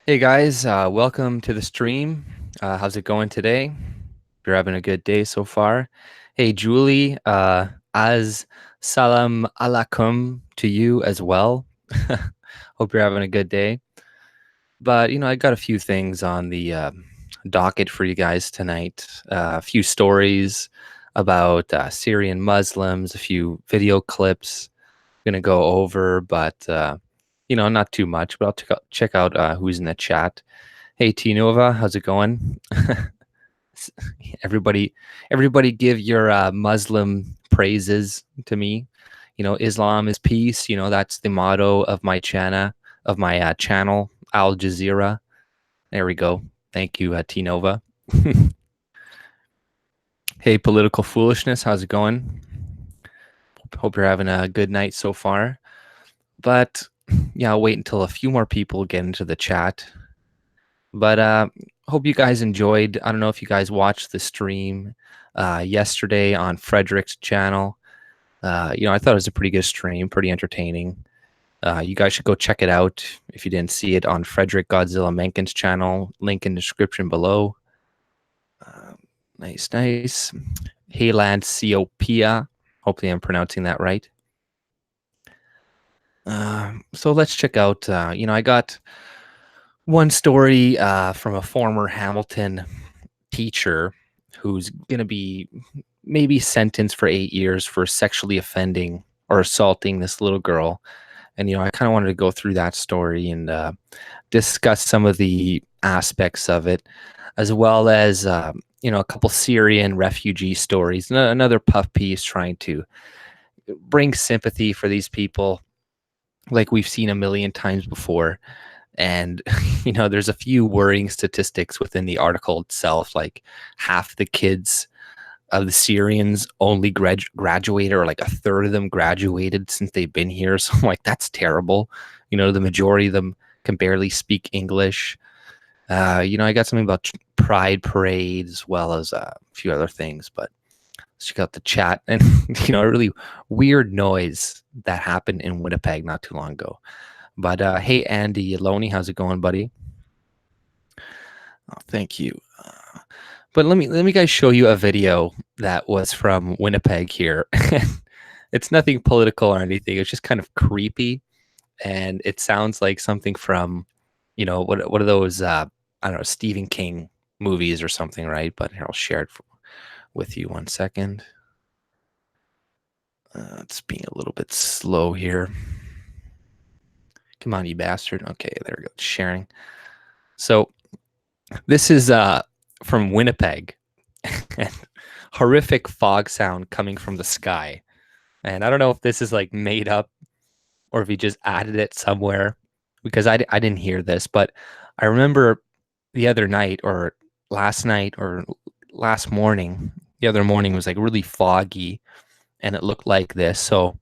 Hey guys, welcome to the stream. How's it going today? You're having a good day so far. Hey Julie, as salam alaikum to you as well. Hope you're having a good day. But I got a few things on the docket for you guys tonight. A few stories about Syrian Muslims, a few video clips I'm gonna go over, but not too much. But I'll check out who's in the chat. Hey T Nova, how's it going? everybody, everybody, give your Muslim praises to me. Islam is peace. That's the motto of my channel, Al Jazeera. There we go. Thank you, T Nova. Hey, political foolishness, how's it going? Hope you're having a good night so far. But yeah, I'll wait until a few more people get into the chat. But hope you guys enjoyed. I don't know if you guys watched the stream yesterday on Fredrick's channel. I thought it was a pretty good stream, pretty entertaining. You guys should go check it out if you didn't see it on Fredrick Godzilla Menckin's channel. Link in the description below. Nice. Hayland Ciopia. Hopefully I'm pronouncing that right. So let's check out, I got one story from a former Hamilton teacher who's going to be maybe sentenced for 8 years for sexually offending or assaulting this little girl. And, I kind of wanted to go through that story and discuss some of the aspects of it, as well as, a couple Syrian refugee stories. Another puff piece trying to bring sympathy for these people like we've seen a million times before. And, there's a few worrying statistics within the article itself, like half the kids of the Syrians only graduated, or like a third of them graduated since they've been here. So I'm like, that's terrible. The majority of them can barely speak English. I got something about Pride Parade as well as a few other things, but let's check out the chat. And, a really weird noise that happened in Winnipeg not too long ago. But hey, Andy Loney, how's it going, buddy? Oh, thank you. But let me guys show you a video that was from Winnipeg here. It's nothing political or anything. It's just kind of creepy, and it sounds like something from, what are those? I don't know, Stephen King movies or something, right? But here, I'll share it with you. 1 second. It's being a little bit slow here. Come on, you bastard. Okay, there we go. Sharing. So this is from Winnipeg. Horrific fog sound coming from the sky. And I don't know if this is like made up or if he just added it somewhere, because I didn't hear this. But I remember the other night or last night or last morning, the other morning was like really foggy and it looked like this. So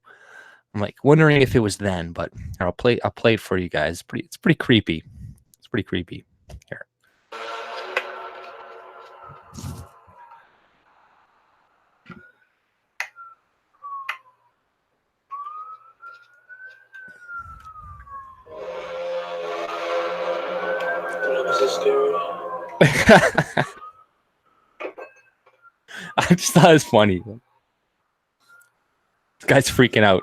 I'm like wondering if it was then, but I'll play it for you guys. It's pretty creepy. It's pretty creepy. Here. I just thought it was funny. This guy's freaking out.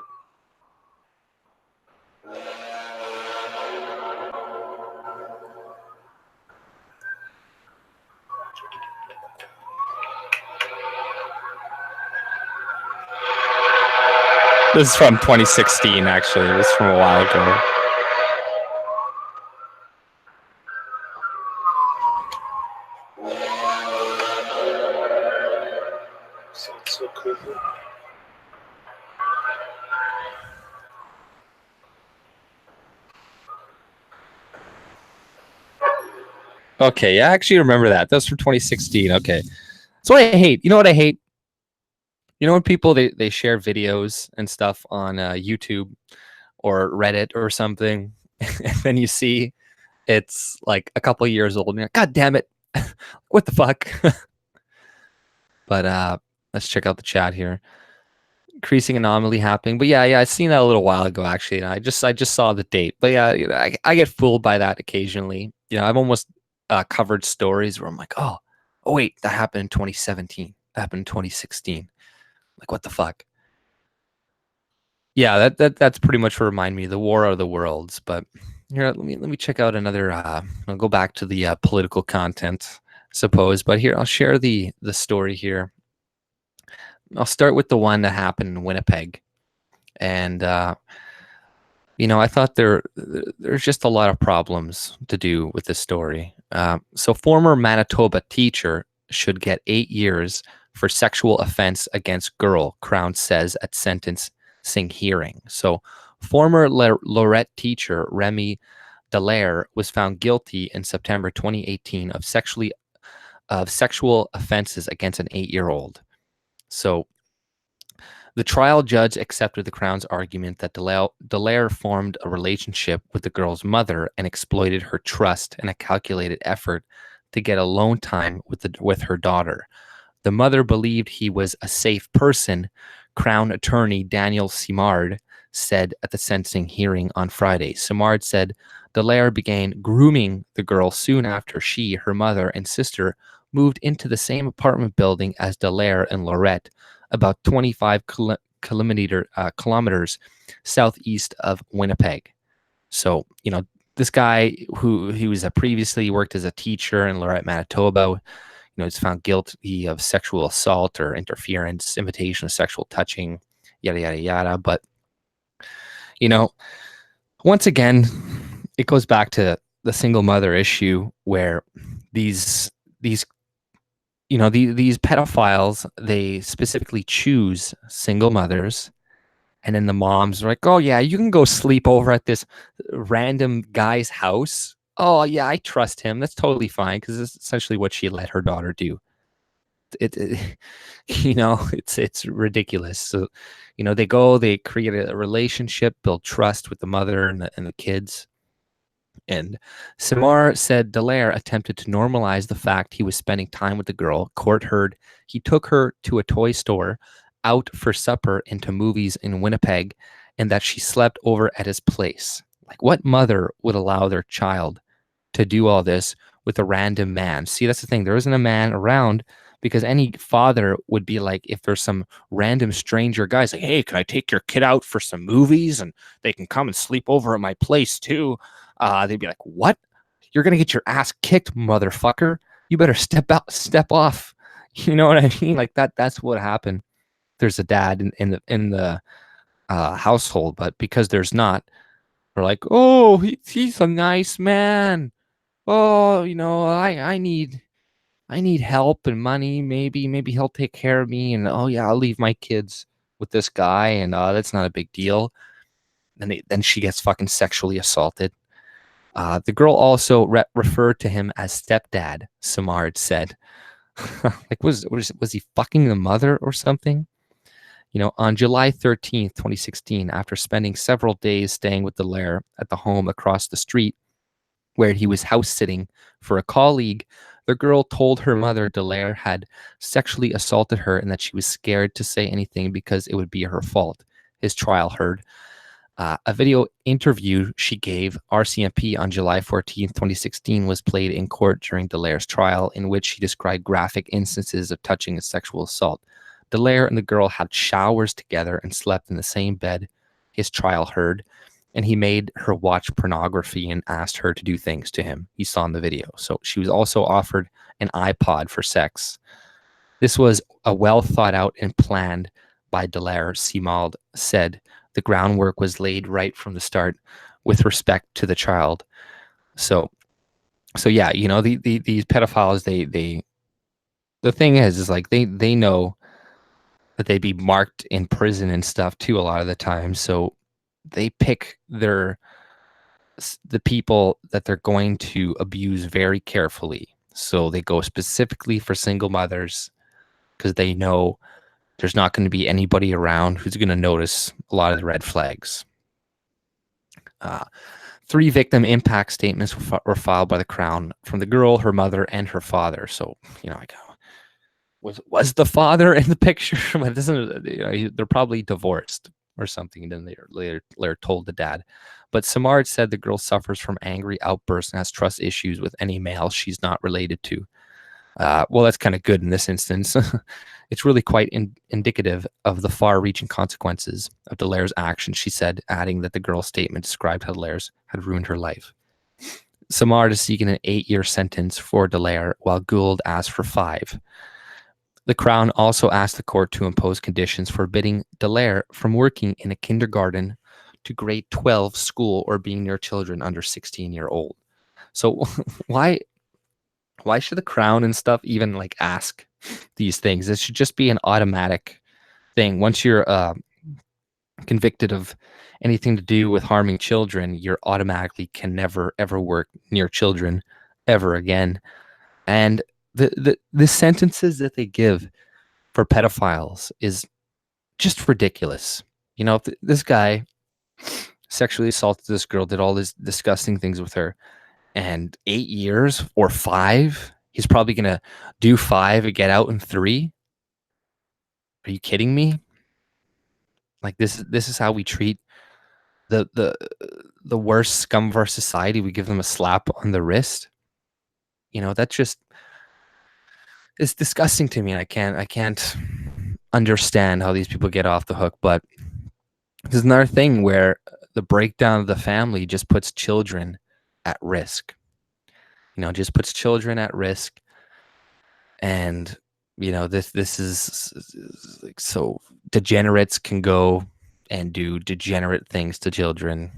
This is from 2016, actually. This is from a while ago. So creepy. Okay, yeah, I actually remember that. That was from 2016. Okay. That's what I hate. You know what I hate? When people they share videos and stuff on YouTube or Reddit or something, and then you see it's like a couple years old, and you're like, God damn it, what the fuck? But let's check out the chat here. Increasing anomaly happening, but yeah, I seen that a little while ago actually, and I just saw the date. But yeah, I get fooled by that occasionally. I've almost covered stories where I'm like, oh wait, that happened in 2017. That happened in 2016. Like, what the fuck? Yeah, that's pretty much what remind me of the War of the Worlds. But here, let me check out another. I'll go back to the political content, suppose. But here, I'll share the story here. I'll start with the one that happened in Winnipeg, and I thought there's just a lot of problems to do with this story. So, former Manitoba teacher should get 8 years for sexual offense against girl, Crown says at sentencing hearing. So, former Lorette teacher Remy Dallaire was found guilty in September 2018 of sexual offenses against an 8-year-old. So, the trial judge accepted the Crown's argument that Dallaire formed a relationship with the girl's mother and exploited her trust in a calculated effort to get alone time with her daughter. The mother believed he was a safe person, Crown attorney Daniel Simard said at the sentencing hearing on Friday. Simard said Dallaire began grooming the girl soon after she, her mother, and sister moved into the same apartment building as Dallaire and Lorette, about 25 kilometers southeast of Winnipeg. So, this guy he was previously worked as a teacher in Lorette, Manitoba, is found guilty of sexual assault or interference, imitation of sexual touching, yada, yada, yada. But, once again, it goes back to the single mother issue where these pedophiles, they specifically choose single mothers, and then the moms are like, oh yeah, you can go sleep over at this random guy's house. Oh yeah, I trust him. That's totally fine, because it's essentially what she let her daughter do. It's ridiculous. So, they create a relationship, build trust with the mother and the kids. And Simard said Dallaire attempted to normalize the fact he was spending time with the girl. Court heard he took her to a toy store, out for supper, and to movies in Winnipeg, and that she slept over at his place. Like, what mother would allow their child to do all this with a random man? See, that's the thing. There isn't a man around, because any father would be like, if there's some random stranger guys like, hey, can I take your kid out for some movies and they can come and sleep over at my place too? They'd be like, what? You're going to get your ass kicked, motherfucker. You better step off. You know what I mean? Like that's what happened. There's a dad in the household, but because there's not, we're like, oh, he's a nice man. Oh, I need help and money. Maybe he'll take care of me. And oh yeah, I'll leave my kids with this guy, and that's not a big deal. Then she gets fucking sexually assaulted. The girl also referred to him as stepdad, Simard said. Like, was he fucking the mother or something? On July 13th, 2016, after spending several days staying with Dallaire at the home across the street where he was house sitting for a colleague, the girl told her mother Dallaire had sexually assaulted her and that she was scared to say anything because it would be her fault. His trial heard. A video interview she gave RCMP on July 14th, 2016 was played in court during Dallaire's trial, in which she described graphic instances of touching and sexual assault. Dallaire and the girl had showers together and slept in the same bed. His trial heard, and he made her watch pornography and asked her to do things to him. He saw in the video. So she was also offered an iPod for sex. This was a well thought out and planned by Dallaire, Simard said. The groundwork was laid right from the start with respect to the child. So yeah, these pedophiles, the thing is like they know that they'd be marked in prison and stuff too a lot of the time. So they pick the people that they're going to abuse very carefully. So they go specifically for single mothers because they know there's not going to be anybody around who's going to notice a lot of the red flags. 3 victim impact statements were filed by the Crown from the girl, her mother, and her father. So, was the father in the picture? They're probably divorced or something. And then they later told the dad. But Samard said the girl suffers from angry outbursts and has trust issues with any male she's not related to. Well, that's kind of good in this instance. It's really quite indicative of the far-reaching consequences of Delair's actions, she said, adding that the girl's statement described how Delair's had ruined her life. Samard is seeking an 8-year sentence for Delaire, while Gould asked for 5. The Crown also asked the court to impose conditions forbidding Delaire from working in a kindergarten to grade 12 school or being near children under 16-year-old. So why should the Crown and stuff even like ask these things? It should just be an automatic thing. Once you're convicted of anything to do with harming children, you're automatically can never ever work near children ever again. And the sentences that they give for pedophiles is just ridiculous. You know, if this guy sexually assaulted this girl, did all these disgusting things with her, and 8 years or 5, he's probably gonna do 5 and get out in 3. Are you kidding me? Like this is how we treat the worst scum of our society. We give them a slap on the wrist. You know, that just is disgusting to me. I can't understand how these people get off the hook. But there's another thing where the breakdown of the family just puts children at risk. You know, just puts children at risk. And you know, this is like, so degenerates can go and do degenerate things to children.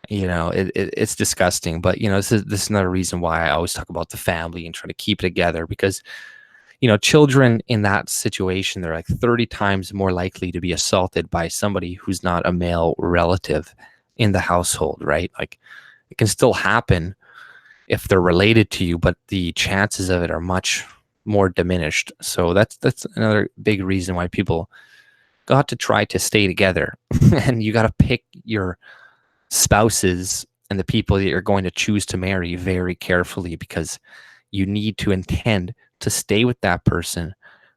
You know, it's disgusting. But you know, this is another reason why I always talk about the family and try to keep it together, because you know, children in that situation, they're like 30 times more likely to be assaulted by somebody who's not a male relative in the household, right? Like it can still happen if they're related to you, but the chances of it are much more diminished. So that's another big reason why people got to try to stay together. And you got to pick your spouses and the people that you're going to choose to marry very carefully, because you need to intend to stay with that person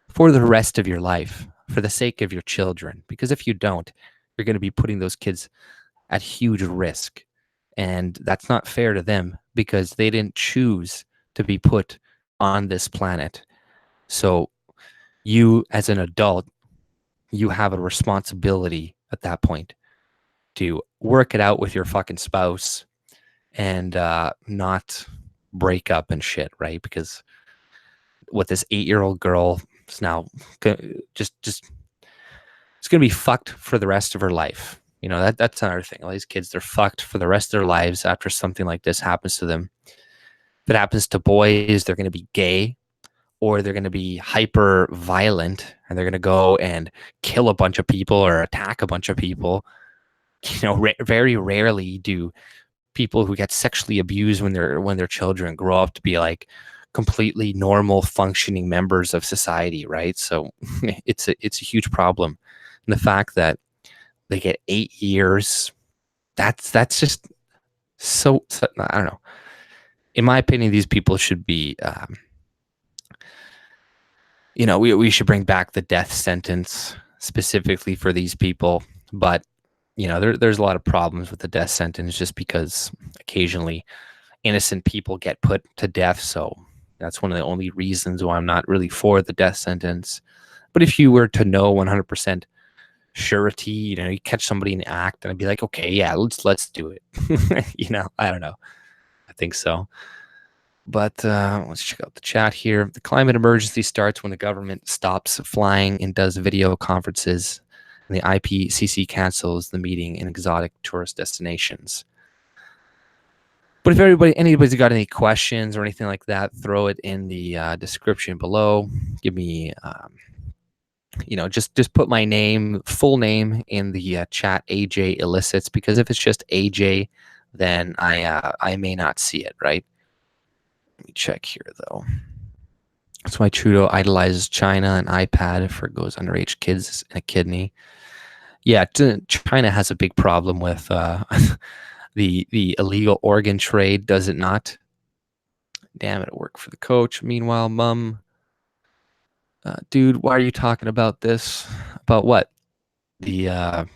for the rest of your life, for the sake of your children. Because if you don't, you're going to be putting those kids at huge risk. And that's not fair to them, because they didn't choose to be put on this planet. So you, as an adult, you have a responsibility at that point to work it out with your fucking spouse and not break up and shit, right? Because with this 8-year-old girl, it's now just it's gonna be fucked for the rest of her life. You know, that's another thing. All these kids, they're fucked for the rest of their lives after something like this happens to them. If it happens to boys, they're gonna be gay, or they're gonna be hyper violent, and they're gonna go and kill a bunch of people or attack a bunch of people. You know, very rarely do people who get sexually abused when they're children grow up to be like completely normal functioning members of society, right? So it's a huge problem. And the fact that they get 8 years, that's just so I don't know. In my opinion, these people should be you know, we should bring back the death sentence specifically for these people. But you know, there's a lot of problems with the death sentence, just because occasionally innocent people get put to death. So that's one of the only reasons why I'm not really for the death sentence. But if you were to know 100% surety, you know, you catch somebody in the act, and I'd be like, okay, yeah, let's do it. You know, I don't know. I think so. But let's check out the chat here. The climate emergency starts when the government stops flying and does video conferences, and the IPCC cancels the meeting in exotic tourist destinations. But if anybody's got any questions or anything like that, throw it in the description below. Give me, you know, just put my name, full name in the chat, AJ Elicits, because if it's just AJ, then I may not see it, right? Let me check here, though. That's why Trudeau idolizes China and iPad for goes underage kids in a kidney. Yeah, China has a big problem with the illegal organ trade, does it not? Damn it, work for the coach. Meanwhile, mom, dude, why are you talking about this? About what? the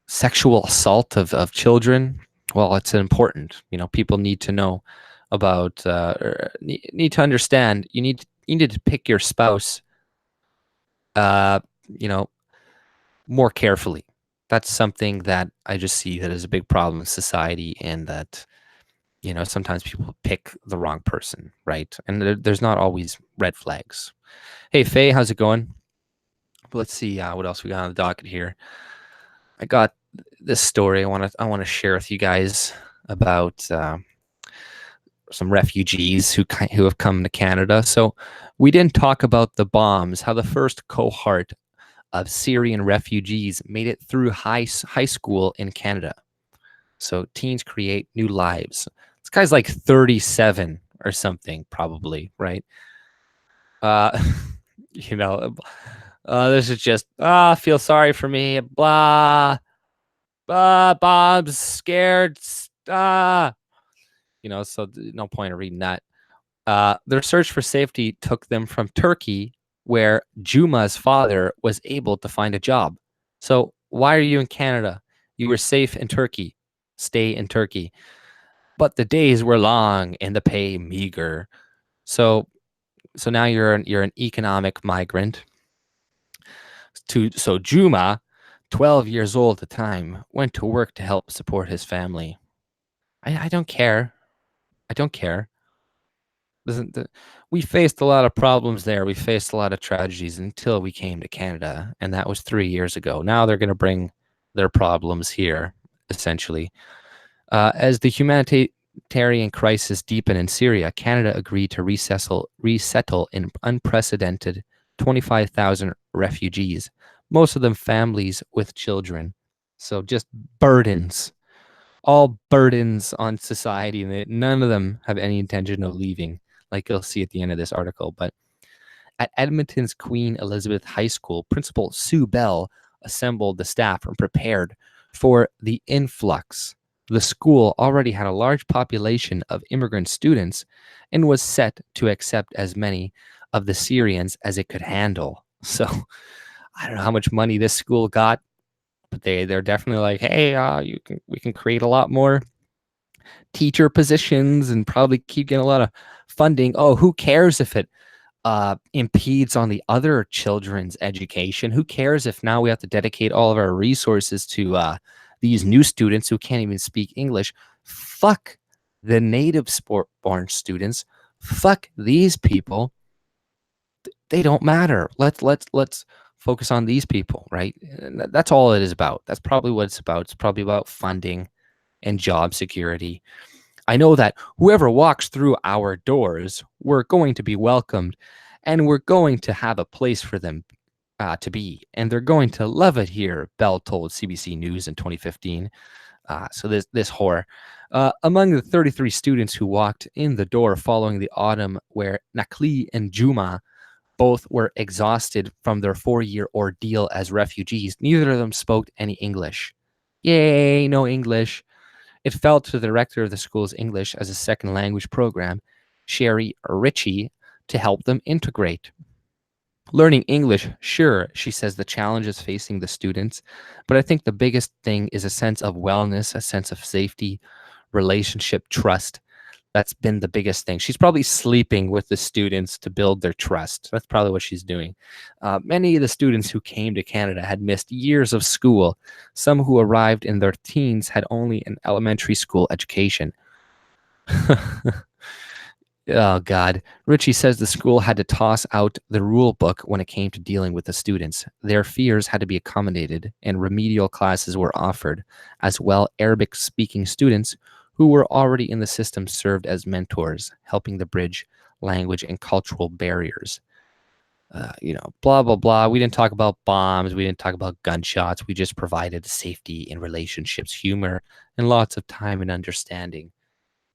sexual assault of children. Well, it's important. People need to know about, need to understand. You need to pick your spouse, uh, you know, more carefully. That's something that I just see that is a big problem in society, and that sometimes people pick the wrong person, right? And there's not always red flags. Hey, Faye, how's it going? Let's see what else we got on the docket here. I got this story I want to share with you guys about some refugees who have come to Canada. So we didn't talk about the bombs, how the first cohort of Syrian refugees made it through high school in Canada. So teens create new lives. This guy's like 37 or something, probably, right? Uh, you know, this is just feel sorry for me, blah, Bob's scared, so no point of reading that. Their search for safety took them from Turkey, where Juma's father was able to find a job. So why are you in Canada? You were safe in Turkey. Stay in Turkey. But the days were long and the pay meager. So now you're an economic migrant. So Juma, 12 years old at the time, went to work to help support his family. I don't care. I don't care. We faced a lot of problems there. We faced a lot of tragedies until we came to Canada, and that was 3 years ago. Now they're going to bring their problems here, essentially. As the humanitarian crisis deepened in Syria, Canada agreed to resettle an unprecedented 25,000 refugees, most of them families with children. So just burdens, all burdens on society, and none of them have any intention of leaving, like you'll see at the end of this article. But at Edmonton's Queen Elizabeth High School, Principal Sue Bell assembled the staff and prepared for the influx. The school already had a large population of immigrant students and was set to accept as many of the Syrians as it could handle. So I don't know how much money this school got, but they're definitely like, hey, we can create a lot more teacher positions and probably keep getting a lot of funding. Oh, who cares if it impedes on the other children's education? Who cares if now we have to dedicate all of our resources to these new students who can't even speak English? Fuck the native born students. Fuck these people. They don't matter. Let's focus on these people, right? And that's all it is about. That's probably what it's about. It's probably about funding and job security. I know that whoever walks through our doors, we're going to be welcomed, and we're going to have a place for them to be, and they're going to love it here, Bell told CBC News in 2015. So this whore. Among the 33 students who walked in the door following the autumn, where Nakli and Juma both were exhausted from their 4-year ordeal as refugees, neither of them spoke any English. Yay, no English. It fell to the director of the school's English as a second language program, Sherry Ritchie, to help them integrate. Learning English, sure, she says the challenges facing the students, but I think the biggest thing is a sense of wellness, a sense of safety, relationship, trust. That's been the biggest thing. She's probably sleeping with the students to build their trust. That's probably what she's doing. Many of the students who came to Canada had missed years of school. Some who arrived in their teens had only an elementary school education. Oh, God. Ritchie says the school had to toss out the rule book when it came to dealing with the students. Their fears had to be accommodated, and remedial classes were offered. As well, Arabic-speaking students who were already in the system served as mentors, helping to bridge language and cultural barriers. Blah, blah, blah. We didn't talk about bombs. We didn't talk about gunshots. We just provided safety in relationships, humor, and lots of time and understanding.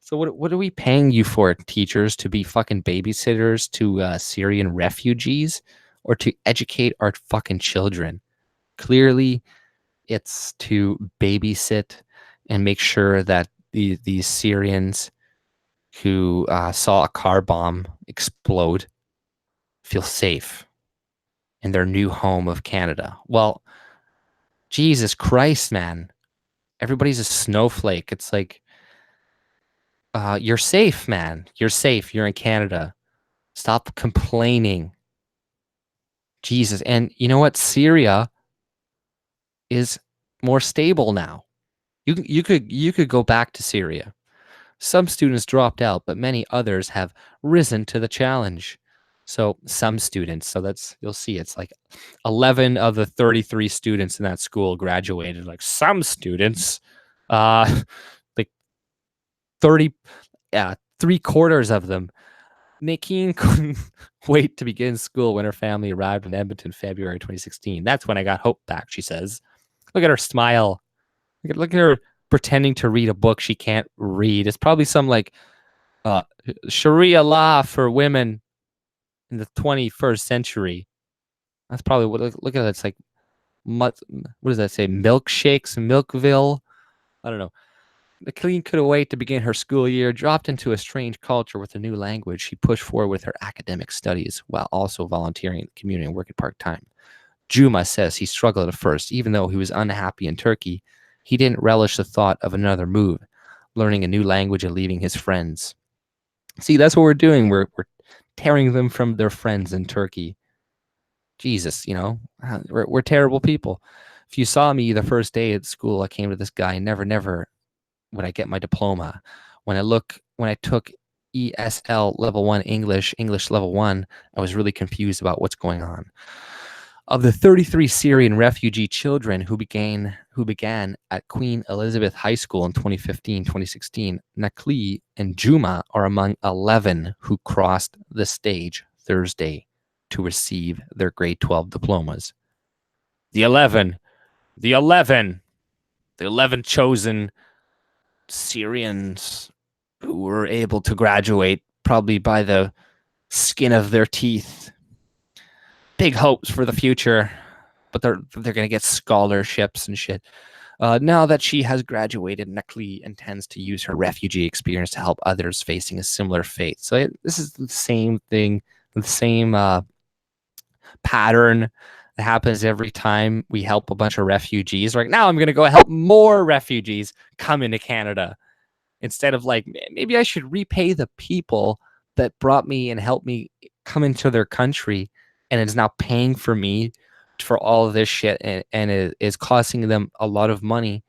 So what are we paying you for, teachers, to be fucking babysitters to Syrian refugees, or to educate our fucking children? Clearly, it's to babysit and make sure that these Syrians who saw a car bomb explode feel safe in their new home of Canada. Well, Jesus Christ, man. Everybody's a snowflake. It's like, you're safe, man. You're safe. You're in Canada. Stop complaining. Jesus. And you know what? Syria is more stable now. You could go back to Syria. Some students dropped out, but many others have risen to the challenge. So some students, so that's, you'll see it's like 11 of the 33 students in that school graduated. Like some students, uh like 30, yeah, 3/4 of them. Menckin couldn't wait to begin school when her family arrived in Edmonton, February 2016. That's when I got hope back, she says. Look at her smile. Look at her pretending to read a book she can't read. It's probably some like uh, Sharia law for women in the 21st century. That's probably what. Look at that. It's like, what does that say? Milkshakes, Milkville. I don't know. McLean couldn't wait to begin her school year. Dropped into a strange culture with a new language, she pushed forward with her academic studies while also volunteering in the community and working part-time. Juma says he struggled at first, even though he was unhappy in Turkey. He didn't relish the thought of another move, learning a new language and leaving his friends. See, that's what we're doing. We're tearing them from their friends in Turkey. Jesus, we're terrible people. If you saw me the first day at school, I came to this guy. Never would I get my diploma. When I took ESL level 1 English level 1, I was really confused about what's going on. Of the 33 Syrian refugee children who began at Queen Elizabeth High School in 2015-2016, Nakli and Juma are among 11 who crossed the stage Thursday to receive their grade 12 diplomas. The 11 chosen Syrians who were able to graduate probably by the skin of their teeth. Big hopes for the future, but they're going to get scholarships and shit. Now that she has graduated, Nakli intends to use her refugee experience to help others facing a similar fate. So this is the same thing, the same pattern that happens every time we help a bunch of refugees. Like, now I'm going to go help more refugees come into Canada. Instead of like, maybe I should repay the people that brought me and helped me come into their country, and is now paying for me for all of this shit, and it is costing them a lot of money.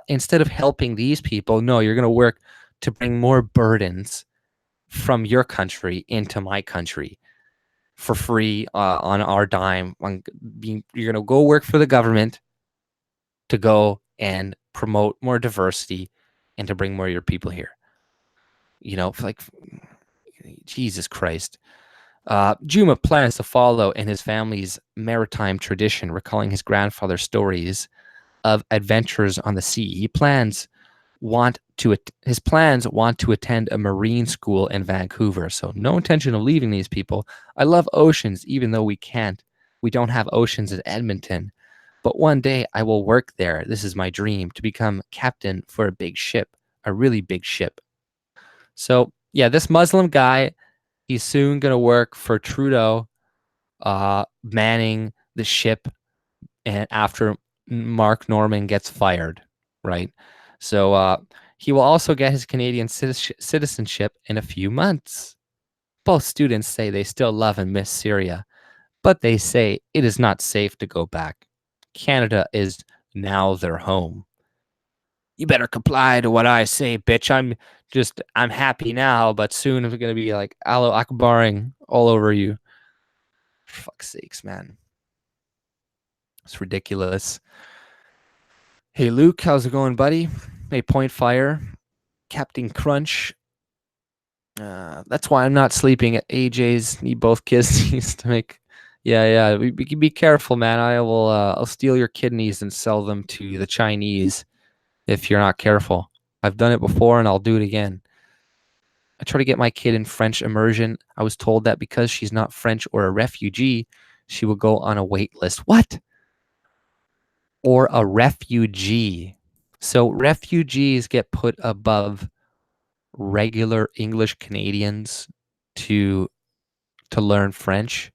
Instead of helping these people, no, you're going to work to bring more burdens from your country into my country for free, on our dime. You're going to go work for the government to go and promote more diversity and to bring more of your people here. Like, Jesus Christ. Juma plans to follow in his family's maritime tradition, recalling his grandfather's stories of adventures on the sea. His plans want to attend a marine school in Vancouver, so no intention of leaving these people. I love oceans, even though we don't have oceans in Edmonton, but one day I will work there. This is my dream, to become captain for a big ship, a really big ship. So yeah, this Muslim guy, he's soon going to work for Trudeau, manning the ship, and after Mark Norman gets fired, right? So he will also get his Canadian citizenship in a few months. Both students say they still love and miss Syria, but they say it is not safe to go back. Canada is now their home. You better comply to what I say, bitch. I'm happy now, but soon I'm going to be like Aloe Akbaring all over you. For fuck's sakes, man. It's ridiculous. Hey, Luke, how's it going, buddy? Hey, Point Fire. Captain Crunch. That's why I'm not sleeping at AJ's. Need both kidneys to make... Yeah. Be careful, man. I'll steal your kidneys and sell them to the Chinese if you're not careful. I've done it before and I'll do it again. I try to get my kid in French immersion. I was told that because she's not French or a refugee, she will go on a wait list. What? Or a refugee. So refugees get put above regular English Canadians to learn French.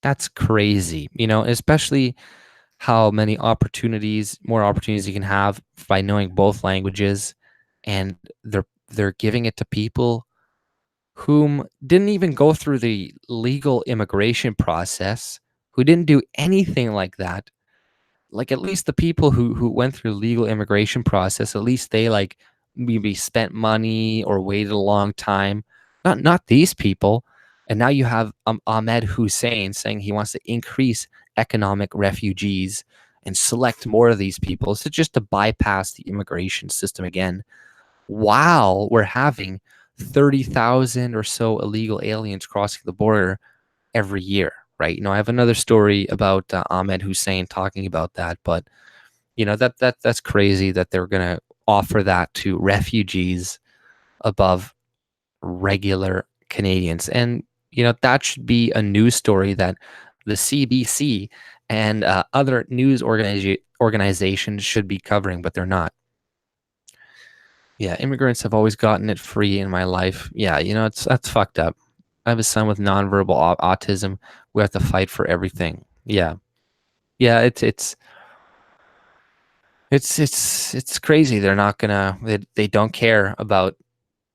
That's crazy, especially how many more opportunities you can have by knowing both languages, and they're giving it to people whom didn't even go through the legal immigration process, who didn't do anything like that. Like, at least the people who went through legal immigration process, at least they like maybe spent money or waited a long time. Not these people. And now you have Ahmed Hussein saying he wants to increase economic refugees and select more of these people. So just to bypass the immigration system again, while we're having 30,000 or so illegal aliens crossing the border every year, right? I have another story about Ahmed Hussein talking about that, but that's crazy that they're going to offer that to refugees above regular Canadians. And that should be a news story that the CBC and other news organizations should be covering, but they're not. Yeah, immigrants have always gotten it free in my life. Yeah, that's fucked up. I have a son with nonverbal autism. We have to fight for everything. Yeah, yeah. It's crazy. They're not gonna. They don't care about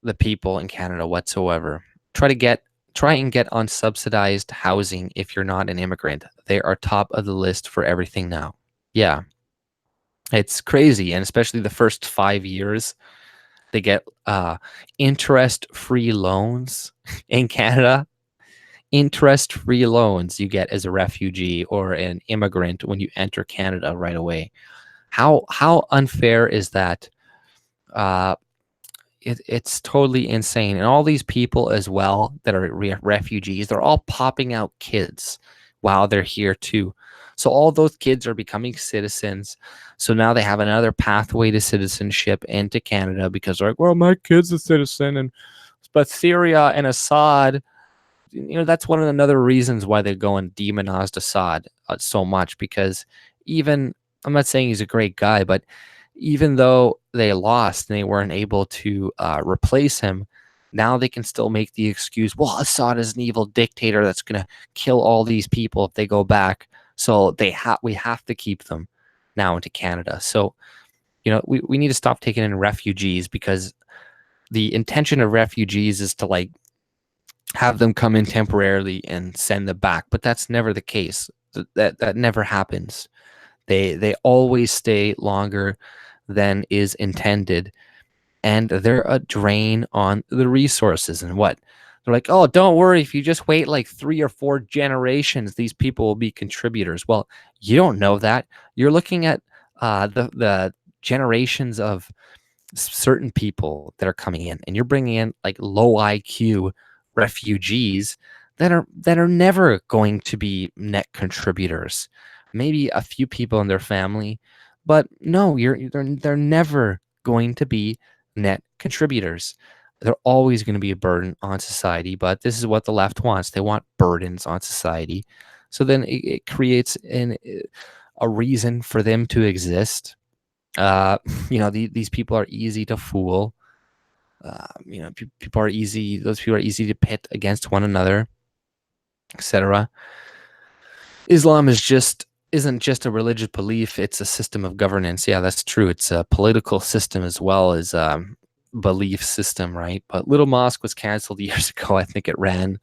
the people in Canada whatsoever. Try and get unsubsidized housing if you're not an immigrant. They are top of the list for everything now. Yeah, it's crazy, and especially the first 5 years, they get interest-free loans in Canada. Interest-free loans you get as a refugee or an immigrant when you enter Canada right away. How unfair is that? It's totally insane. And all these people as well that are refugees, they're all popping out kids while they're here too. So all those kids are becoming citizens. So now they have another pathway to citizenship and to Canada because they're like, well, my kid's a citizen, but Syria and Assad, that's one of another reasons why they go and demonize Assad so much, because I'm not saying he's a great guy, but even though they lost and they weren't able to replace him, now they can still make the excuse, well, Assad is an evil dictator that's going to kill all these people if they go back. So we have to keep them now into Canada. So, we need to stop taking in refugees, because the intention of refugees is to like have them come in temporarily and send them back. But that's never the case. That never happens. They always stay longer than is intended, and they're a drain on the resources. And what they're like, oh, don't worry, if you just wait like 3 or 4 generations, these people will be contributors. Well, you don't know that. You're looking at the generations of certain people that are coming in, and you're bringing in like low IQ refugees that are never going to be net contributors. Maybe a few people in their family, but no, they're never going to be net contributors. They're always going to be a burden on society. But this is what the left wants. They want burdens on society. So then it creates a reason for them to exist. These people are easy to fool. People are easy. Those people are easy to pit against one another, etc. Islam isn't just a religious belief; it's a system of governance. Yeah, that's true. It's a political system as well as a belief system, right? But Little Mosque was canceled years ago. I think it ran.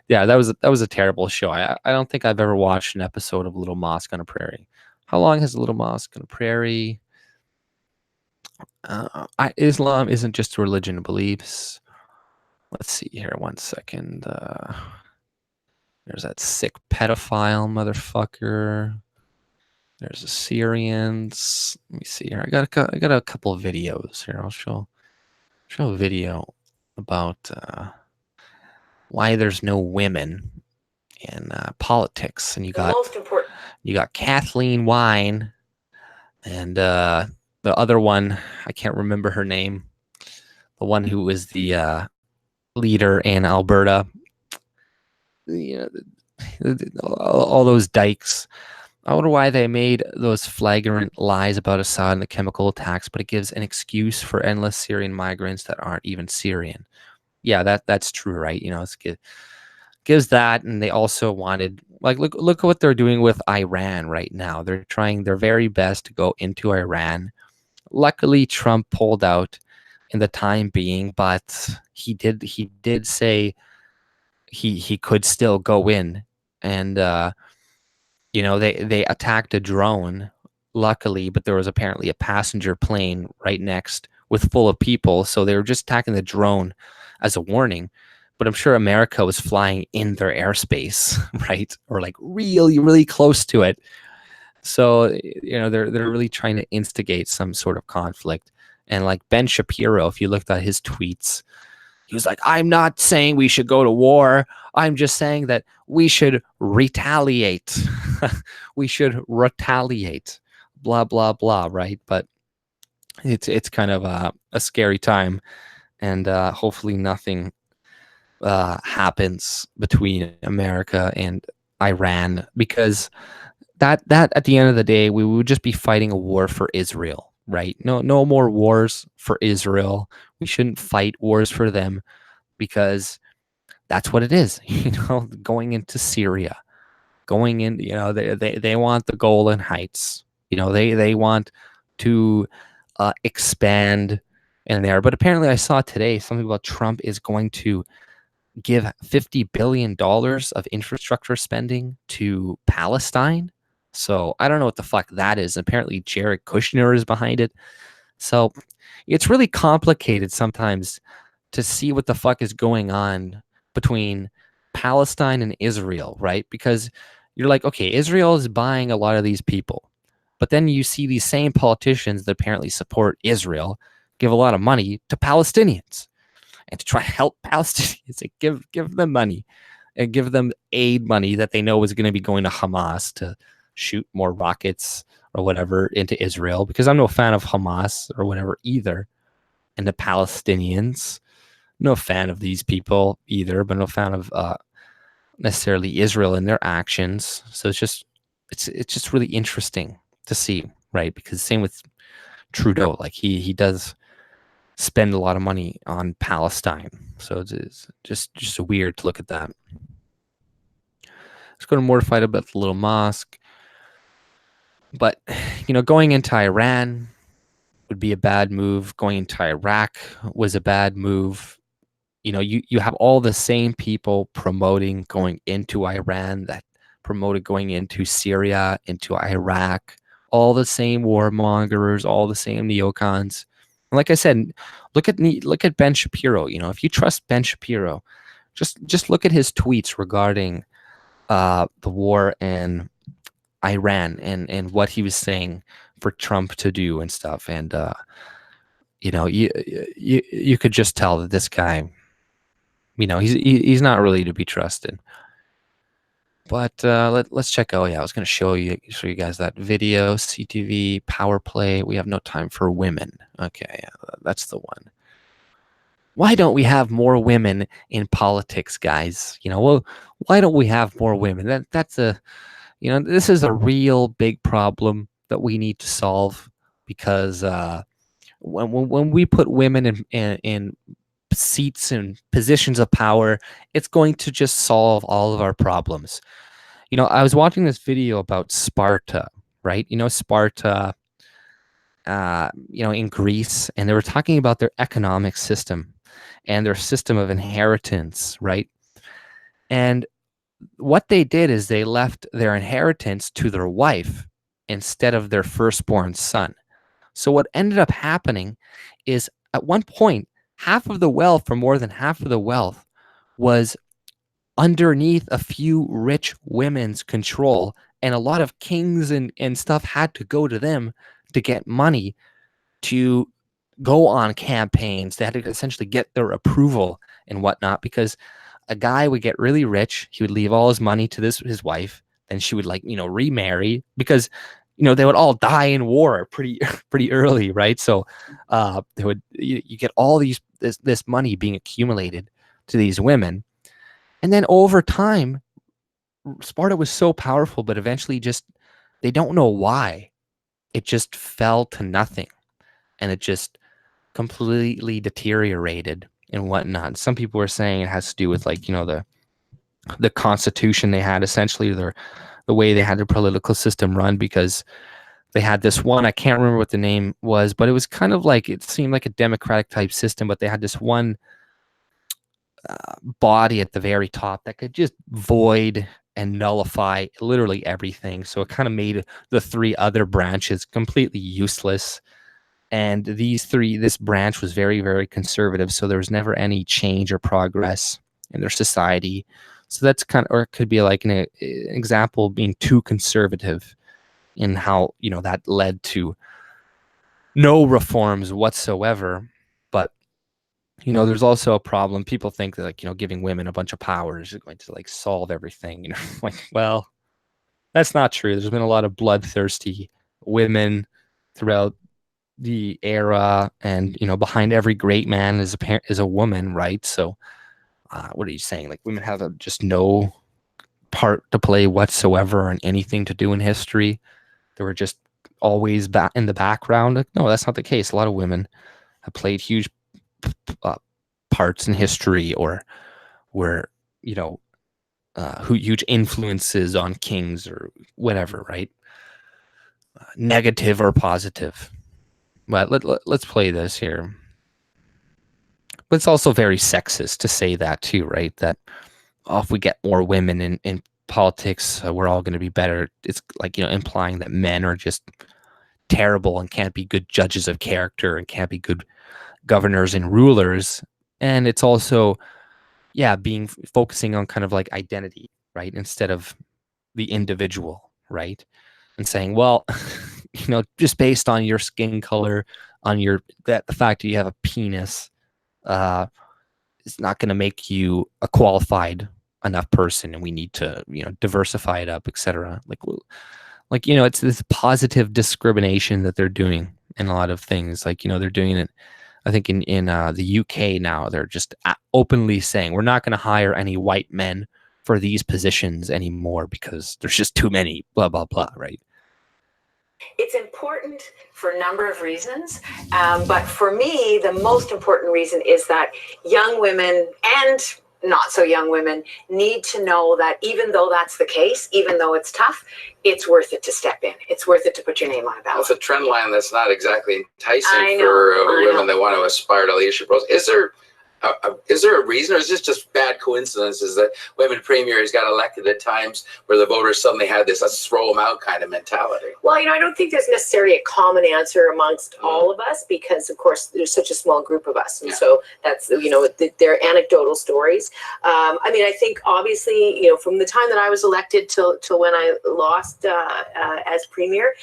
Yeah, that was a terrible show. I don't think I've ever watched an episode of Little Mosque on a Prairie. How long has Little Mosque on a Prairie? Islam isn't just a religion of beliefs. Let's see here. 1 second. There's that sick pedophile motherfucker. There's the Syrians. Let me see here. I got a couple of videos here. I'll show a video about why there's no women in politics. And you got Kathleen Wine and the other one, I can't remember her name. The one who was the leader in Alberta. All those dykes. I wonder why they made those flagrant lies about Assad and the chemical attacks, but it gives an excuse for endless Syrian migrants that aren't even Syrian. Yeah, that's true, right? It's good. gives that, and they also wanted, like, look at what they're doing with Iran right now. They're trying their very best to go into Iran. Luckily, Trump pulled out in the time being, but he did say he could still go in, and they attacked a drone, luckily, but there was apparently a passenger plane right next with full of people, so they were just attacking the drone as a warning. But I'm sure America was flying in their airspace, right? Or like really, really close to it. So, they're really trying to instigate some sort of conflict. And like Ben Shapiro, if you looked at his tweets, he was like, I'm not saying we should go to war. I'm just saying that we should retaliate. We should retaliate. Blah, blah, blah, right? But it's kind of a scary time. And hopefully nothing happens between America and Iran, because that at the end of the day, we would just be fighting a war for Israel, right? No more wars for Israel. We shouldn't fight wars for them, because that's what it is. Going into Syria, going in, they want the Golan Heights. They want to expand in there. But apparently, I saw today something about Trump is going to give $50 billion of infrastructure spending to Palestine. So I don't know what the fuck that is. Apparently, Jared Kushner is behind it. So it's really complicated sometimes to see what the fuck is going on between Palestine and Israel, right? Because you're like, okay, Israel is buying a lot of these people. But then you see these same politicians that apparently support Israel give a lot of money to Palestinians, and to try to help Palestinians, like give them money and give them aid money that they know is going to be going to Hamas to shoot more rockets or whatever into Israel, because I'm no fan of Hamas or whatever either. And the Palestinians, no fan of these people either, but no fan of necessarily Israel and their actions. So it's just really interesting to see, right? Because same with Trudeau, like he does spend a lot of money on Palestine. So it's just weird to look at that. Let's go to mortified about the little mosque. But, going into Iran would be a bad move. Going into Iraq was a bad move. You have all the same people promoting going into Iran that promoted going into Syria, into Iraq, all the same warmongers, all the same neocons. And like I said, look at Ben Shapiro. If you trust Ben Shapiro, just look at his tweets regarding the war in Iran and what he was saying for Trump to do and stuff. And you could just tell that this guy, he's not really to be trusted. But let's check. Oh yeah, I was going to show you guys that video. CTV power play. We have no time for women. Okay, yeah, that's the one. Why don't we have more women in politics, guys? Well, why don't we have more women? That's a, this is a real big problem that we need to solve, because when we put women in seats and positions of power, it's going to just solve all of our problems. I was watching this video about Sparta, right? Sparta, in Greece, and they were talking about their economic system and their system of inheritance, right? And what they did is they left their inheritance to their wife instead of their firstborn son. So what ended up happening is, at one point, half of the wealth, or more than half of the wealth, was underneath a few rich women's control, and a lot of kings and stuff had to go to them to get money to go on campaigns. They had to essentially get their approval and whatnot, because a guy would get really rich, he would leave all his money to his wife, then she would remarry, because they would all die in war pretty early, right? So you get all this money being accumulated to these women. And then over time, Sparta was so powerful, but eventually they don't know why, it just fell to nothing, and it just completely deteriorated and whatnot. Some people were saying it has to do with the the constitution they had, essentially the way they had their political system run, because they had this one, I can't remember what the name was, but it was kind of like, it seemed like a democratic type system, but they had this one body at the very top that could just void and nullify literally everything. So it kind of made the three other branches completely useless. And this branch was very, very conservative. So there was never any change or progress in their society. So that's kind of, or it could be like an example of being too conservative in how, that led to no reforms whatsoever. But there's also a problem. People think that, like, giving women a bunch of powers is going to, like, solve everything. Like, well, that's not true. There's been a lot of bloodthirsty women throughout the era, and behind every great man is a woman, right? So, what are you saying? Like, women have just no part to play whatsoever and anything to do in history? They were just always back in the background. Like, no, that's not the case. A lot of women have played huge parts in history, or were huge influences on kings or whatever, right? Negative or positive. But let's play this here. But it's also very sexist to say that too, right? That if we get more women in politics, we're all going to be better. It's like, implying that men are just terrible and can't be good judges of character and can't be good governors and rulers. And it's also, focusing on kind of like identity, right? Instead of the individual, right? And saying, well, just based on your skin color, on the fact that you have a penis, it's not going to make you a qualified enough person, and we need to, diversify it up, etc. Like, it's this positive discrimination that they're doing in a lot of things. Like, they're doing it, I think in the UK now, they're just openly saying, we're not going to hire any white men for these positions anymore because there's just too many, blah, blah, blah, right? It's important for a number of reasons, but for me, the most important reason is that young women and not so young women need to know that even though that's the case, even though it's tough, it's worth it to step in. It's worth it to put your name on a ballot. That's a trend line that's not exactly enticing for women that want to aspire to leadership roles. Is there a reason, or is this just bad coincidences that women premiers got elected at times where the voters suddenly had this "let's throw them out" kind of mentality? Well, I don't think there's necessarily a common answer amongst all of us, because of course there's such a small group of us, and so that's they're anecdotal stories. I think obviously from the time that I was elected till when I lost as premier.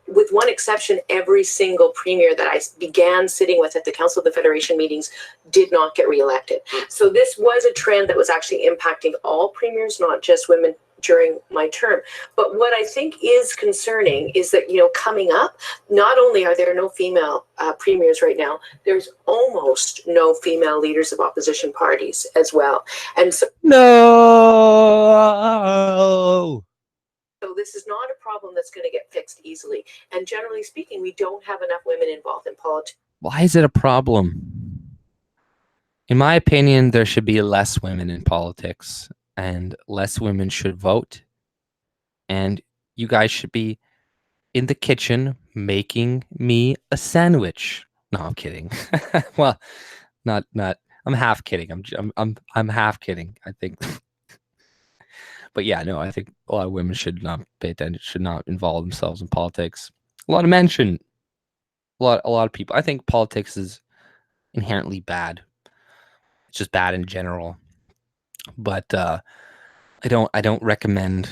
With one exception, every single premier that I began sitting with at the Council of the Federation meetings did not get reelected. So this was a trend that was actually impacting all premiers, not just women, during my term. But what I think is concerning is that, coming up, not only are there no female premiers right now, there's almost no female leaders of opposition parties as well. And so no. So this is not a problem that's going to get fixed easily. And generally speaking, we don't have enough women involved in politics. Why is it a problem? In my opinion, there should be less women in politics, and less women should vote. And you guys should be in the kitchen making me a sandwich. No, I'm kidding. Well, not. I'm half kidding. I'm half kidding, I think. But yeah, no, I think a lot of women should not pay attention, should not involve themselves in politics. A lot of men shouldn't. A lot of people. I think politics is inherently bad. It's just bad in general. But I don't recommend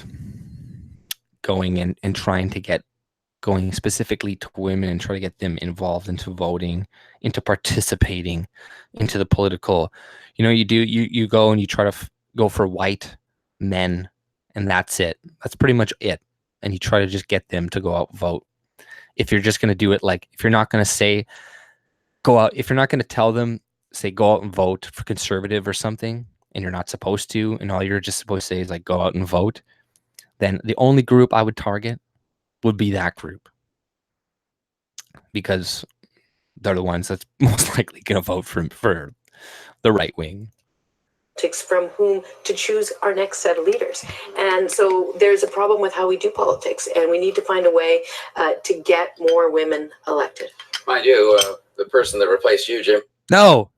going and trying to get going specifically to women and try to get them involved into voting, into participating, into the political. You go and you try to go for white men, and that's it. That's pretty much it. And you try to just get them to go out and vote. If you're just going to do it, like, if you're not going to say go out, if you're not going to tell them, say, go out and vote for conservative or something, and you're not supposed to, and all you're just supposed to say is, like, go out and vote, then the only group I would target would be that group, because they're the ones that's most likely going to vote for the right wing. from whom to choose our next set of leaders. And so there's a problem with how we do politics, and we need to find a way to get more women elected. Mind you, the person that replaced you, Jim. No.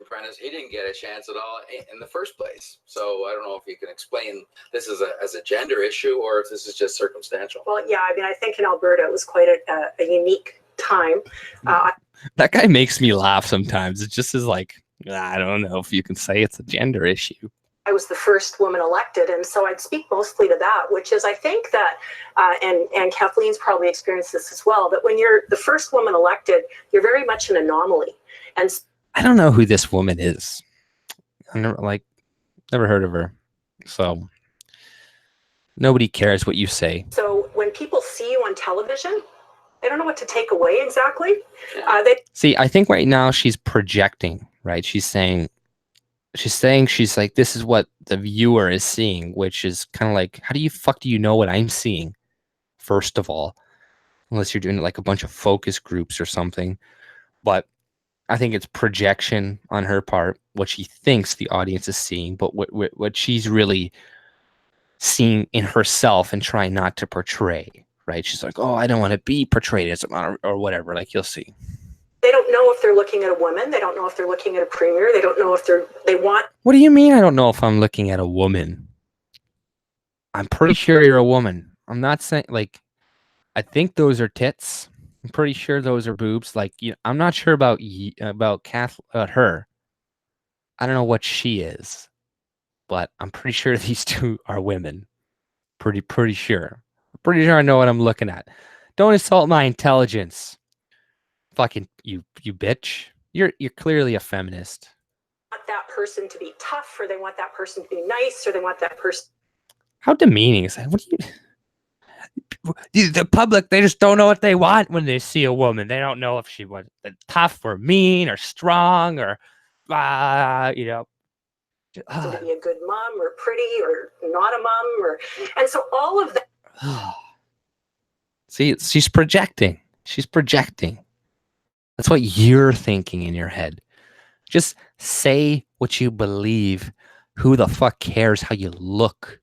Apprentice, he didn't get a chance at all in the first place. So I don't know if you can explain this as a gender issue or if this is just circumstantial. Well, yeah, I mean, I think in Alberta it was quite a unique time. That guy makes me laugh sometimes. It just is like, I don't know if you can say it's a gender issue. I was the first woman elected, and so I'd speak mostly to that, which is I think that, and Kathleen's probably experienced this as well, that when you're the first woman elected, you're very much an anomaly. And I don't know who this woman is. I never heard of her. So nobody cares what you say. So when people see you on television, they don't know what to take away exactly. See, I think right now she's projecting, right? She's saying she's like, this is what the viewer is seeing, which is kind of like, how do you know what I'm seeing? First of all, unless you're doing like a bunch of focus groups or something. But I think it's projection on her part, what she thinks the audience is seeing, but what she's really seeing in herself and trying not to portray, right? She's like, oh, I don't want to be portrayed as or whatever. Like, you'll see. They don't know if they're looking at a woman. They don't know if they're looking at a premier. They don't know if they want. What do you mean? I don't know if I'm looking at a woman. I'm pretty sure you're a woman. I'm not saying like, I think those are tits. I'm pretty sure those are boobs. Like, I'm not sure about her. I don't know what she is, but I'm pretty sure these two are women. Pretty sure. Pretty sure I know what I'm looking at. Don't insult my intelligence. Fucking you bitch. You're clearly a feminist. Want that person to be tough, or they want that person to be nice, or they want that person. How demeaning is that? What do you? The public, they just don't know what they want when they see a woman. They don't know if she was tough or mean or strong or, To be a good mom or pretty or not a mom, and so all of that. See, she's projecting. She's projecting. That's what you're thinking in your head. Just say what you believe. Who the fuck cares how you look?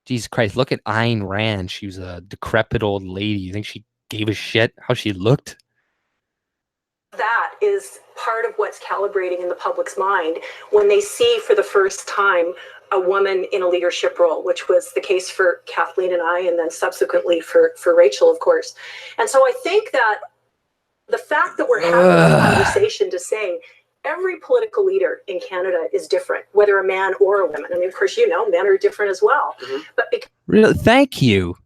Jesus Christ, look at Ayn Rand. She was a decrepit old lady. You think she gave a shit how she looked? That is part of what's calibrating in the public's mind when they see for the first time a woman in a leadership role, which was the case for Kathleen and I, and then subsequently for Rachel, of course. And so I think that the fact that we're having this conversation to say every political leader in Canada is different, whether a man or a woman. I mean, of course, men are different as well. Mm-hmm. But really, thank you.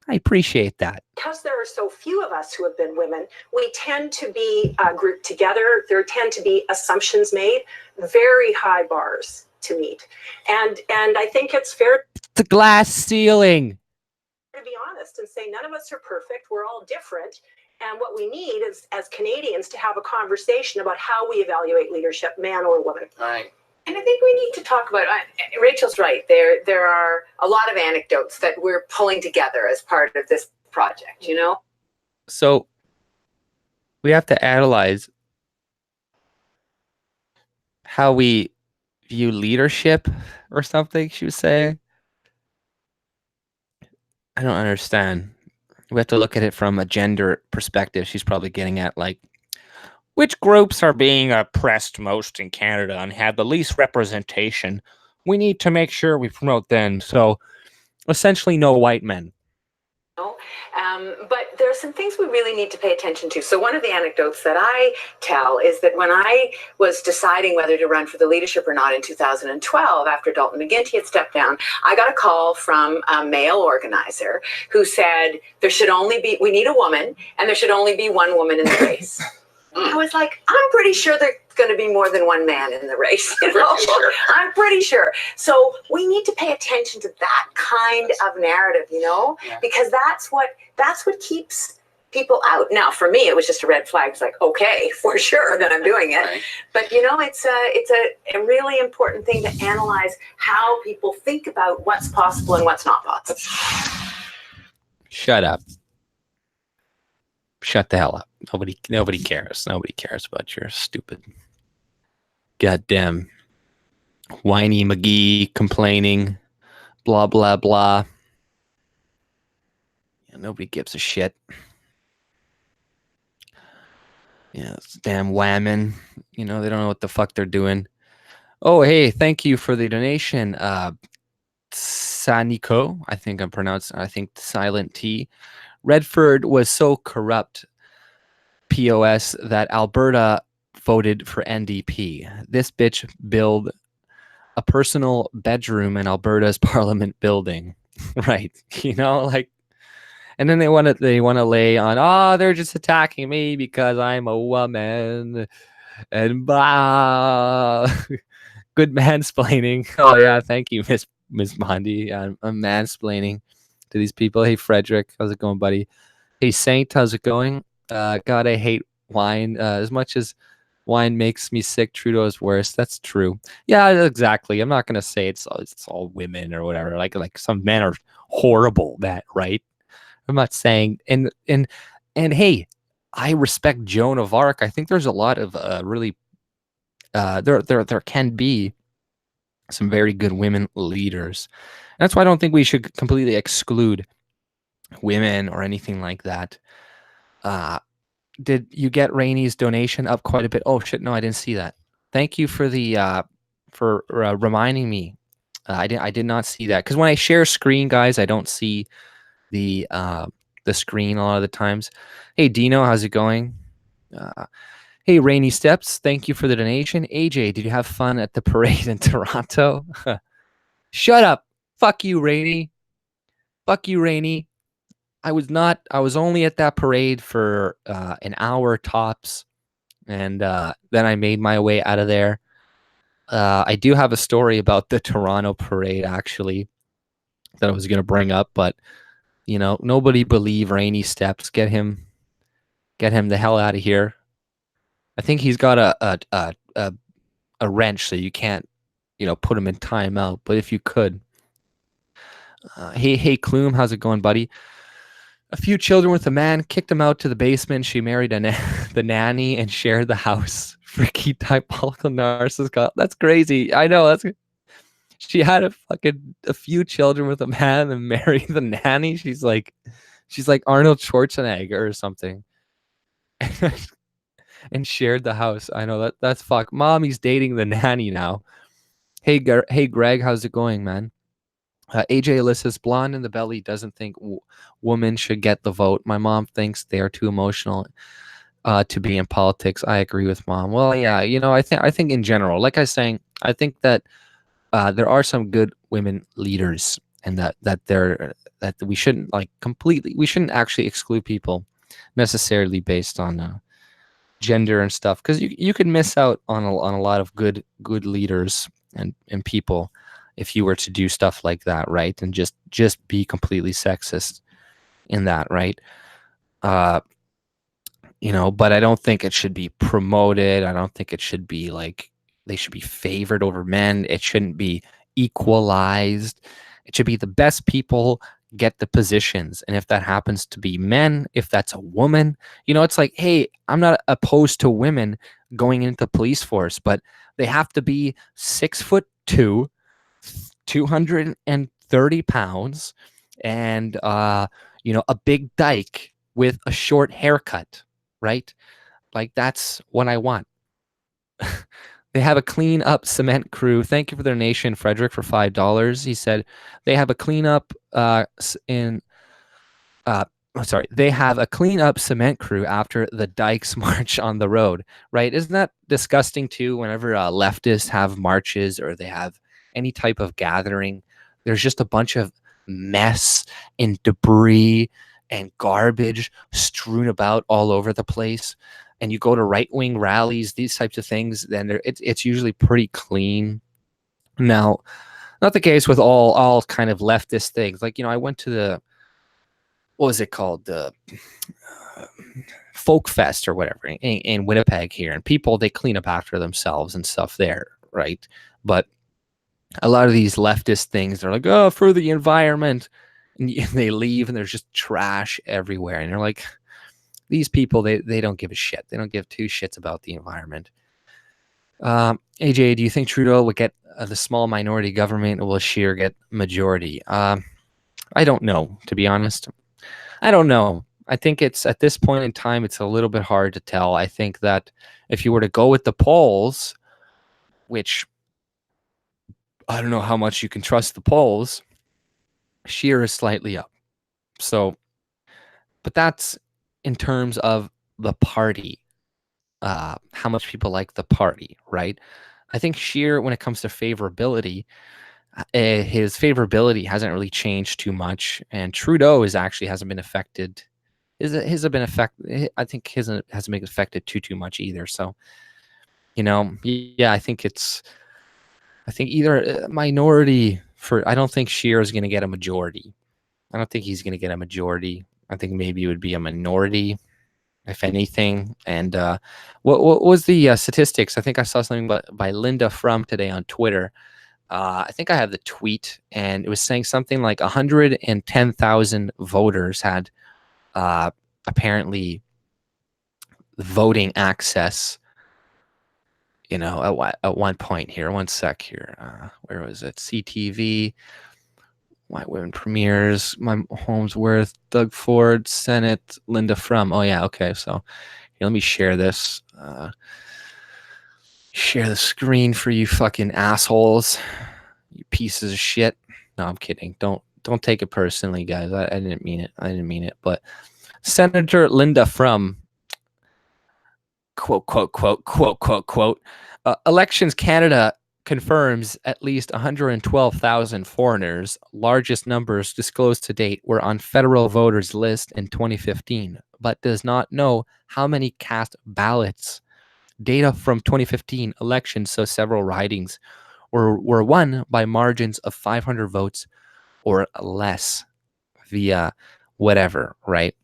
I appreciate that. Because there are so few of us who have been women, we tend to be grouped together. There tend to be assumptions made, very high bars to meet. And I think it's fair. The glass ceiling. To be honest and say none of us are perfect. We're all different. And what we need is, as Canadians, to have a conversation about how we evaluate leadership, man or woman. Right. And I think we need to talk about, Rachel's right, there are a lot of anecdotes that we're pulling together as part of this project, So we have to analyze how we view leadership or something, she was saying. I don't understand. We have to look at it from a gender perspective. She's probably getting at like, which groups are being oppressed most in Canada and have the least representation? We need to make sure we promote them. So essentially no white men. But there are some things we really need to pay attention to. So one of the anecdotes that I tell is that when I was deciding whether to run for the leadership or not in 2012, after Dalton McGuinty had stepped down, I got a call from a male organizer who said, we need a woman, and there should only be one woman in the race. I was like, I'm pretty sure there's going to be more than one man in the race. Sure. I'm pretty sure. So we need to pay attention to that kind of narrative, because that's what keeps people out. Now, for me, it was just a red flag. It's like, okay, for sure that I'm doing it. Right. But it's a really important thing to analyze how people think about what's possible and what's not possible. Shut up. Shut the hell up. Nobody cares. Nobody cares about your stupid goddamn Whiny McGee complaining, blah, blah, blah. Yeah, nobody gives a shit. Yeah, it's damn whammon. You know, they don't know what the fuck they're doing. Oh, hey, thank you for the donation. Saniko, I think silent T. Redford was so corrupt, POS, that Alberta voted for NDP. This bitch built a personal bedroom in Alberta's parliament building. Right. You know, like, and then they want to lay on, they're just attacking me because I'm a woman and blah. Good mansplaining. Oh yeah, thank you, Miss Mondi. I'm mansplaining to these people. Hey Fredrick, how's it going, buddy? Hey Saint, how's it going? God, I hate wine. As much as wine makes me sick, Trudeau is worse. That's true. Yeah, exactly. I'm not gonna say it's all women or whatever. Like some men are horrible. That right? I'm not saying. And hey, I respect Joan of Arc. I think there's a lot of really there can be some very good women leaders. And that's why I don't think we should completely exclude women or anything like that. Did you get Rainey's donation up quite a bit? Oh shit, no, I didn't see that. Thank you for the reminding me. I did not see that, because when I share screen, guys, I don't see the screen a lot of the times. Hey Dino, how's it going? Hey Rainy Steps, thank you for the donation. AJ, did you have fun at the parade in Toronto? Shut up. Fuck you, Rainy. Fuck you, Rainy. I was only at that parade for an hour tops, and then I made my way out of there. I do have a story about the Toronto parade, actually, that I was going to bring up, but you know, nobody believe Rainy Steps. Get him the hell out of here. I think he's got a wrench, so you can't, you know, put him in timeout. But if you could, hey Clume, how's it going, buddy? A few children with a man kicked him out to the basement. She married the nanny and shared the house. Freaky diabolical narcissist. That's crazy. I know. She had a few children with a man and married the nanny. She's like Arnold Schwarzenegger or something. And shared the house. I know that's fuck. Mommy's dating the nanny now. Hey Greg, how's it going, man? AJ Elicits, blonde in the belly doesn't think women should get the vote. My mom thinks they are too emotional to be in politics. I agree with mom. Well, yeah, you know, I think in general, like I was saying, I think that there are some good women leaders, and that we shouldn't we shouldn't actually exclude people necessarily based on gender and stuff, because you could miss out on a lot of good leaders and people if you were to do stuff like that, right? And just be completely sexist in that, right? You know, but I don't think it should be promoted. I don't think it should be like they should be favored over men. It shouldn't be equalized. It should be the best people get the positions. And if that happens to be men, if that's a woman, you know, it's like, hey, I'm not opposed to women going into the police force, but they have to be 6'2", 230 pounds, and you know, a big dyke with a short haircut, right? Like, that's what I want. They have a clean up cement crew. Thank you for the donation, Fredrick, for $5. He said they have a cleanup they have a clean up cement crew after the dykes march on the road, right? Isn't that disgusting too? Whenever leftists have marches or they have any type of gathering, there's just a bunch of mess and debris and garbage strewn about all over the place. And you go to right-wing rallies, these types of things, then it's usually pretty clean. Now, not the case with all kind of leftist things. Like, you know, I went to what was it called? The Folk Fest or whatever in Winnipeg here. And people, they clean up after themselves and stuff there, right? But a lot of these leftist things, they're like, oh, for the environment. And they leave and there's just trash everywhere. And they're like, these people, they don't give a shit. They don't give two shits about the environment. AJ, do you think Trudeau would get the small minority government, or will Scheer get majority? I don't know, to be honest. I don't know. I think it's at this point in time, it's a little bit hard to tell. I think that if you were to go with the polls, which I don't know how much you can trust the polls, Scheer is slightly up. So, but that's in terms of the party, how much people like the party, right? I think Scheer, when it comes to favorability, his favorability hasn't really changed too much, and Trudeau hasn't been affected. His have been affected. I think his hasn't been affected too much either. So, yeah, I think either minority for. I don't think Scheer is going to get a majority. I don't think he's going to get a majority. I think maybe it would be a minority, if anything. And what was the statistics? I think I saw something by Linda Frum today on Twitter. I think I have the tweet, and it was saying something like 110,000 voters had apparently voting access. At one point here. One sec here. Where was it? CTV. White Women Premiers, My Holmesworth, Doug Ford, Senate, Linda Frum. Oh, yeah, okay. So here, let me share this. Share the screen for you fucking assholes. You pieces of shit. No, I'm kidding. Don't take it personally, guys. I didn't mean it. But Senator Linda Frum, quote, Elections Canada confirms at least 112,000 foreigners, largest numbers disclosed to date, were on federal voters list in 2015, but does not know how many cast ballots. Data from 2015 elections show several ridings were won by margins of 500 votes or less via whatever, right?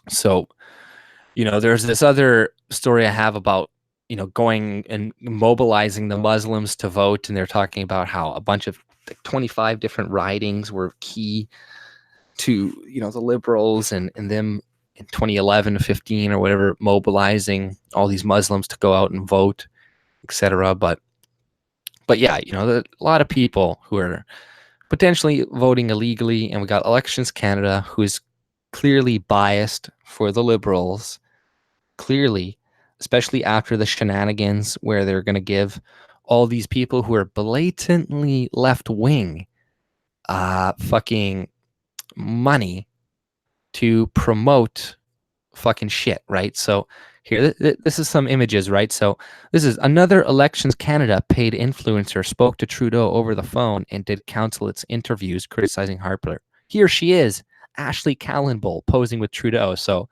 So, there's this other story I have about going and mobilizing the Muslims to vote. And they're talking about how a bunch of 25 different ridings were key to, the Liberals and them in 2011, 15 or whatever, mobilizing all these Muslims to go out and vote, etc. But yeah, a lot of people who are potentially voting illegally. And we got Elections Canada, who is clearly biased for the Liberals, clearly, especially after the shenanigans where they're going to give all these people who are blatantly left-wing fucking money to promote fucking shit, right? So here, this is some images, right? So this is another Elections Canada paid influencer spoke to Trudeau over the phone and did consulates interviews criticizing Harper. Here she is, Ashley Callenbull, posing with Trudeau. So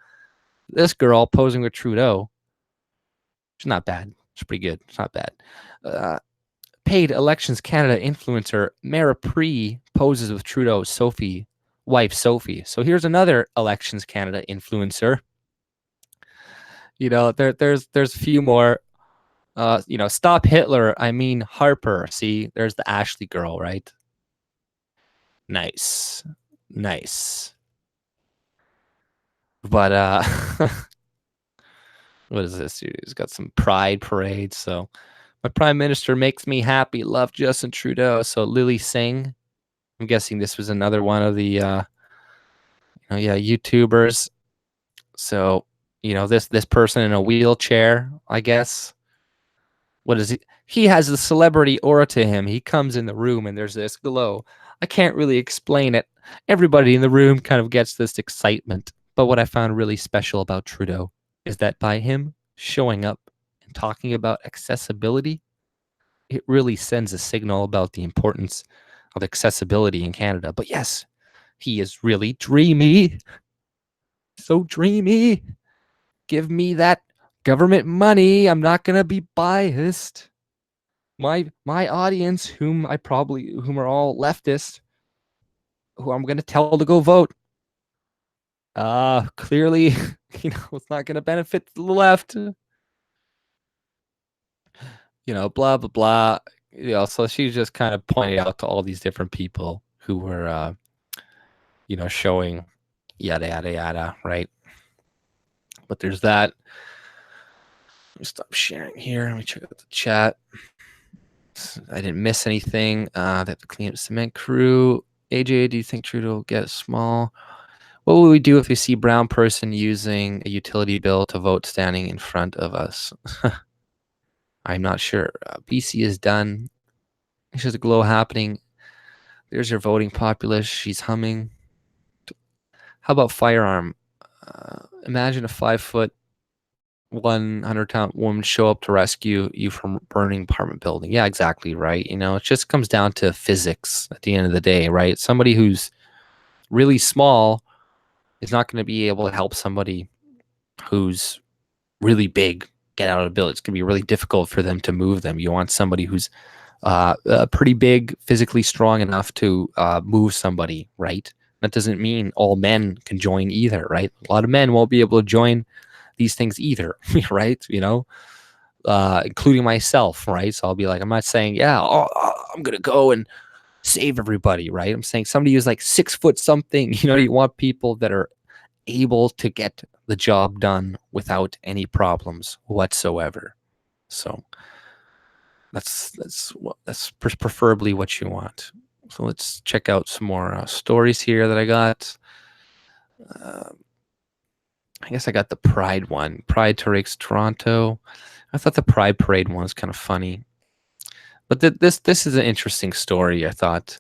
this girl posing with Trudeau, it's not bad. It's pretty good. It's not bad. Paid Elections Canada influencer Mora poses with Trudeau's wife Sophie. So here's another Elections Canada influencer. There's a few more. Stop Hitler. I mean Harper. See, there's the Ashley girl, right? Nice. But what is this? He's got some pride parades. So my prime minister makes me happy. Love Justin Trudeau. So Lily Singh. I'm guessing this was another one of the YouTubers. So, this person in a wheelchair, I guess. What is he? He has the celebrity aura to him. He comes in the room and there's this glow. I can't really explain it. Everybody in the room kind of gets this excitement. But what I found really special about Trudeau is that by him showing up and talking about accessibility, it really sends a signal about the importance of accessibility in Canada. But yes, he is really dreamy. So dreamy. Give me that government money. I'm not going to be biased. My audience, whom are all leftist, who I'm going to tell to go vote. Clearly, it's not going to benefit the left. Blah, blah, blah. So she's just kind of pointing out to all these different people who were, showing yada, yada, yada, right? But there's that. Stop sharing here. Let me check out the chat. I didn't miss anything. They have to clean up cement crew. AJ, do you think Trudeau will get small? What will we do if we see brown person using a utility bill to vote standing in front of us? I'm not sure. BC is done. There's a glow happening. There's your voting populace. She's humming. How about firearm? Imagine a 5', 100-pound woman show up to rescue you from burning apartment building. Yeah, exactly right. You know, it just comes down to physics at the end of the day, right? Somebody who's really small is not going to be able to help somebody who's really big get out of the building. It's going to be really difficult for them to move them. You want somebody who's pretty big, physically strong enough to move somebody, right? That doesn't mean all men can join either, right? A lot of men won't be able to join these things either, right? You know, including myself, right? So I'll be like, I'm not saying, yeah, I'm going to go and save everybody, right? I'm saying somebody who's like 6 foot something, you know, you want people that are able to get the job done without any problems whatsoever. So that's preferably what you want. So let's check out some more stories here that I got. I guess I got the Pride one. Pride Tarek's Toronto. I thought the Pride Parade one was kind of funny. But this is an interesting story, I thought,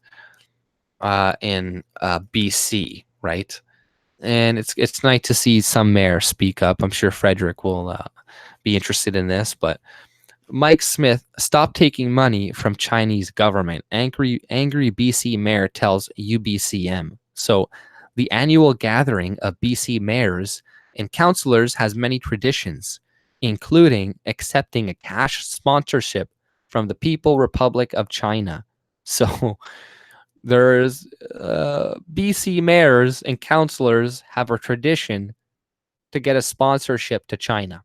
in BC, right? And it's nice to see some mayor speak up. I'm sure Fredrick will be interested in this, but Mike Smith, stop taking money from Chinese government. Angry BC mayor tells UBCM. So the annual gathering of BC mayors and councillors has many traditions, including accepting a cash sponsorship from the People Republic of China. So there's BC mayors and councillors have a tradition to get a sponsorship to China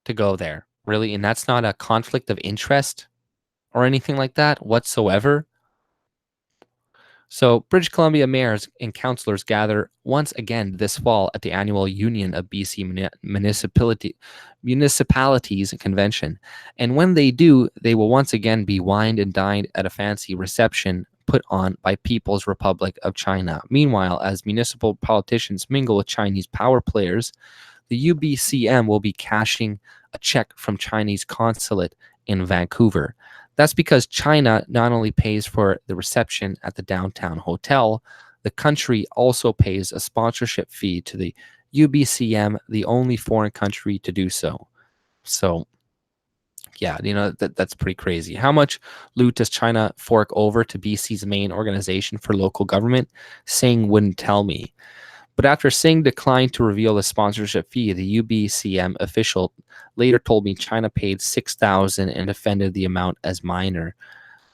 to go there. Really? And that's not a conflict of interest or anything like that whatsoever. So British Columbia mayors and councillors gather once again this fall at the annual Union of BC Municipalities Convention. And when they do, they will once again be wined and dined at a fancy reception put on by People's Republic of China. Meanwhile, as municipal politicians mingle with Chinese power players, the UBCM will be cashing a check from Chinese consulate in Vancouver. That's because China not only pays for the reception at the downtown hotel, the country also pays a sponsorship fee to the UBCM, the only foreign country to do so. So, yeah, you know, that's pretty crazy. How much loot does China fork over to BC's main organization for local government? Singh wouldn't tell me. But after Singh declined to reveal the sponsorship fee, the UBCM official later told me China paid $6,000 and defended the amount as minor.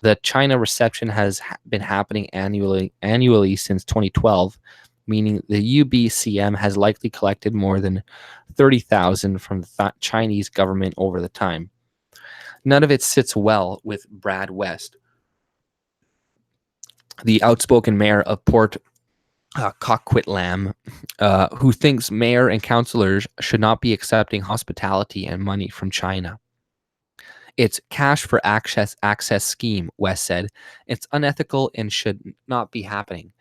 The China reception has been happening annually since 2012, meaning the UBCM has likely collected more than $30,000 from the Chinese government over the time. None of it sits well with Brad West, the outspoken mayor of Port Coquitlam, who thinks mayor and councillors should not be accepting hospitality and money from China. It's cash for access scheme, West said. It's unethical and should not be happening,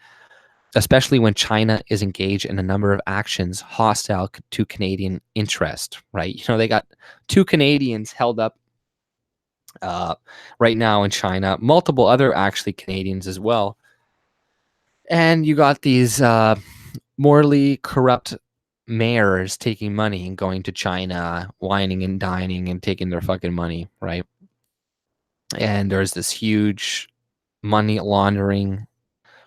especially when China is engaged in a number of actions hostile to Canadian interest, right? You know, they got 2 Canadians held up right now in China, multiple other actually Canadians as well. And you got these morally corrupt mayors taking money and going to China, whining and dining and taking their fucking money, right? And there's this huge money laundering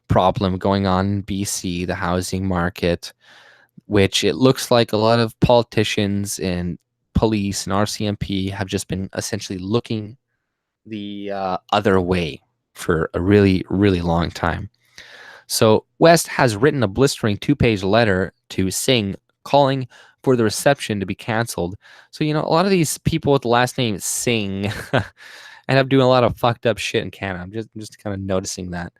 problem going on in BC, the housing market, which it looks like a lot of politicians and police and RCMP have just been essentially looking the other way for a really, really long time. So West has written a blistering 2-page letter to Singh calling for the reception to be canceled. So, you know, a lot of these people with the last name Singh end up doing a lot of fucked up shit in Canada. I'm just kind of noticing that.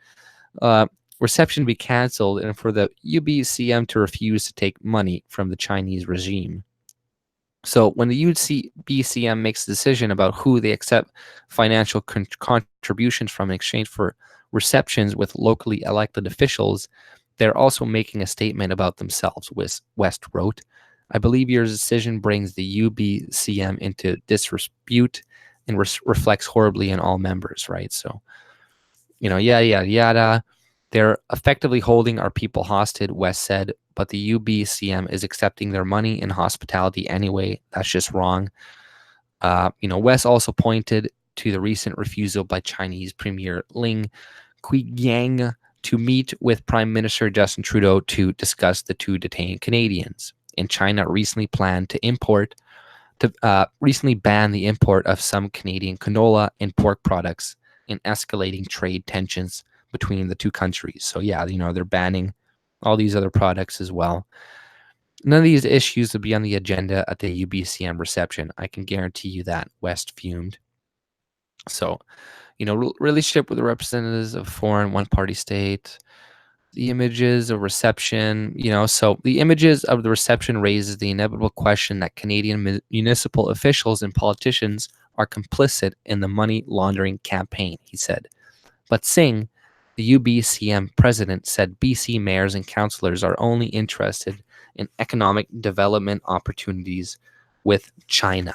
Reception to be canceled and for the UBCM to refuse to take money from the Chinese regime. So when the UBCM makes a decision about who they accept financial contributions from in exchange for receptions with locally elected officials, they're also making a statement about themselves, West wrote. I believe your decision brings the UBCM into disrepute and reflects horribly on all members, right? So, yada, yada, yada. They're effectively holding our people hostage, West said, but the UBCM is accepting their money and hospitality anyway. That's just wrong. West also pointed to the recent refusal by Chinese Premier Ling Qiang to meet with Prime Minister Justin Trudeau to discuss the two detained Canadians. And China recently ban the import of some Canadian canola and pork products in escalating trade tensions between the two countries. So yeah, they're banning all these other products as well. None of these issues will be on the agenda at the UBCM reception. I can guarantee you that, West fumed. So, relationship with the representatives of foreign one-party state, the images of reception, so the images of the reception raises the inevitable question that Canadian municipal officials and politicians are complicit in the money laundering campaign, he said. But Singh, the UBCM president, said BC mayors and councillors are only interested in economic development opportunities with China.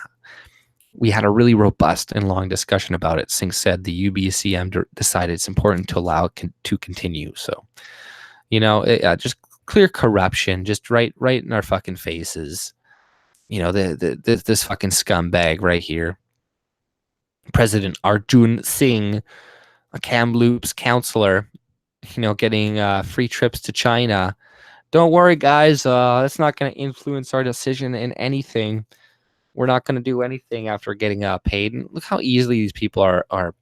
We had a really robust and long discussion about it. Singh said the UBCM decided it's important to allow it to continue. So, just clear corruption, just right in our fucking faces. This fucking scumbag right here, President Arjun Singh, a Kamloops councillor, getting free trips to China. Don't worry, guys. That's not going to influence our decision in anything. We're not going to do anything after getting paid. And look how easily these people are. Look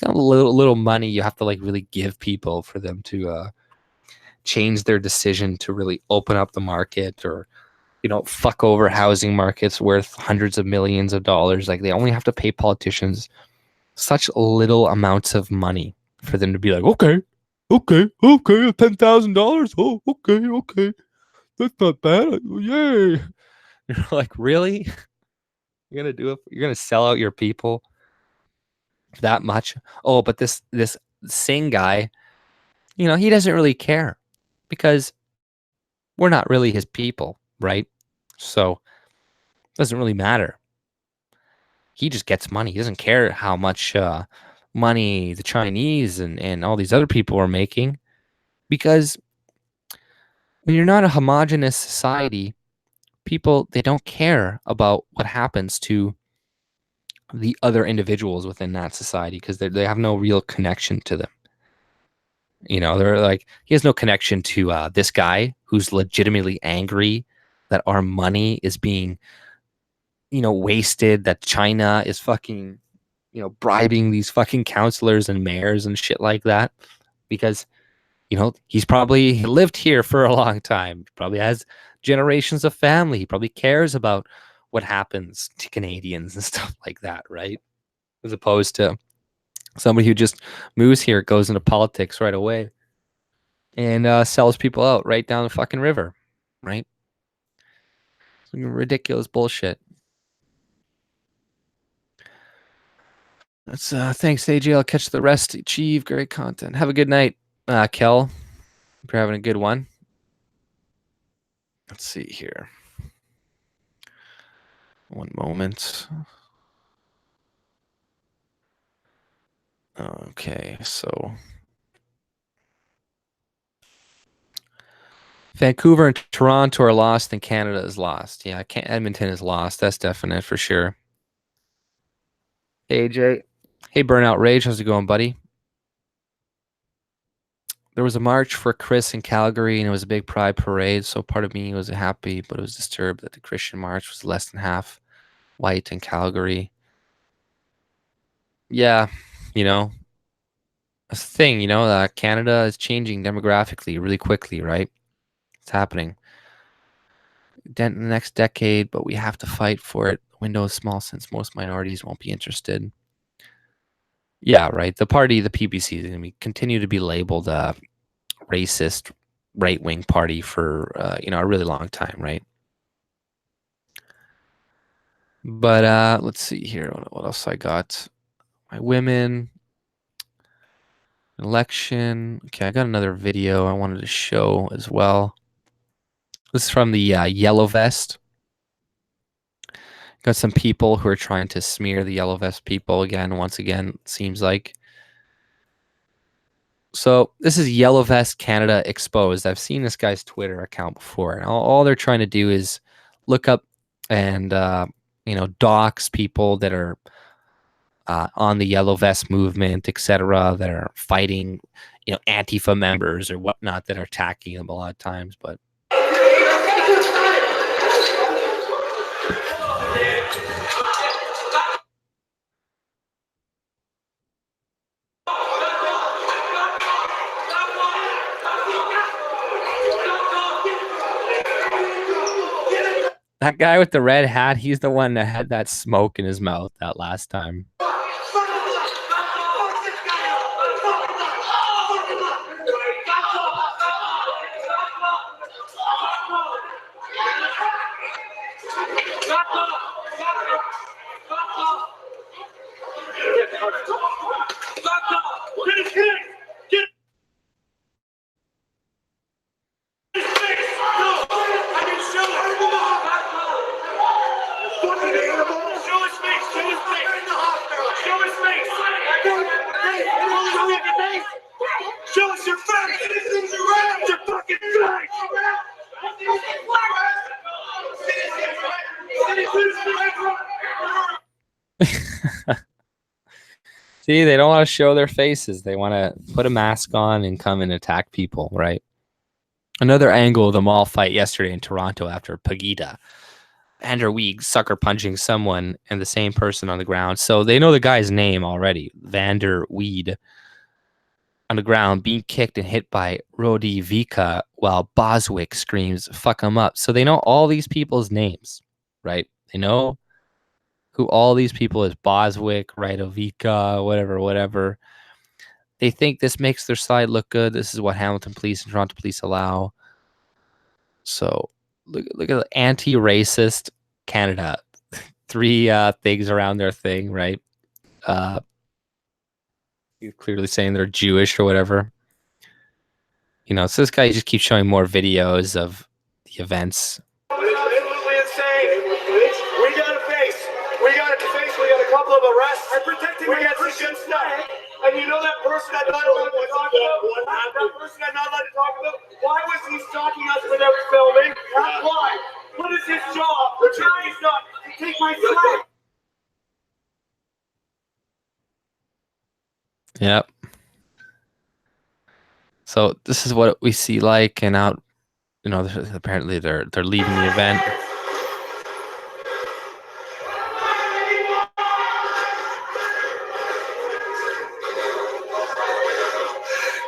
how little money you have to really give people for them to change their decision to really open up the market, or fuck over housing markets worth hundreds of millions of dollars. They only have to pay politicians such little amounts of money for them to be like, okay, $10,000. Oh, okay, that's not bad. Yay! You're like, really? You're gonna do it? You're gonna sell out your people that much? Oh, but this Singh guy, he doesn't really care because we're not really his people, right? So it doesn't really matter. He just gets money. He doesn't care how much money the Chinese and all these other people are making, because when you're not a homogenous society, people, they don't care about what happens to the other individuals within that society, because they have no real connection to them. They're like, he has no connection to this guy who's legitimately angry that our money is being, wasted, that China is fucking, bribing these fucking councillors and mayors and shit like that, because, he's probably lived here for a long time. He probably has generations of family. He probably cares about what happens to Canadians and stuff like that, right? As opposed to somebody who just moves here, goes into politics right away, and sells people out right down the fucking river, right? Ridiculous bullshit. That's thanks, AJ. I'll catch the rest. Achieve great content. Have a good night, Kel. Hope you're having a good one. Let's see here. One moment. Okay, so Vancouver and Toronto are lost, and Canada is lost. Yeah, Edmonton is lost. That's definite for sure. Hey, AJ. Hey, Burnout Rage. How's it going, buddy? There was a march for Chris in Calgary, and it was a big pride parade. So part of me was happy, but it was disturbed that the Christian march was less than half white in Calgary. Yeah, that's the thing, Canada is changing demographically really quickly, right? It's happening. In the next decade, but we have to fight for it. The window is small since most minorities won't be interested. Yeah, right. The party, the PBC, is going to continue to be labeled a racist right-wing party for a really long time, right? But let's see here. What else I got? My women. Election. Okay, I got another video I wanted to show as well. This is from the Yellow Vest. Got some people who are trying to smear the Yellow Vest people again. Once again, seems like. So this is Yellow Vest Canada Exposed. I've seen this guy's Twitter account before. And all they're trying to do is look up and dox people that are on the Yellow Vest movement, etc., that are fighting, Antifa members or whatnot that are attacking them a lot of times. But that guy with the red hat, he's the one that had that smoke in his mouth that last time. Show us your face! Your fucking face! See, they don't want to show their faces. They want to put a mask on and come and attack people, right? Another angle of the mall fight yesterday in Toronto after Pagida. Vander Weeg sucker punching someone and the same person on the ground. So they know the guy's name already. Vander Weed on the ground being kicked and hit by Rodi Vika while Boswick screams, fuck him up. So they know all these people's names, right? They know who all these people is. Boswick, Vika, whatever. They think this makes their side look good. This is what Hamilton police and Toronto police allow. So look at the anti-racist Canada. 3 things around their thing, right? He's clearly saying they're Jewish or whatever. So this guy just keeps showing more videos of the events. Absolutely insane. We got a face. We got a couple of arrests. I'm protecting we got some good stuff. And you know that person I'm not allowed to talk about? That person I'm not allowed to talk about? Why was he stalking us without filming? Why? What is his job? The job is not to take my flag. Yep. So this is what we see like, and out, apparently they're leaving the event.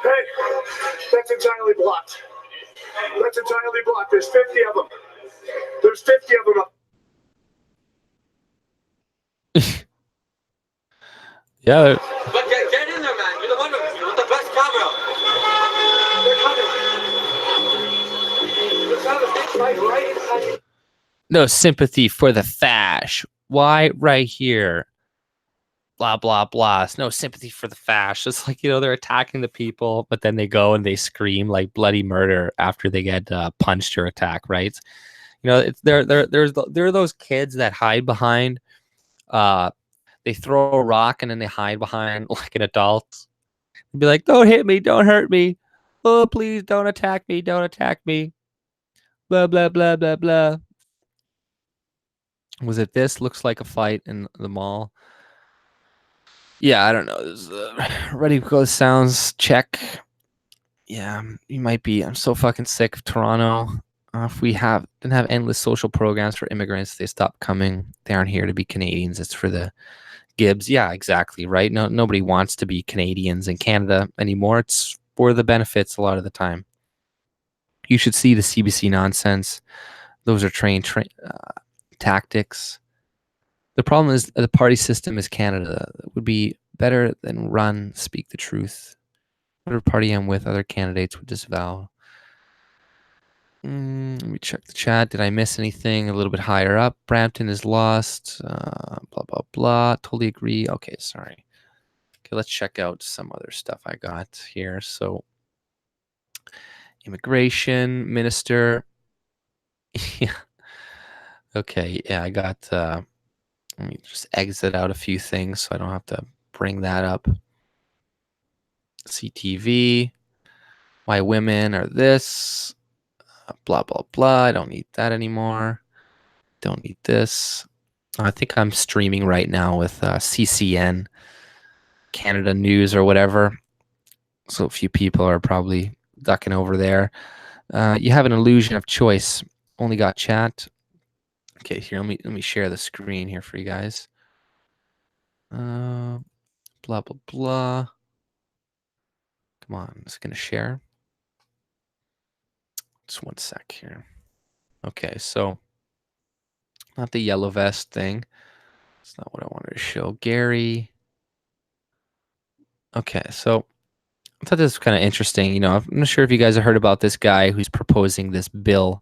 Hey, that's entirely blocked. That's entirely blocked. There's 50 of them. There's 50 of them up. Yeah. But get in there, man. You're the one with the best camera. They're coming. Right. No sympathy for the fash. Why right here? Blah, blah, blah. It's no sympathy for the fash. It's like, they're attacking the people, but then they go and they scream like bloody murder after they get punched or attacked, right? They're those kids that hide behind they throw a rock and then they hide behind like an adult. They'd be like, don't hit me, don't hurt me. Oh, please don't attack me, don't attack me. Blah, blah, blah, blah, blah. Was it this? Looks like a fight in the mall. Yeah, I don't know. This is ready to go sounds check. Yeah, you might be. I'm so fucking sick of Toronto. If we didn't have endless social programs for immigrants, they stop coming. They aren't here to be Canadians. It's for the Gibbs. Yeah, exactly. Right. No, nobody wants to be Canadians in Canada anymore. It's for the benefits a lot of the time. You should see the CBC nonsense. Those are trained tactics. The problem is the party system is Canada. It would be better than run, speak the truth. Whatever party I'm with, other candidates would disavow. Let me check the chat. Did I miss anything a little bit higher up? Brampton is lost. Blah, blah, blah. Totally agree. Okay, sorry. Okay, let's check out some other stuff I got here. So, immigration, minister. Yeah. Okay, yeah, I got, let me just exit out a few things so I don't have to bring that up. CTV. Why women are this. Blah, blah, blah. I don't need that anymore. Don't need this. I think I'm streaming right now with CCN, Canada News or whatever. So a few people are probably ducking over there. You have an illusion of choice. Only got chat. Okay, here, let me share the screen here for you guys. Blah, blah, blah. Come on, it's going to share. Just one sec here. Okay, so not the yellow vest thing. That's not what I wanted to show. Gary. Okay, so I thought this was kind of interesting. You know, I'm not sure if you guys have heard about this guy who's proposing this bill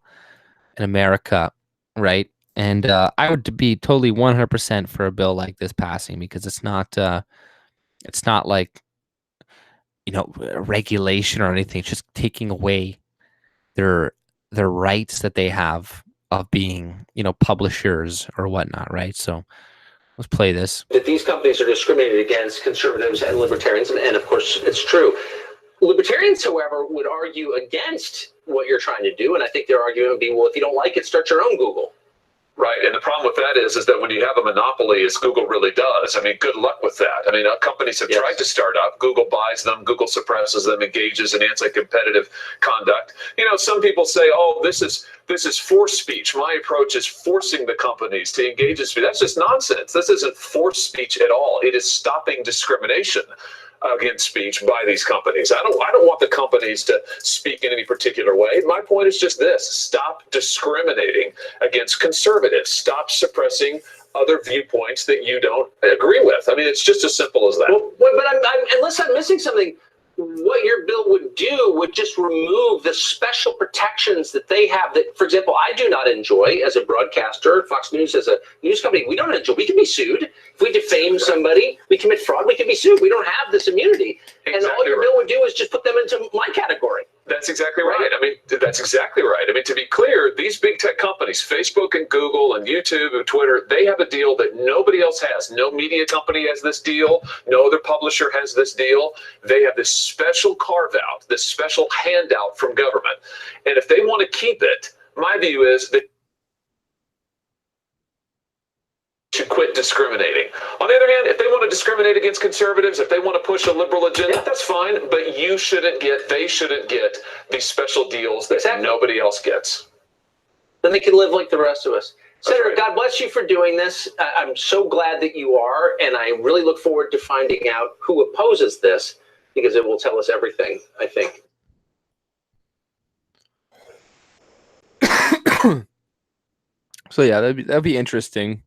in America, right? And I would be totally 100% for a bill like this passing because it's not like, you know, a regulation or anything. It's just taking away their rights that they have of being, you know, publishers or whatnot, right? So let's play this. That these companies are discriminated against conservatives and libertarians, and of course it's true. Libertarians, however, would argue against what you're trying to do, and I think their argument would be, well, if you don't like it, start your own Google. Right, and the problem with that is that when you have a monopoly, as Google really does, I mean, good luck with that. I mean, companies have tried to start up. Google buys them, Google suppresses them, engages in anti-competitive conduct. You know, some people say, "Oh, this is forced speech." My approach is forcing the companies to engage in speech. That's just nonsense. This isn't forced speech at all. It is stopping discrimination against speech by these companies. I don't want the companies to speak in any particular way. My point is just this: stop discriminating against conservatives. Stop suppressing other viewpoints that you don't agree with. I mean, it's just as simple as that. Well, but unless I'm missing something, what your bill would do would just remove the special protections that they have that, for example, I do not enjoy as a broadcaster. Fox News as a news company, we don't enjoy. We can be sued. If we defame somebody, we commit fraud, we can be sued. We don't have this immunity. Exactly. And all your bill would do is just put them into my category. That's exactly right. I mean, that's exactly right. I mean, to be clear, these big tech companies, Facebook and Google and YouTube and Twitter, they have a deal that nobody else has. No media company has this deal. No other publisher has this deal. They have this special carve out, this special handout from government. And if they want to keep it, my view is that should quit discriminating. On the other hand, if they want to discriminate against conservatives, if they want to push a liberal agenda, that's fine, but they shouldn't get these special deals that nobody else gets. Then they can live like the rest of us. Senator, right. God bless you for doing this. I'm so glad that you are, and I really look forward to finding out who opposes this, because it will tell us everything, I think. So yeah, that'd be interesting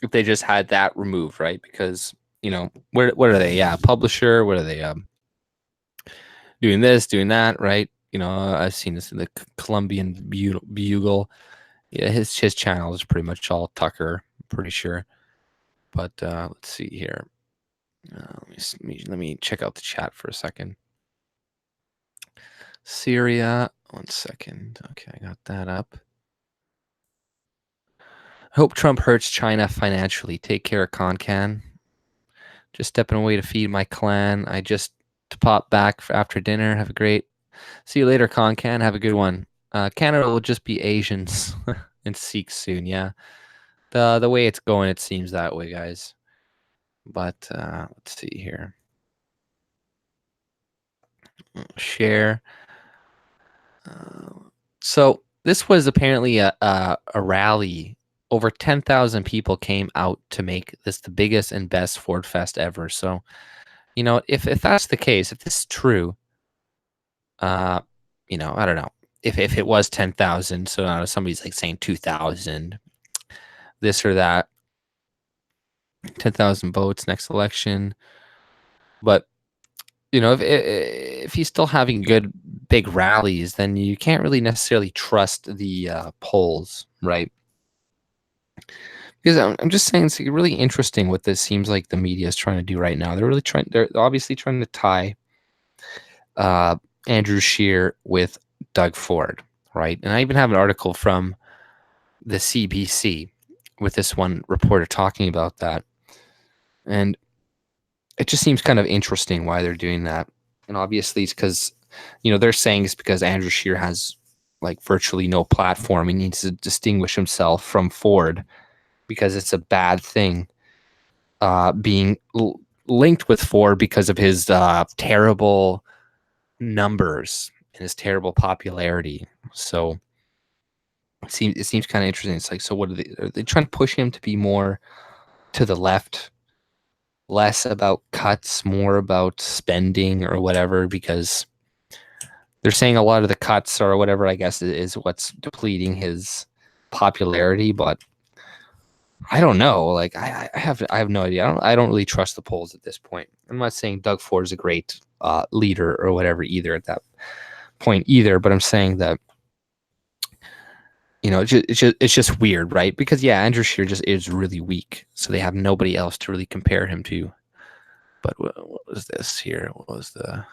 if they just had that removed, right? Because, you know, what are they? Yeah, publisher. What are they? Doing this, doing that, right? You know, I've seen this in the Columbian Bugle. Yeah, his channel is pretty much all Tucker, I'm pretty sure. But let's see here. Let me check out the chat for a second. Syria. 1 second. Okay, I got that up. Hope Trump hurts China financially. Take care of Concan. Just stepping away to feed my clan. I just to pop back after dinner. Have a great. See you later, Concan. Have a good one. Canada will just be Asians and Sikhs soon. Yeah, the way it's going, it seems that way, guys. But let's see here. Share. So this was apparently a rally. Over 10,000 people came out to make this the biggest and best Ford Fest ever. So, you know, if that's the case, if this is true, you know, I don't know. If it was 10,000, so somebody's like saying 2,000, this or that, 10,000 votes next election. But if he's still having good big rallies, then you can't really necessarily trust the polls, right? Because I'm just saying it's really interesting what this seems like the media is trying to do right now. They're obviously trying to tie Andrew Scheer with Doug Ford, right? And I even have an article from the CBC with this one reporter talking about that. And it just seems kind of interesting why they're doing that. And obviously it's because, they're saying it's because Andrew Scheer has like virtually no platform. He needs to distinguish himself from Ford because it's a bad thing being linked with Ford because of his terrible numbers and his terrible popularity. So it seems kind of interesting. It's like, so what are they trying to push him to be more to the left, less about cuts, more about spending or whatever, because they're saying a lot of the cuts or whatever, I guess, is what's depleting his popularity. But I don't know. Like I have no idea. I don't really trust the polls at this point. I'm not saying Doug Ford is a great leader or whatever either at that point either, but I'm saying that it's just weird, right? Because Andrew Scheer just is really weak, so they have nobody else to really compare him to. But what was this here? What was the?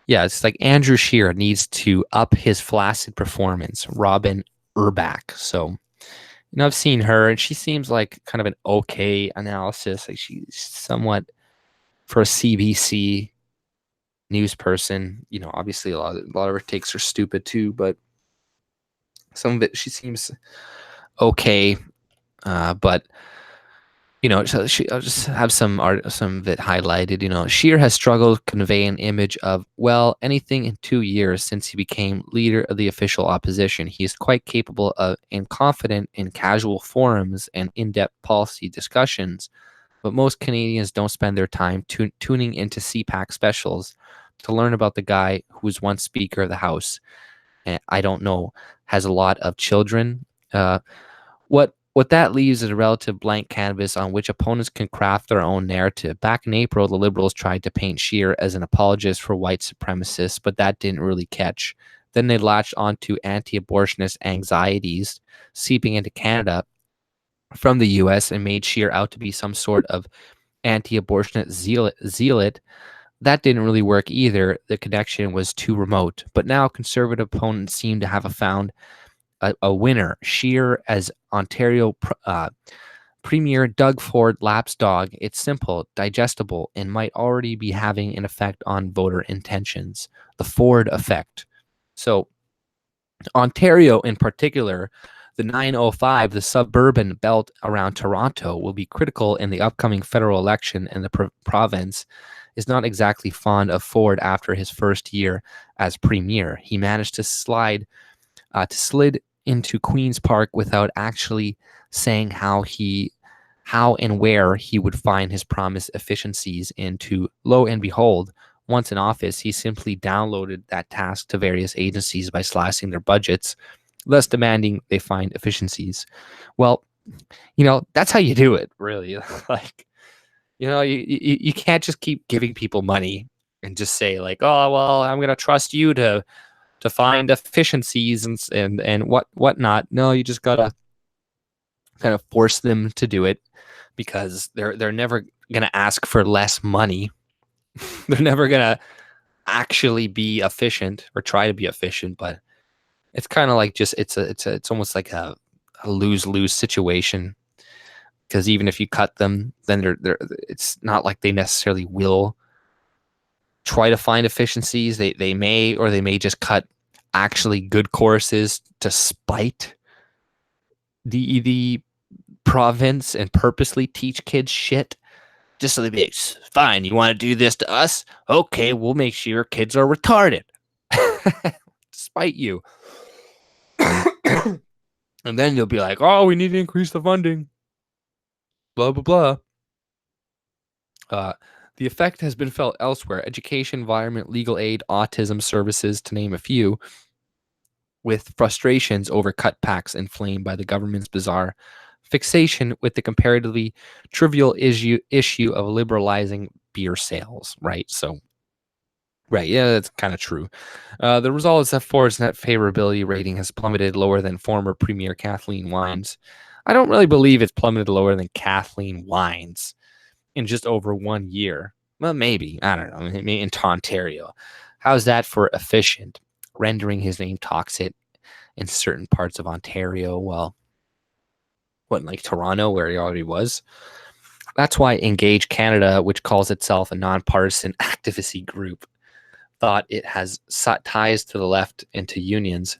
Yeah, it's like Andrew Scheer needs to up his flaccid performance. Robin Urbach. So, I've seen her, and she seems like kind of an okay analysis. Like she's somewhat for a CBC news person. Obviously a lot of her takes are stupid too, but some of it she seems okay. But I'll just have some of it highlighted. Scheer has struggled to convey an image of, well, anything in 2 years since he became leader of the official opposition. He is quite capable of and confident in casual forums and in-depth policy discussions, but most Canadians don't spend their time tuning into CPAC specials to learn about the guy who was once Speaker of the House. And I don't know, has a lot of children. What that leaves is a relative blank canvas on which opponents can craft their own narrative. Back in April, the Liberals tried to paint Scheer as an apologist for white supremacists, but that didn't really catch. Then they latched onto anti-abortionist anxieties seeping into Canada from the U.S. and made Scheer out to be some sort of anti-abortionist zealot. That didn't really work either. The connection was too remote. But now conservative opponents seem to have found a winner. Scheer as Ontario Premier Doug Ford lapdog. It's simple, digestible, and might already be having an effect on voter intentions. The Ford effect. So Ontario in particular, the 905, the suburban belt around Toronto, will be critical in the upcoming federal election, and the province is not exactly fond of Ford after his first year as premier. He managed to slid into Queen's Park without actually saying how and where he would find his promised efficiencies into. Lo and behold, once in office, he simply downloaded that task to various agencies by slashing their budgets, thus demanding they find efficiencies. Well, that's how you do it, really. Like, you can't just keep giving people money and just say like, oh, well, I'm going to trust you to find efficiencies and whatnot. No, you just gotta kind of force them to do it, because they're never gonna ask for less money. They're never gonna actually be efficient or try to be efficient. But it's kind of like just it's almost like a lose-lose situation, because even if you cut them, then it's not like they necessarily will try to find efficiencies. They may just cut actually good courses to spite the province and purposely teach kids shit just so they be fine. You want to do this to us? Okay, we'll make sure your kids are retarded. Spite you. And then you'll be like, oh, we need to increase the funding. Blah, blah, blah. The effect has been felt elsewhere: education, environment, legal aid, autism services, to name a few, with frustrations over cutbacks inflamed by the government's bizarre fixation with the comparatively trivial issue of liberalizing beer sales, right? So Right. Yeah, that's kind of true. The result is that Ford's net favorability rating has plummeted lower than former Premier Kathleen Wynne's. I don't really believe it's plummeted lower than Kathleen Wynne's in just over 1 year. Well, maybe. I don't know. Maybe in Ontario. How's that for efficient? Rendering his name toxic in certain parts of Ontario. Well, what, like Toronto, where he already was? That's why Engage Canada, which calls itself a nonpartisan advocacy group, thought it has ties to the left and to unions,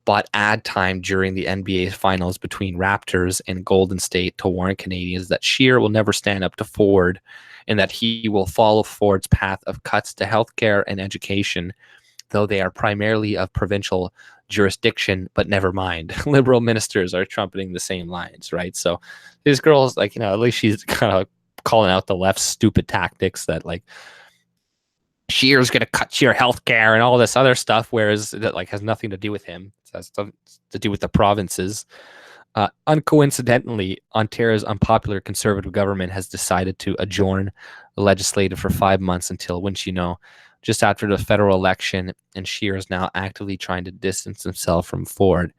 bought ad time during the NBA finals between Raptors and Golden State to warn Canadians that Scheer will never stand up to Ford and that he will follow Ford's path of cuts to healthcare and education, though they are primarily of provincial jurisdiction. But never mind, liberal ministers are trumpeting the same lines, right? So this girl's like, at least she's kind of calling out the left's stupid tactics that like Scheer's going to cut your healthcare and all this other stuff, whereas that like has nothing to do with him. It has stuff to do with the provinces. Uncoincidentally, Ontario's unpopular Conservative government has decided to adjourn the legislative for 5 months until, once just after the federal election, and Scheer is now actively trying to distance himself from Ford.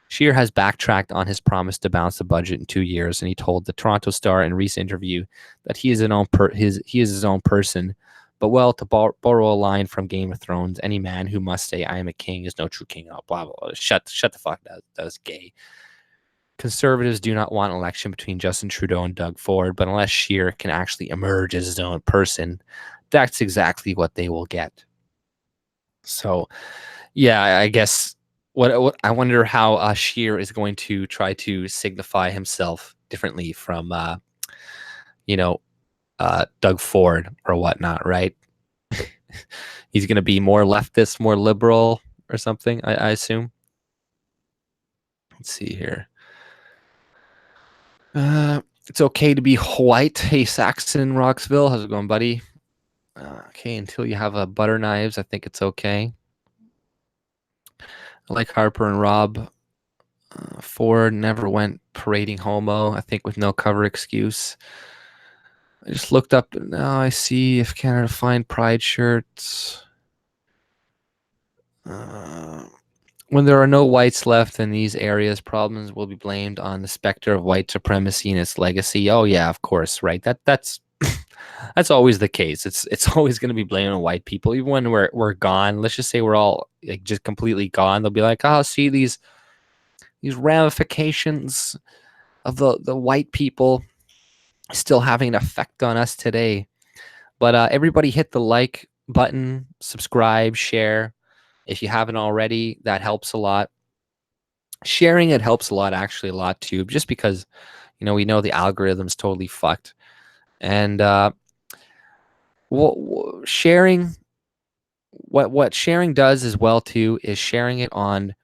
Scheer has backtracked on his promise to balance the budget in 2 years, and he told the Toronto Star in a recent interview that he is his own person. But well, to borrow a line from Game of Thrones, any man who must say I am a king is no true king. Oh, blah, blah, blah. Shut the fuck up. That's gay. Conservatives do not want an election between Justin Trudeau and Doug Ford, but unless Scheer can actually emerge as his own person, that's exactly what they will get. So, yeah, I guess what I wonder how Scheer is going to try to signify himself differently from, Doug Ford or whatnot, right? He's going to be more leftist, more liberal or something, I assume. Let's see here. It's okay to be white. Hey, Saxon in Roxville. How's it going, buddy? Okay, until you have butter knives, I think it's okay. I like Harper and Rob. Ford never went parading homo, I think, with no cover excuse. I just looked up. Now I see if Canada find pride shirts. When there are no whites left in these areas, problems will be blamed on the specter of white supremacy and its legacy. Oh yeah, of course, right. That's that's always the case. It's always going to be blamed on white people, even when we're gone. Let's just say we're all like just completely gone. They'll be like, oh, see these ramifications of the white people still having an effect on us today. But everybody hit the like button, subscribe, share. If you haven't already, that helps a lot. Sharing it helps a lot, actually, a lot too, just because, we know the algorithm's totally fucked. And sharing, what sharing does as well too is sharing it on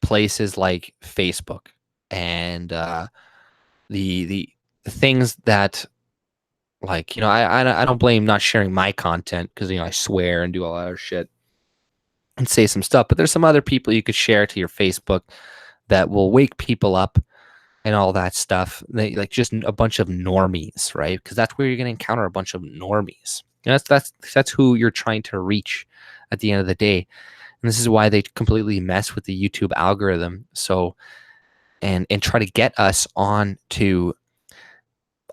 places like Facebook and the things that, like, I don't blame not sharing my content because I swear and do all that other shit and say some stuff, but there's some other people you could share to your Facebook that will wake people up and all that stuff. They like just a bunch of normies, right? Because that's where you're going to encounter a bunch of normies. And that's who you're trying to reach at the end of the day. And this is why they completely mess with the YouTube algorithm. So, and try to get us on to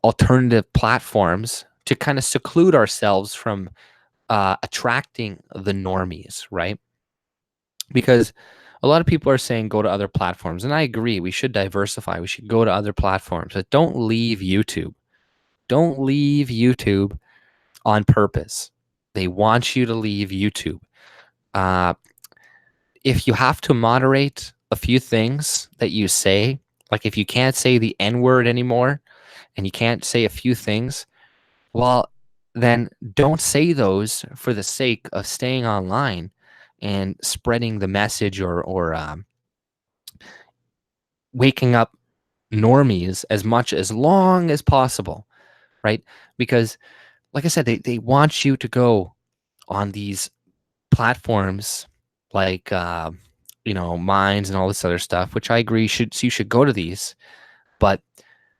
alternative platforms to kind of seclude ourselves from attracting the normies, right? Because a lot of people are saying go to other platforms, and I agree. We should diversify. We should go to other platforms, but don't leave YouTube. Don't leave YouTube on purpose. They want you to leave YouTube. If you have to moderate a few things that you say, like if you can't say the N-word anymore and you can't say a few things, well, then don't say those for the sake of staying online and spreading the message or waking up normies as long as possible, right? Because, like I said, they want you to go on these platforms like Minds and all this other stuff, which I agree you should go to these. But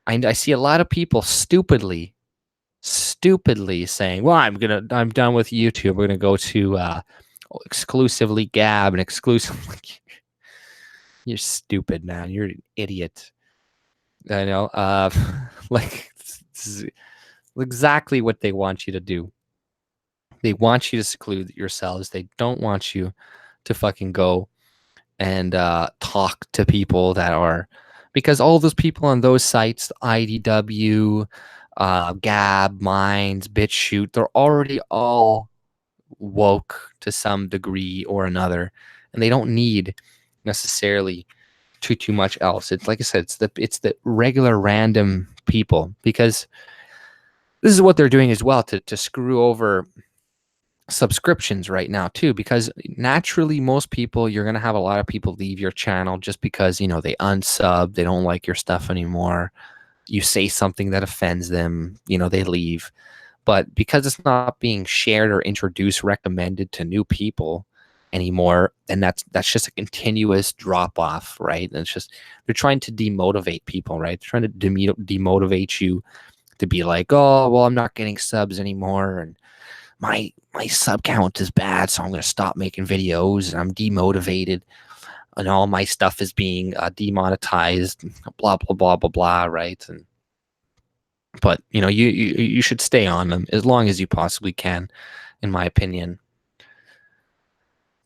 I see a lot of people stupidly stupidly saying, well, I'm done with YouTube. We're gonna go to exclusively Gab and exclusively. You're stupid, man. You're an idiot. I know. Like, this is exactly what they want you to do. They want you to seclude yourselves. They don't want you to fucking go and talk to people that are, because all those people on those sites, IDW, Gab, Minds, BitChute, they're already all woke to some degree or another, and they don't need necessarily too much else. It's like I said, it's the regular random people, because this is what they're doing as well to screw over subscriptions right now too, because naturally most people, you're going to have a lot of people leave your channel just because, you know, they unsub, they don't like your stuff anymore, you say something that offends them, you know, they leave. But because it's not being shared or introduced, recommended to new people anymore, and that's just a continuous drop off, right? And it's just, they're trying to demotivate people, right? They're trying to demotivate you to be like, oh, well, I'm not getting subs anymore, and my sub count is bad, so I'm going to stop making videos, and I'm demotivated, and all my stuff is being demonetized, blah blah blah blah blah, right? And but you know, you should stay on them as long as you possibly can, in my opinion.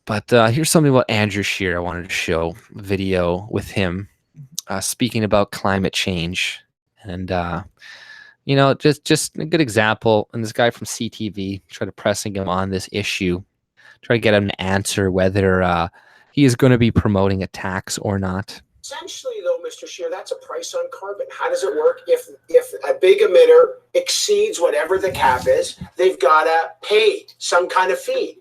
But here's something about Andrew Scheer I wanted to show, video with him speaking about climate change, and you know, just a good example. And this guy from CTV tried to pressing him on this issue, try to get him to answer whether he is going to be promoting a tax or not. Essentially, though, Mr. Scheer, that's a price on carbon. How does it work? If a big emitter exceeds whatever the cap is, they've got to pay some kind of fee.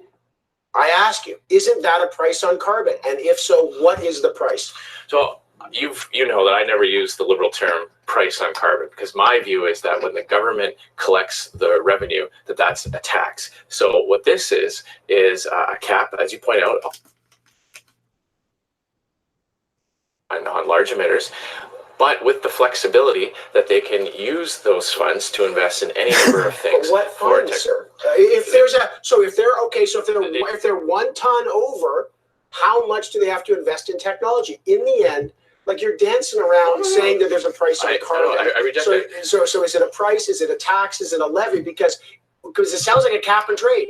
I ask you, isn't that a price on carbon? And if so, what is the price? So you know that I never use the liberal term price on carbon, because my view is that when the government collects the revenue, that's a tax. So what this is a cap, as you point out, on large emitters, but with the flexibility that they can use those funds to invest in any number of things. What funds, sir? If they're 1 ton over, how much do they have to invest in technology? In the end, like, you're dancing around saying that there's a price on carbon. I reject that. So is it a price? Is it a tax? Is it a levy? Because it sounds like a cap and trade.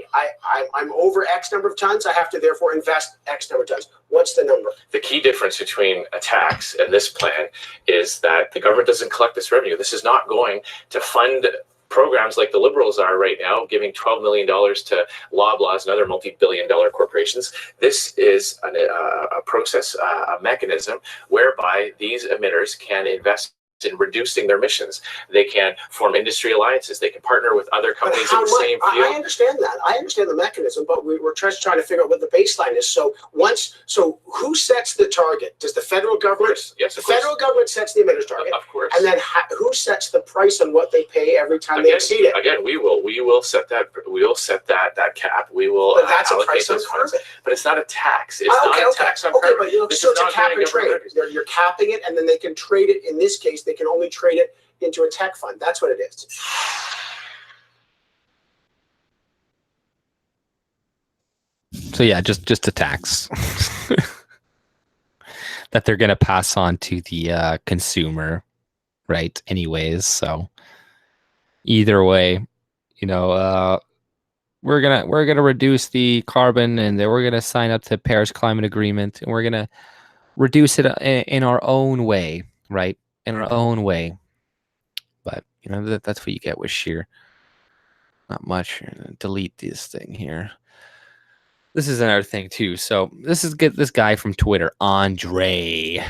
I'm over X number of tons. I have to therefore invest X number of tons. What's the number? The key difference between a tax and this plan is that the government doesn't collect this revenue. This is not going to fund programs like the Liberals are right now, giving $12 million to Loblaws and other multi-billion-dollar corporations. This is a process, a mechanism whereby these emitters can invest in reducing their emissions. They can form industry alliances. They can partner with other companies in the same field. I understand that. I understand the mechanism, but we're just trying to figure out what the baseline is. So who sets the target? Does the federal government? Yes, the federal government sets the emitters target. Of course. And then who sets the price on what they pay every time they exceed it? Again, we will set that. We will set that cap. We will. But that's a price on carbon. But it's not a tax. It's not a tax on carbon. But so it's a cap and trade. You're capping it, and then they can trade it. In this case, they can only trade it into a tech fund. That's what it is. So yeah, just a tax that they're gonna pass on to the consumer, right? Anyways, so either way, you know, we're gonna reduce the carbon, and then we're gonna sign up to Paris Climate Agreement, and we're gonna reduce it in our own way, right? In our own way. But you know, that's what you get with Scheer. Not much. Delete this thing here. This is another thing too. So this guy from Twitter, Andre,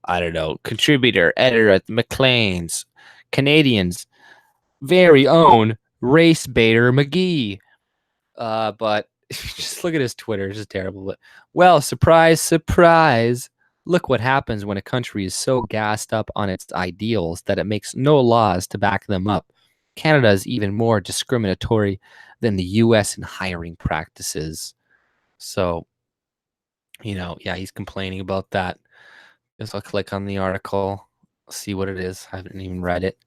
I don't know, contributor, editor at Maclean's, Canadians' very own race baiter McGee. But just look at his Twitter. It's just terrible. But, well, surprise, surprise. Look what happens when a country is so gassed up on its ideals that it makes no laws to back them up. Canada is even more discriminatory than the U.S. in hiring practices. So, you know, yeah, he's complaining about that. Guess I'll click on the article, see what it is. I haven't even read it.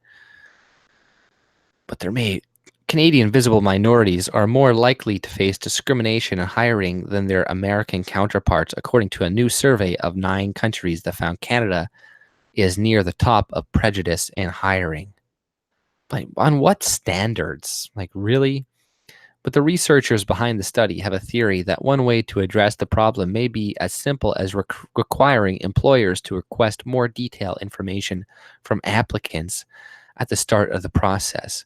But there may Canadian visible minorities are more likely to face discrimination in hiring than their American counterparts, according to a new survey of 9 countries that found Canada is near the top of prejudice in hiring. Like, on what standards? Like, really? But the researchers behind the study have a theory that one way to address the problem may be as simple as requiring employers to request more detailed information from applicants at the start of the process.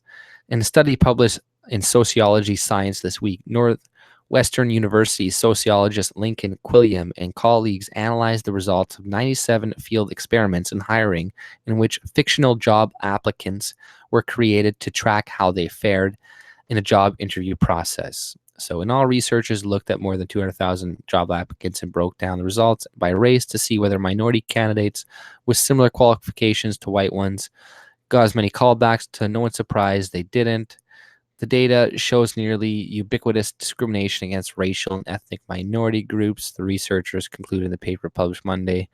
In a study published in Sociology Science this week, Northwestern University sociologist Lincoln Quilliam and colleagues analyzed the results of 97 field experiments in hiring in which fictional job applicants were created to track how they fared in a job interview process. So in all, researchers looked at more than 200,000 job applicants and broke down the results by race to see whether minority candidates with similar qualifications to white ones got as many callbacks. To no one's surprise, they didn't. The data shows nearly ubiquitous discrimination against racial and ethnic minority groups, the researchers concluded in the paper published Monday.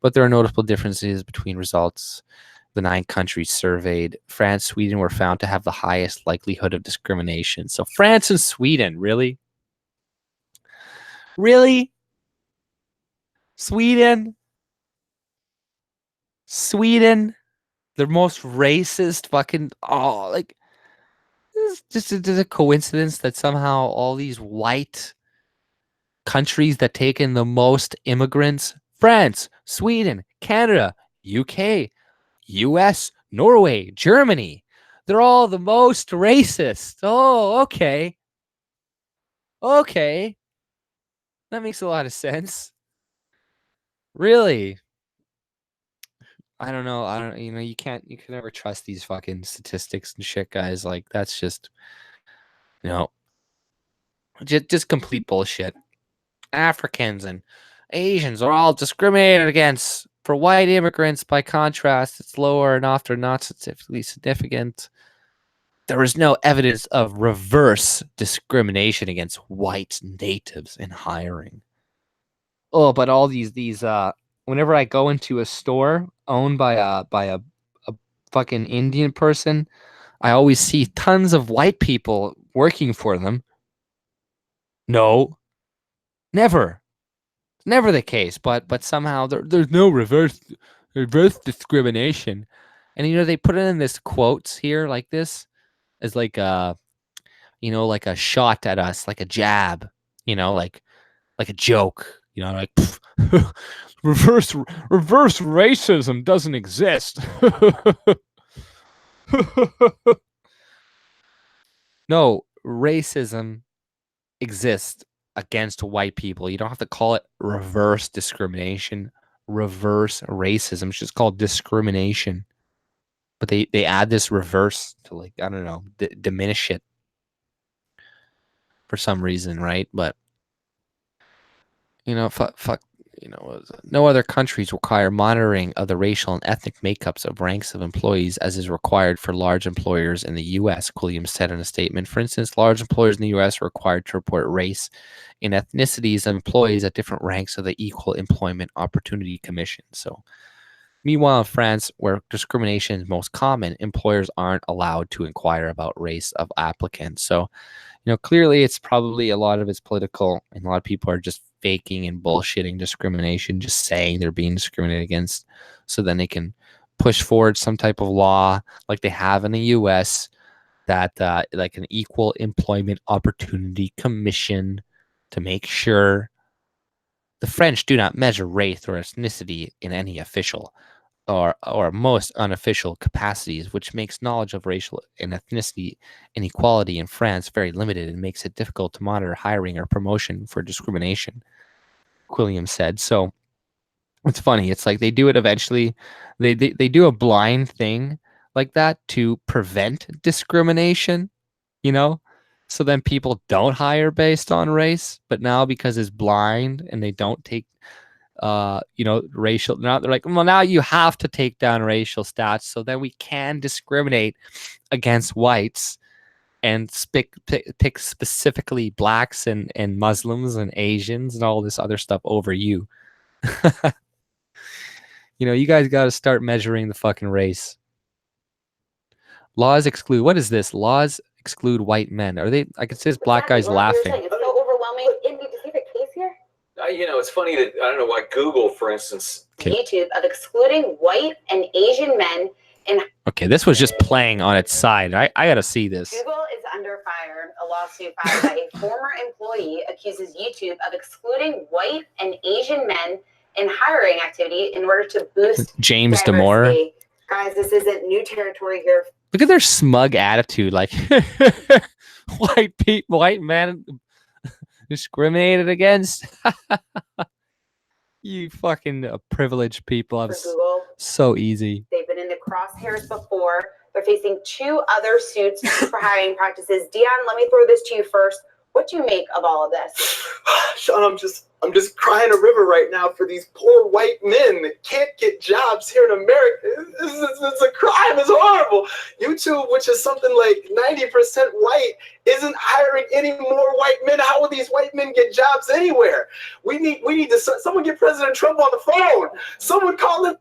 But there are notable differences between results. The 9 countries surveyed, France, Sweden were found to have the highest likelihood of discrimination. So France and Sweden, really? Really? Sweden? The most racist fucking, like, this is just a coincidence that somehow all these white countries that take in the most immigrants, France, Sweden, Canada, UK, US, Norway, Germany, they're all the most racist. Oh, okay. Okay. That makes a lot of sense. Really? I don't know. You can never trust these fucking statistics and shit, guys. Like, that's just, just complete bullshit. Africans and Asians are all discriminated against. For white immigrants, by contrast, it's lower and often not statistically significant. There is no evidence of reverse discrimination against white natives in hiring. Oh, but all these whenever I go into a store owned by a fucking Indian person, I always see tons of white people working for them. No, never the case. But somehow there's no reverse discrimination, and they put it in this quotes here like this as like like a shot at us, like a jab, like a joke, like reverse racism doesn't exist. No, racism exists against white people. You don't have to call it reverse discrimination, reverse racism. It's just called discrimination. But they add this reverse to, like, I don't know, diminish it for some reason, right? But fuck, no other countries require monitoring of the racial and ethnic makeups of ranks of employees as is required for large employers in the U.S., Quilliam said in a statement. For instance, large employers in the U.S. are required to report race and ethnicities of employees at different ranks of the Equal Employment Opportunity Commission. So, meanwhile, in France, where discrimination is most common, employers aren't allowed to inquire about race of applicants. So, clearly it's probably a lot of it's political, and a lot of people are just faking and bullshitting discrimination, just saying they're being discriminated against, so then they can push forward some type of law like they have in the U.S. that like an Equal Employment Opportunity Commission to make sure the French do not measure race or ethnicity in any official or most unofficial capacities, which makes knowledge of racial and ethnicity inequality in France very limited and makes it difficult to monitor hiring or promotion for discrimination, Quilliam said. So it's funny. It's like they do it eventually. They do a blind thing like that to prevent discrimination, so then people don't hire based on race. But now, because it's blind and they don't take racial, now they're like, well, now you have to take down racial stats so then we can discriminate against whites and pick specifically blacks and Muslims and Asians and all this other stuff over you. You guys got to start measuring the fucking race. Laws exclude, what is this? Laws exclude white men? Are they? I can see this black guy's laughing. It's so overwhelming. Did you see the case here? It's funny that I don't know why Google, for instance, YouTube of excluding white and Asian men in. Okay, this was just playing on its side. I gotta see this. Google is under fire. A lawsuit filed by a former employee accuses YouTube of excluding white and Asian men in hiring activity in order to boost James diversity. Guys, this isn't new territory here. Look at their smug attitude. Like white men discriminated against. You fucking privileged people. I'm so easy. They've been in the crosshairs before. They're facing 2 other suits for hiring practices. Dion, let me throw this to you first. What do you make of all of this? Sean, I'm just crying a river right now for these poor white men that can't get jobs here in America. It's a crime. It's horrible. YouTube, which is something like 90% white, isn't hiring any more white men. How will these white men get jobs anywhere? We need to someone get President Trump on the phone. Someone call him.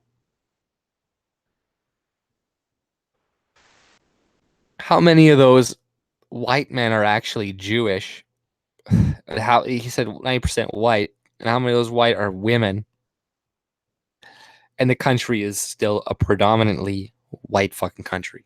How many of those white men are actually Jewish? How he said 90% white, and how many of those white are women? And the country is still a predominantly white fucking country.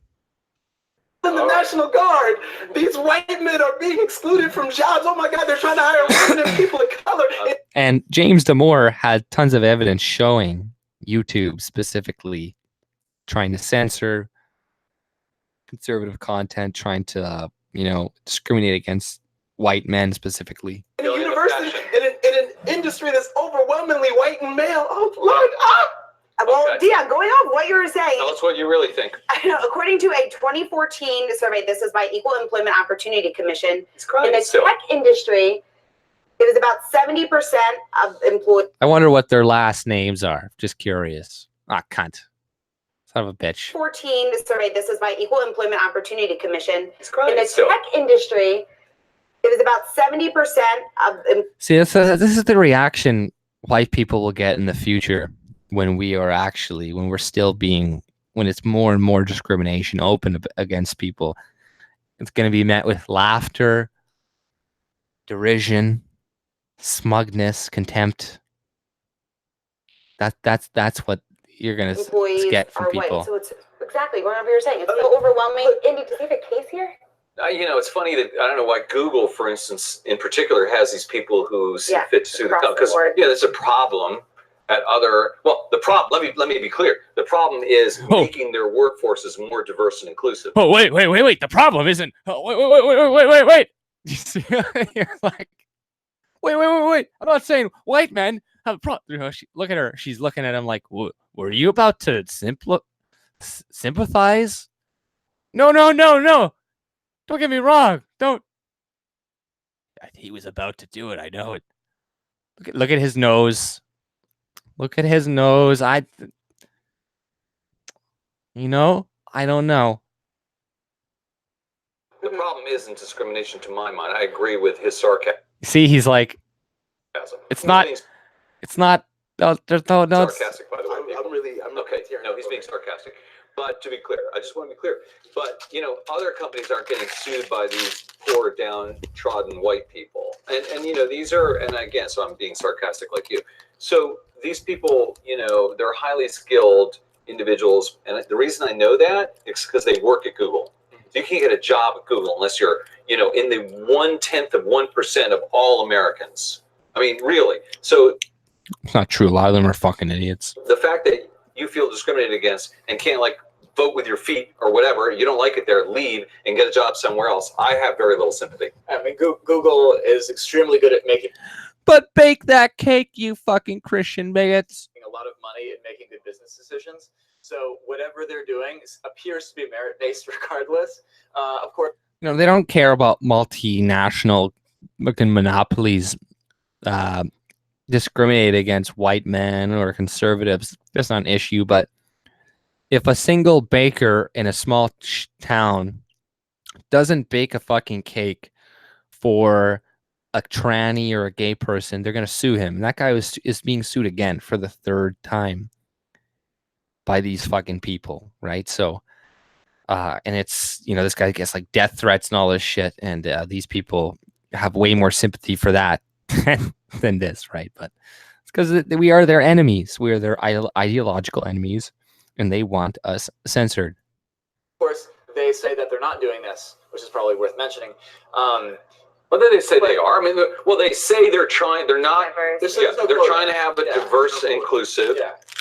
In the National Guard, these white men are being excluded from jobs. Oh my God, they're trying to hire women and people of color. And James Damore had tons of evidence showing YouTube specifically trying to censor conservative content, trying to discriminate against white men specifically. In a university, in an industry that's overwhelmingly white and male. Oh Lord, Well, Dion, going off what you were saying. tell us what you really think. According to a 2014 survey, this is by Equal Employment Opportunity Commission, in the still. tech industry, it was about 70% of employees. I wonder what their last names are. Just curious. Ah, cunt. Son of a bitch. 14 survey, this is by Equal Employment Opportunity Commission, in the still. tech industry, it was about 70% of. See, this is the reaction white people will get in the future when we're still being, when it's more and more discrimination open against people. It's going to be met with laughter, derision, smugness, contempt. That's what you're going to get from people. White. So it's exactly whatever you're saying. It's so overwhelming. Indy, do you have a case here? It's funny that I don't know why Google, for instance, in particular, has these people who see fit to sue the company. Because there's a problem at other. Well, the problem. Let me be clear. The problem is making their workforces more diverse and inclusive. Oh wait! The problem isn't. Oh, wait! You're like, wait! I'm not saying white men have a problem. Look at her. She's looking at him like, were you about to sympathize? No. Don't get me wrong. Don't. He was about to do it. I know it. Look at his nose. Look at his nose. I don't know. The problem isn't discrimination to my mind. I agree with his sarcasm. See, he's like, it's not. No, there's no. Sarcastic, by the way. I'm okay. No, he's being sarcastic. But to be clear, I just want to be clear. But other companies aren't getting sued by these poor, downtrodden white people, and these are, and again, so I'm being sarcastic like you. So these people, they're highly skilled individuals, and the reason I know that is because they work at Google. So you can't get a job at Google unless you're, in the 0.1% of all Americans. I mean, really. So it's not true. A lot of them are fucking idiots. The fact that you feel discriminated against and can't vote with your feet or whatever, you don't like it there, leave and get a job somewhere else. I have very little sympathy. I mean, Google is extremely good at making. But bake that cake, you fucking Christian bigots. A lot of money and making good business decisions. So whatever they're doing appears to be merit-based regardless. Of course. They don't care about multinational fucking monopolies discriminate against white men or conservatives. That's not an issue. But if a single baker in a small town doesn't bake a fucking cake for a tranny or a gay person, they're going to sue him. And that guy is being sued again for the 3rd time by these fucking people, right? So And it's, you know, this guy gets like death threats and all this shit, and these people have way more sympathy for that than this, right? But it's because we are their enemies. We are their ideological enemies, and they want us censored. Of course, they say that they're not doing this, which is probably worth mentioning. What do they say they are? I mean, well, they say they're trying. They're not. They're Trying to have a diverse, inclusive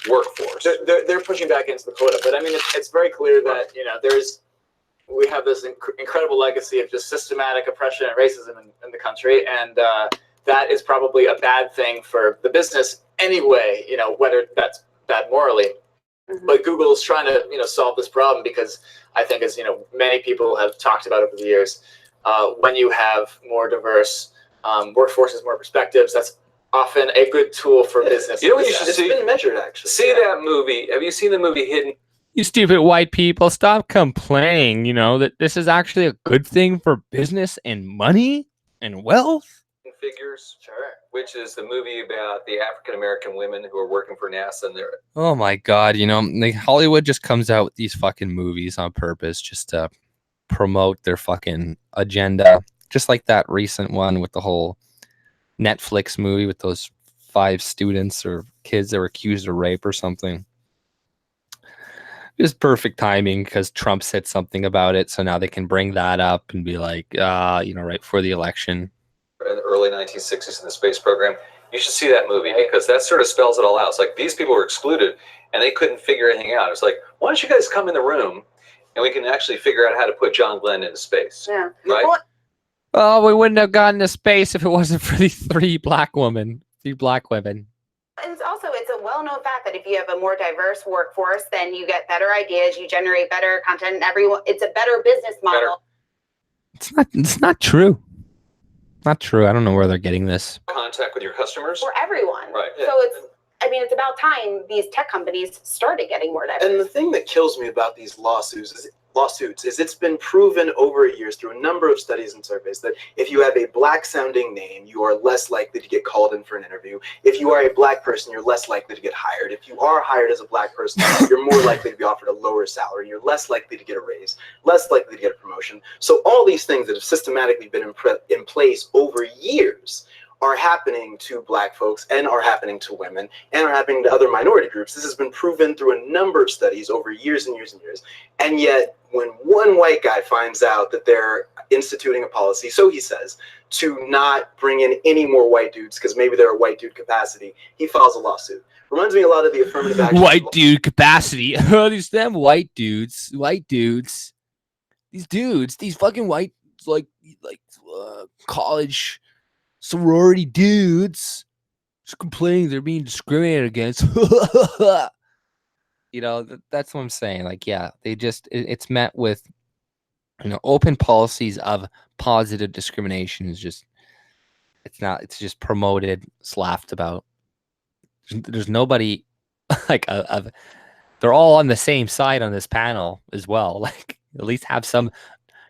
workforce. They're pushing back against the quota, but I mean, it's very clear that we have this incredible legacy of just systematic oppression and racism in the country, and that is probably a bad thing for the business anyway. Whether that's bad morally. But Google is trying to, solve this problem because I think, as many people have talked about over the years, when you have more diverse workforces, more perspectives, that's often a good tool for business. You know what you should see? It's been measured, actually. See that movie? Have you seen the movie Hidden? You stupid white people, stop complaining, that this is actually a good thing for business and money and wealth. Figures, which is the movie about the African American women who are working for NASA, and they're Oh my god, Hollywood just comes out with these fucking movies on purpose just to promote their fucking agenda. Just like that recent one with the whole Netflix movie with those 5 students or kids that were accused of rape or something. Just perfect timing because Trump said something about it, so now they can bring that up and be like, right before the election. In the early 1960s in the space program. You should see that movie because that sort of spells it all out. It's like these people were excluded and they couldn't figure anything out. It's like, why don't you guys come in the room and we can actually figure out how to put John Glenn into space? Yeah. Right? Oh, we wouldn't have gotten to space if it wasn't for these 3 black women. And it's a well-known fact that if you have a more diverse workforce, then you get better ideas, you generate better content, and it's a better business model. It's not true. Not true. I don't know where they're getting this. Contact with your customers? For everyone. Right. So it's about time these tech companies started getting more diverse. And the thing that kills me about these lawsuits is it's been proven over years through a number of studies and surveys that if you have a black sounding name, you are less likely to get called in for an interview. If you are a black person, you're less likely to get hired. If you are hired as a black person, you're more likely to be offered a lower salary. You're less likely to get a raise, less likely to get a promotion. So all these things that have systematically been in place over years are happening to black folks and are happening to women and are happening to other minority groups. This has been proven through a number of studies over years and years and years. And yet when one white guy finds out that they're instituting a policy, so he says, to not bring in any more white dudes because maybe they're a white dude capacity, he files a lawsuit. Reminds me a lot of the affirmative action. White dude capacity. These damn white dudes. These fucking white, college sorority dudes just complaining they're being discriminated against. That's what I'm saying. It's met with open policies of positive discrimination is just it's just promoted, laughed about. There's nobody they're all on the same side on this panel as well. At least have some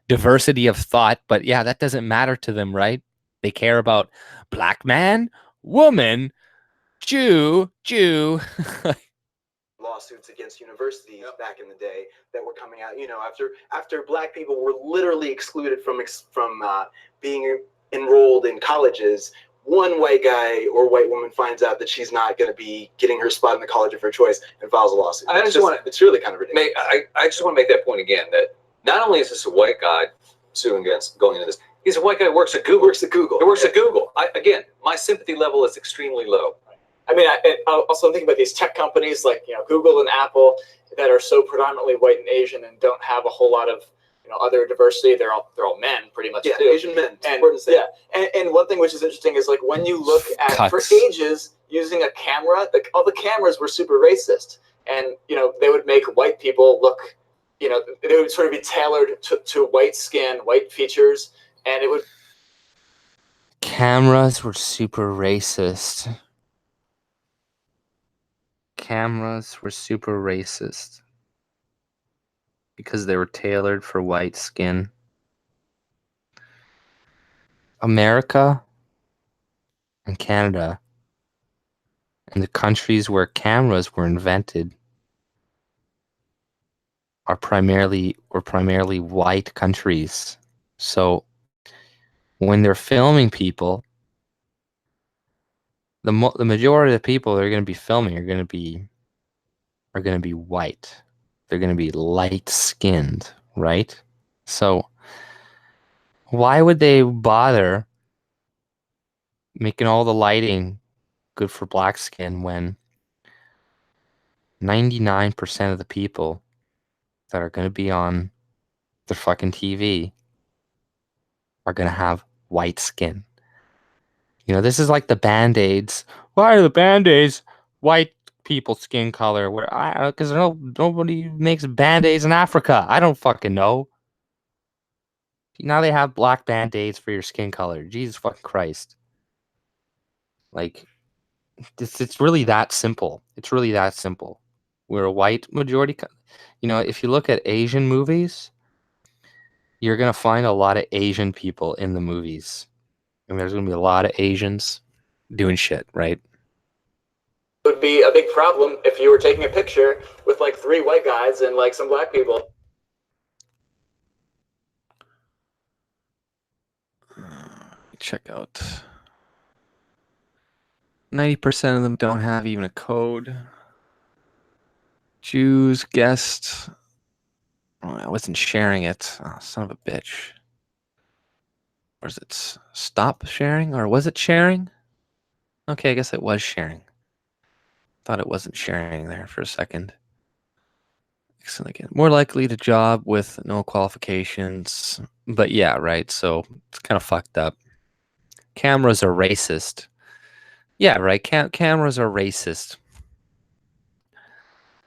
diversity of thought, but that doesn't matter to them, right? They care about black man, woman, Jew. Lawsuits against universities back in the day that were coming out, after black people were literally excluded from being enrolled in colleges. One white guy or white woman finds out that she's not going to be getting her spot in the college of her choice and files a lawsuit. It's really kind of ridiculous. I just want to make that point again, that not only is this a white guy suing against going into this, he's a white guy who works at Google. He works at Google. Again, my sympathy level is extremely low. I mean, also I'm thinking about these tech companies like Google and Apple that are so predominantly white and Asian and don't have a whole lot of other diversity. They're all men pretty much. Yeah, too. Asian men. And one thing which is interesting is when you look at for ages using a camera, all the cameras were super racist, and they would make white people look, they would sort of be tailored to white skin, white features, and it would. Cameras were super racist. Because they were tailored for white skin. America and Canada and the countries where cameras were invented are primarily white countries. So when they're filming people, the majority of the people they're going to be filming are going to be white. They're going to be light-skinned, right? So why would they bother making all the lighting good for black skin when 99% of the people that are going to be on the fucking TV are going to have white skin? You know, this is like the Band-Aids. Why are the Band-Aids white people's skin color? Because nobody makes Band-Aids in Africa. I don't fucking know. Now they have black Band-Aids for your skin color. Jesus fucking Christ. Like, it's really that simple. It's really that simple. We're a white majority. You know, if you look at Asian movies, you're going to find a lot of Asian people in the movies. And there's going to be a lot of Asians doing shit, right? It would be a big problem if you were taking a picture with like 3 white guys and like some black people. Check out. 90% of them don't have even a code. Jews, guests. Oh, I wasn't sharing it. Oh, son of a bitch. Or is it stop sharing? Or was it sharing? Okay, I guess it was sharing. Thought it wasn't sharing there for a second. Excellent again. More likely to job with no qualifications. But yeah, right. So it's kind of fucked up. Cameras are racist. Yeah, right. Cameras are racist.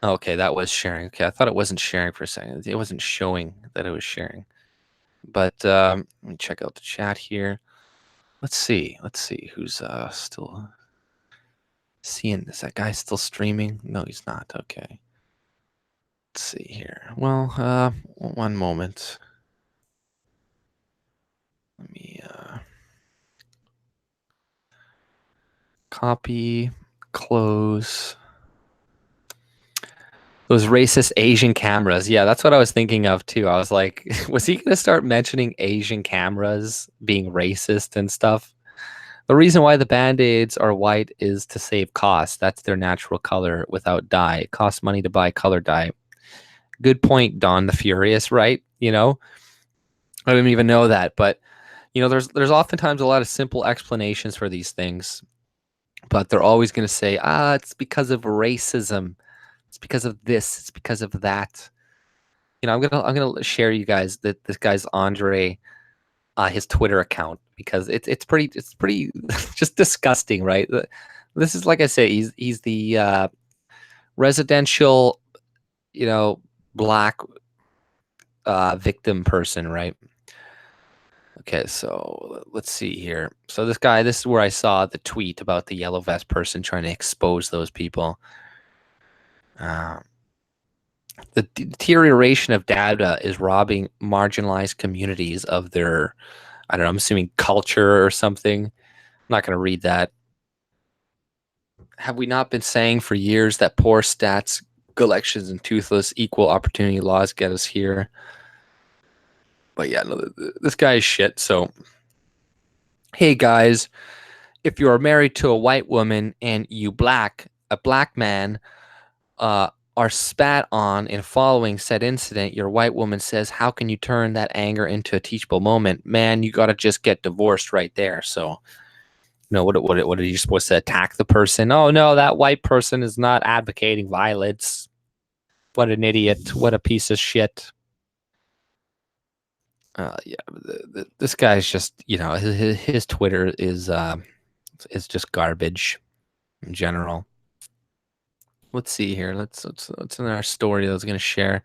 Okay, that was sharing. Okay, I thought it wasn't sharing for a second. It wasn't showing that it was sharing. But let me check out the chat here. Let's see who's still seeing. Is that guy still streaming? No, he's not. Okay. Let's see here. Well, one moment. Let me copy, close. Those racist Asian cameras. Yeah, that's what I was thinking of too. I was like, was he going to start mentioning Asian cameras being racist and stuff? The reason why the Band-Aids are white is to save costs. That's their natural color without dye. It costs money to buy color dye. Good point, Don the Furious, right? You know, I didn't even know that. But, you know, there's oftentimes a lot of simple explanations for these things. But they're always going to say, it's because of racism. It's because of this. It's because of that. You know, I'm gonna share you guys that this guy's Andre, his Twitter account, because it's pretty just disgusting, right? This is, like I say, he's the residential, you know, black victim person, right? Okay, so let's see here. So this is where I saw the tweet about the yellow vest person trying to expose those people. The deterioration of data is robbing marginalized communities of their, I don't know, I'm assuming culture or something. I'm not going to read that. Have we not been saying for years that poor stats, elections, and toothless equal opportunity laws get us here? But yeah, no, this guy is shit. So, hey guys, if you are married to a white woman and a black man, are spat on in following said incident, your white woman says, how can you turn that anger into a teachable moment? Man, you got to just get divorced right there. So, you know, what are you supposed to attack the person? Oh, no, that white person is not advocating violence. What an idiot. What a piece of shit. Yeah, this guy's just, you know, his Twitter is just garbage in general. Let's see here. Let's in our story that I was going to share.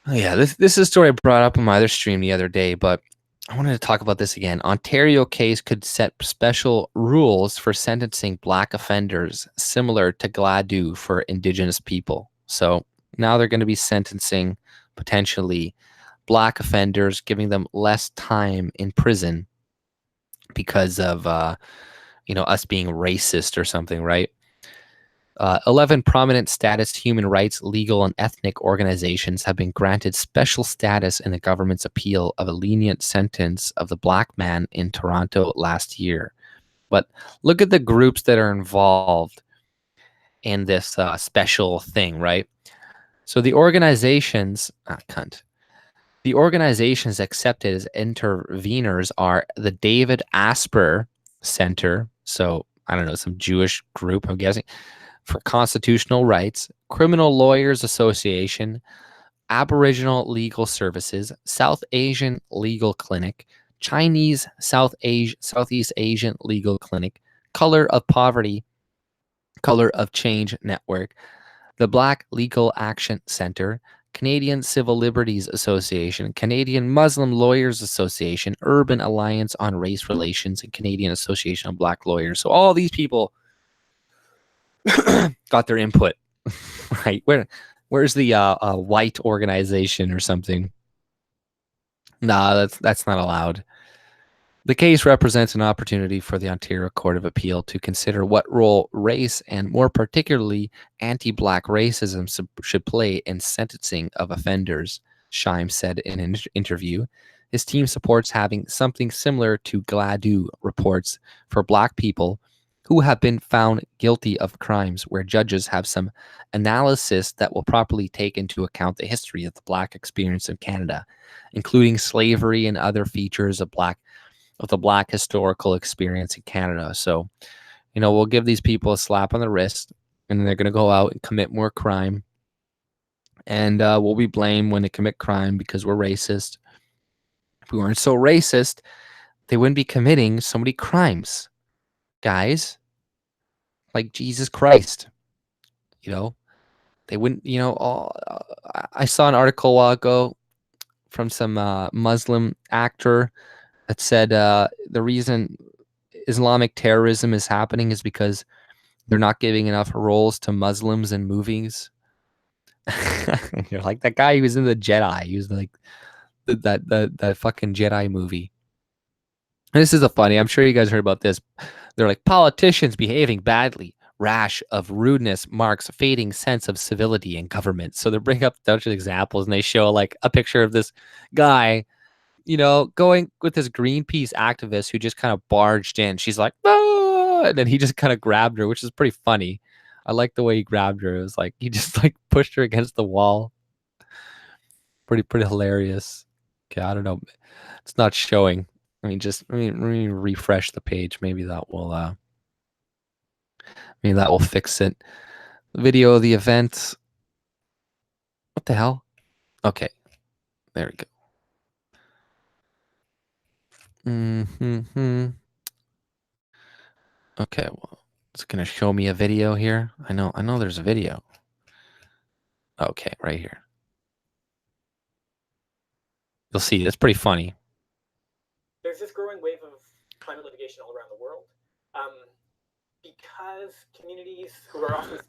Oh, yeah, this is a story I brought up on my other stream the other day, but I wanted to talk about this again. Ontario case could set special rules for sentencing black offenders similar to Gladue for Indigenous people. So now they're going to be sentencing potentially black offenders, giving them less time in prison because of, you know, us being racist or something, right? 11 prominent status human rights, legal, and ethnic organizations have been granted special status in the government's appeal of a lenient sentence of the black man in Toronto last year. But look at the groups that are involved in this special thing, right? So the organizations, the organizations accepted as interveners are the David Asper Center, so I don't know, some Jewish group, I'm guessing, for Constitutional Rights, Criminal Lawyers Association, Aboriginal Legal Services, South Asian Legal Clinic, Chinese Southeast Asian Legal Clinic, Color of Poverty, Color of Change Network, the Black Legal Action Center, Canadian Civil Liberties Association, Canadian Muslim Lawyers Association, Urban Alliance on Race Relations, and Canadian Association of Black Lawyers. So all these people got their input, right? Where's the white organization or something? Nah, that's not allowed. The case represents an opportunity for the Ontario Court of Appeal to consider what role race and more particularly anti-black racism should play in sentencing of offenders, Scheim said in an interview. His team supports having something similar to Gladue reports for black people who have been found guilty of crimes, where judges have some analysis that will properly take into account the history of the black experience in Canada, including slavery and other features of the black historical experience in Canada. So, we'll give these people a slap on the wrist, and then they're going to go out and commit more crime. And we'll be blamed when they commit crime because we're racist. If we weren't so racist, they wouldn't be committing so many crimes, guys. Like Jesus Christ. They wouldn't, I saw an article a while ago from some Muslim actor that said the reason Islamic terrorism is happening is because they're not giving enough roles to Muslims in movies. You're like that guy who was in the Jedi. He was like that fucking Jedi movie. And this is funny. I'm sure you guys heard about this. They're like, politicians behaving badly. Rash of rudeness marks a fading sense of civility in government. So they bring up a bunch of examples and they show like a picture of this guy, going with this Greenpeace activist who just kind of barged in. She's like, ah! And then he just kind of grabbed her, which is pretty funny. I like the way he grabbed her. It was like he just like pushed her against the wall. Pretty hilarious. Okay, I don't know. It's not showing. Let me refresh the page. Maybe that will fix it. The video of the event. What the hell? Okay. There we go. Okay, well, it's gonna show me a video here. I know there's a video. Okay, right here. You'll see, it's pretty funny. There's this growing wave of climate litigation all around the world. Because communities who are often...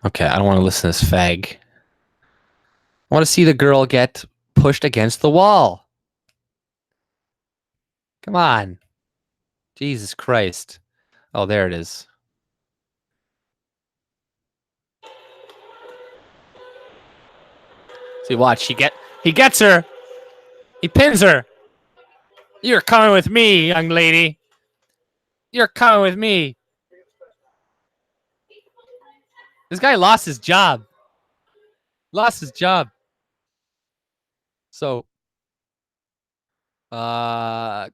Okay, I don't want to listen to this fag. I want to see the girl get pushed against the wall. Come on. Jesus Christ. Oh, there it is. See, watch. He gets her. He pins her. You're coming with me, young lady. You're coming with me. This guy lost his job. So, what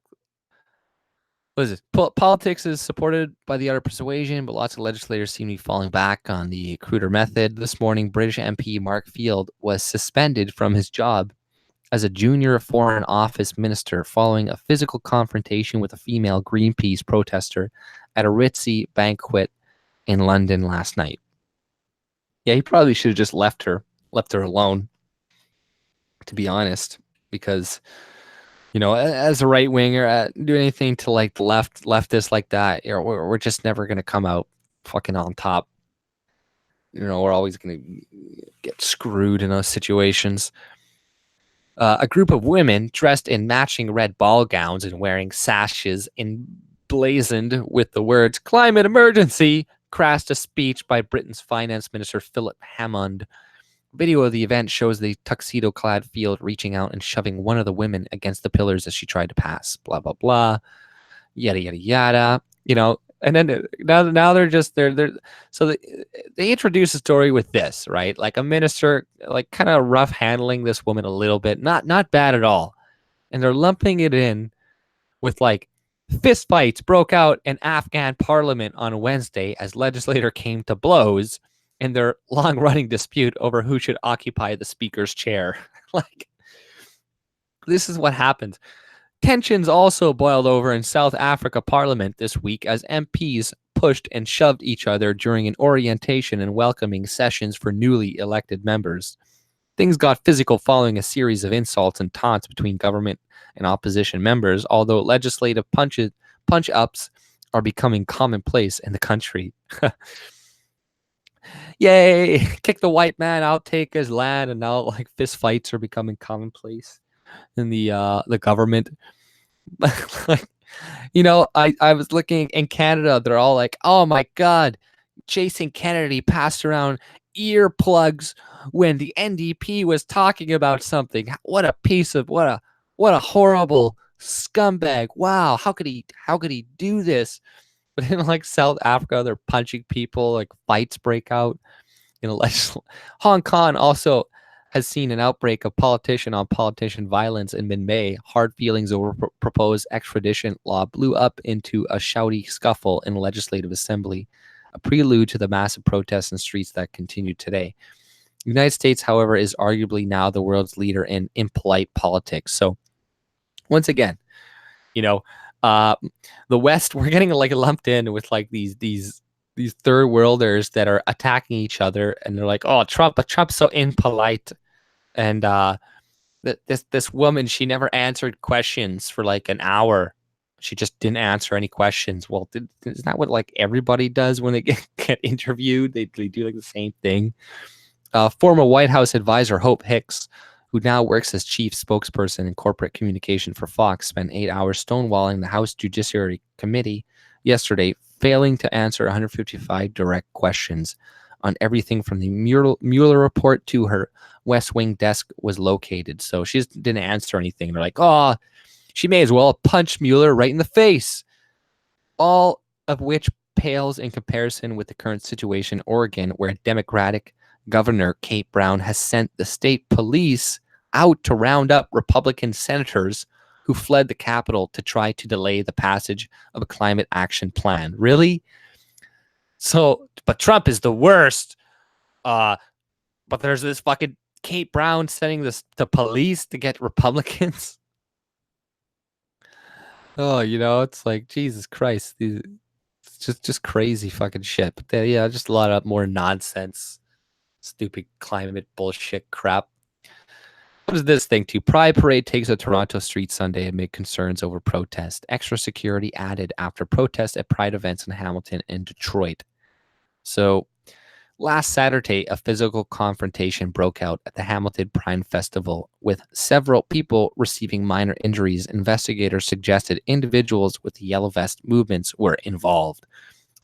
is it? Politics is supported by the other persuasion, but lots of legislators seem to be falling back on the cruder method. This morning, British MP Mark Field was suspended from his job as a junior Foreign Office minister following a physical confrontation with a female Greenpeace protester at a ritzy banquet in London last night. Yeah, he probably should have just left her alone, to be honest, because, as a right winger, do anything to like the leftist like that, we're just never going to come out fucking on top. We're always going to get screwed in those situations. A group of women dressed in matching red ball gowns and wearing sashes emblazoned with the words "climate emergency, crashed a speech by Britain's Finance Minister Philip Hammond. Video of the event shows the tuxedo-clad Field reaching out and shoving one of the women against the pillars as she tried to pass. Blah blah blah, yada yada yada. You know, and then now they're so they introduce a story with this, right? Like a minister, like kind of rough handling this woman a little bit, not bad at all, and they're lumping it in with like fist fights broke out in Afghan parliament on Wednesday as legislator came to blows in their long-running dispute over who should occupy the speaker's chair. Like, this is what happens. Tensions also boiled over in South Africa Parliament this week as MPs pushed and shoved each other during an orientation and welcoming sessions for newly elected members. Things got physical following a series of insults and taunts between government and opposition members, although legislative punch-ups are becoming commonplace in the country. Yay! Kick the white man out, take his land, and now like fist fights are becoming commonplace in the government. Like, you know, I was looking in Canada, they're all like, oh my god, Jason Kennedy passed around earplugs when the NDP was talking about something. What a piece of what a horrible scumbag. Wow, how could he do this? But in like South Africa, they're punching people, like fights break out. You know, like Hong Kong also has seen an outbreak of politician-on-politician violence in mid-May. Hard feelings over proposed extradition law blew up into a shouty scuffle in the Legislative Assembly, a prelude to the massive protests in streets that continue today. The United States, however, is arguably now the world's leader in impolite politics. So, once again, you know, the West, we're getting like lumped in with like these third worlders that are attacking each other, and they're like, oh, Trump's so impolite, and this woman, she never answered questions for like an hour. She just didn't answer any questions. Well, isn't that what like everybody does when they get interviewed? They do like the same thing. Former White House advisor Hope Hicks, who now works as chief spokesperson in corporate communication for Fox, spent 8 hours stonewalling the House Judiciary Committee yesterday, failing to answer 155 direct questions on everything from the Mueller report to her West Wing desk was located. So she just didn't answer anything. They're like, oh, she may as well punch Mueller right in the face. All of which pales in comparison with the current situation in Oregon, where Democratic Governor Kate Brown has sent the state police out to round up Republican senators who fled the Capitol to try to delay the passage of a climate action plan. Really? So, but Trump is the worst. But there's this fucking Kate Brown sending the police to get Republicans. Oh, you know, it's like, Jesus Christ. It's just crazy fucking shit. But yeah, just a lot of more nonsense. Stupid climate bullshit crap. What is this thing too? Pride Parade takes a Toronto street Sunday amid concerns over protest. Extra security added after protests at Pride events in Hamilton and Detroit. So, last Saturday, a physical confrontation broke out at the Hamilton Pride Festival, with several people receiving minor injuries. Investigators suggested individuals with the Yellow Vest movements were involved.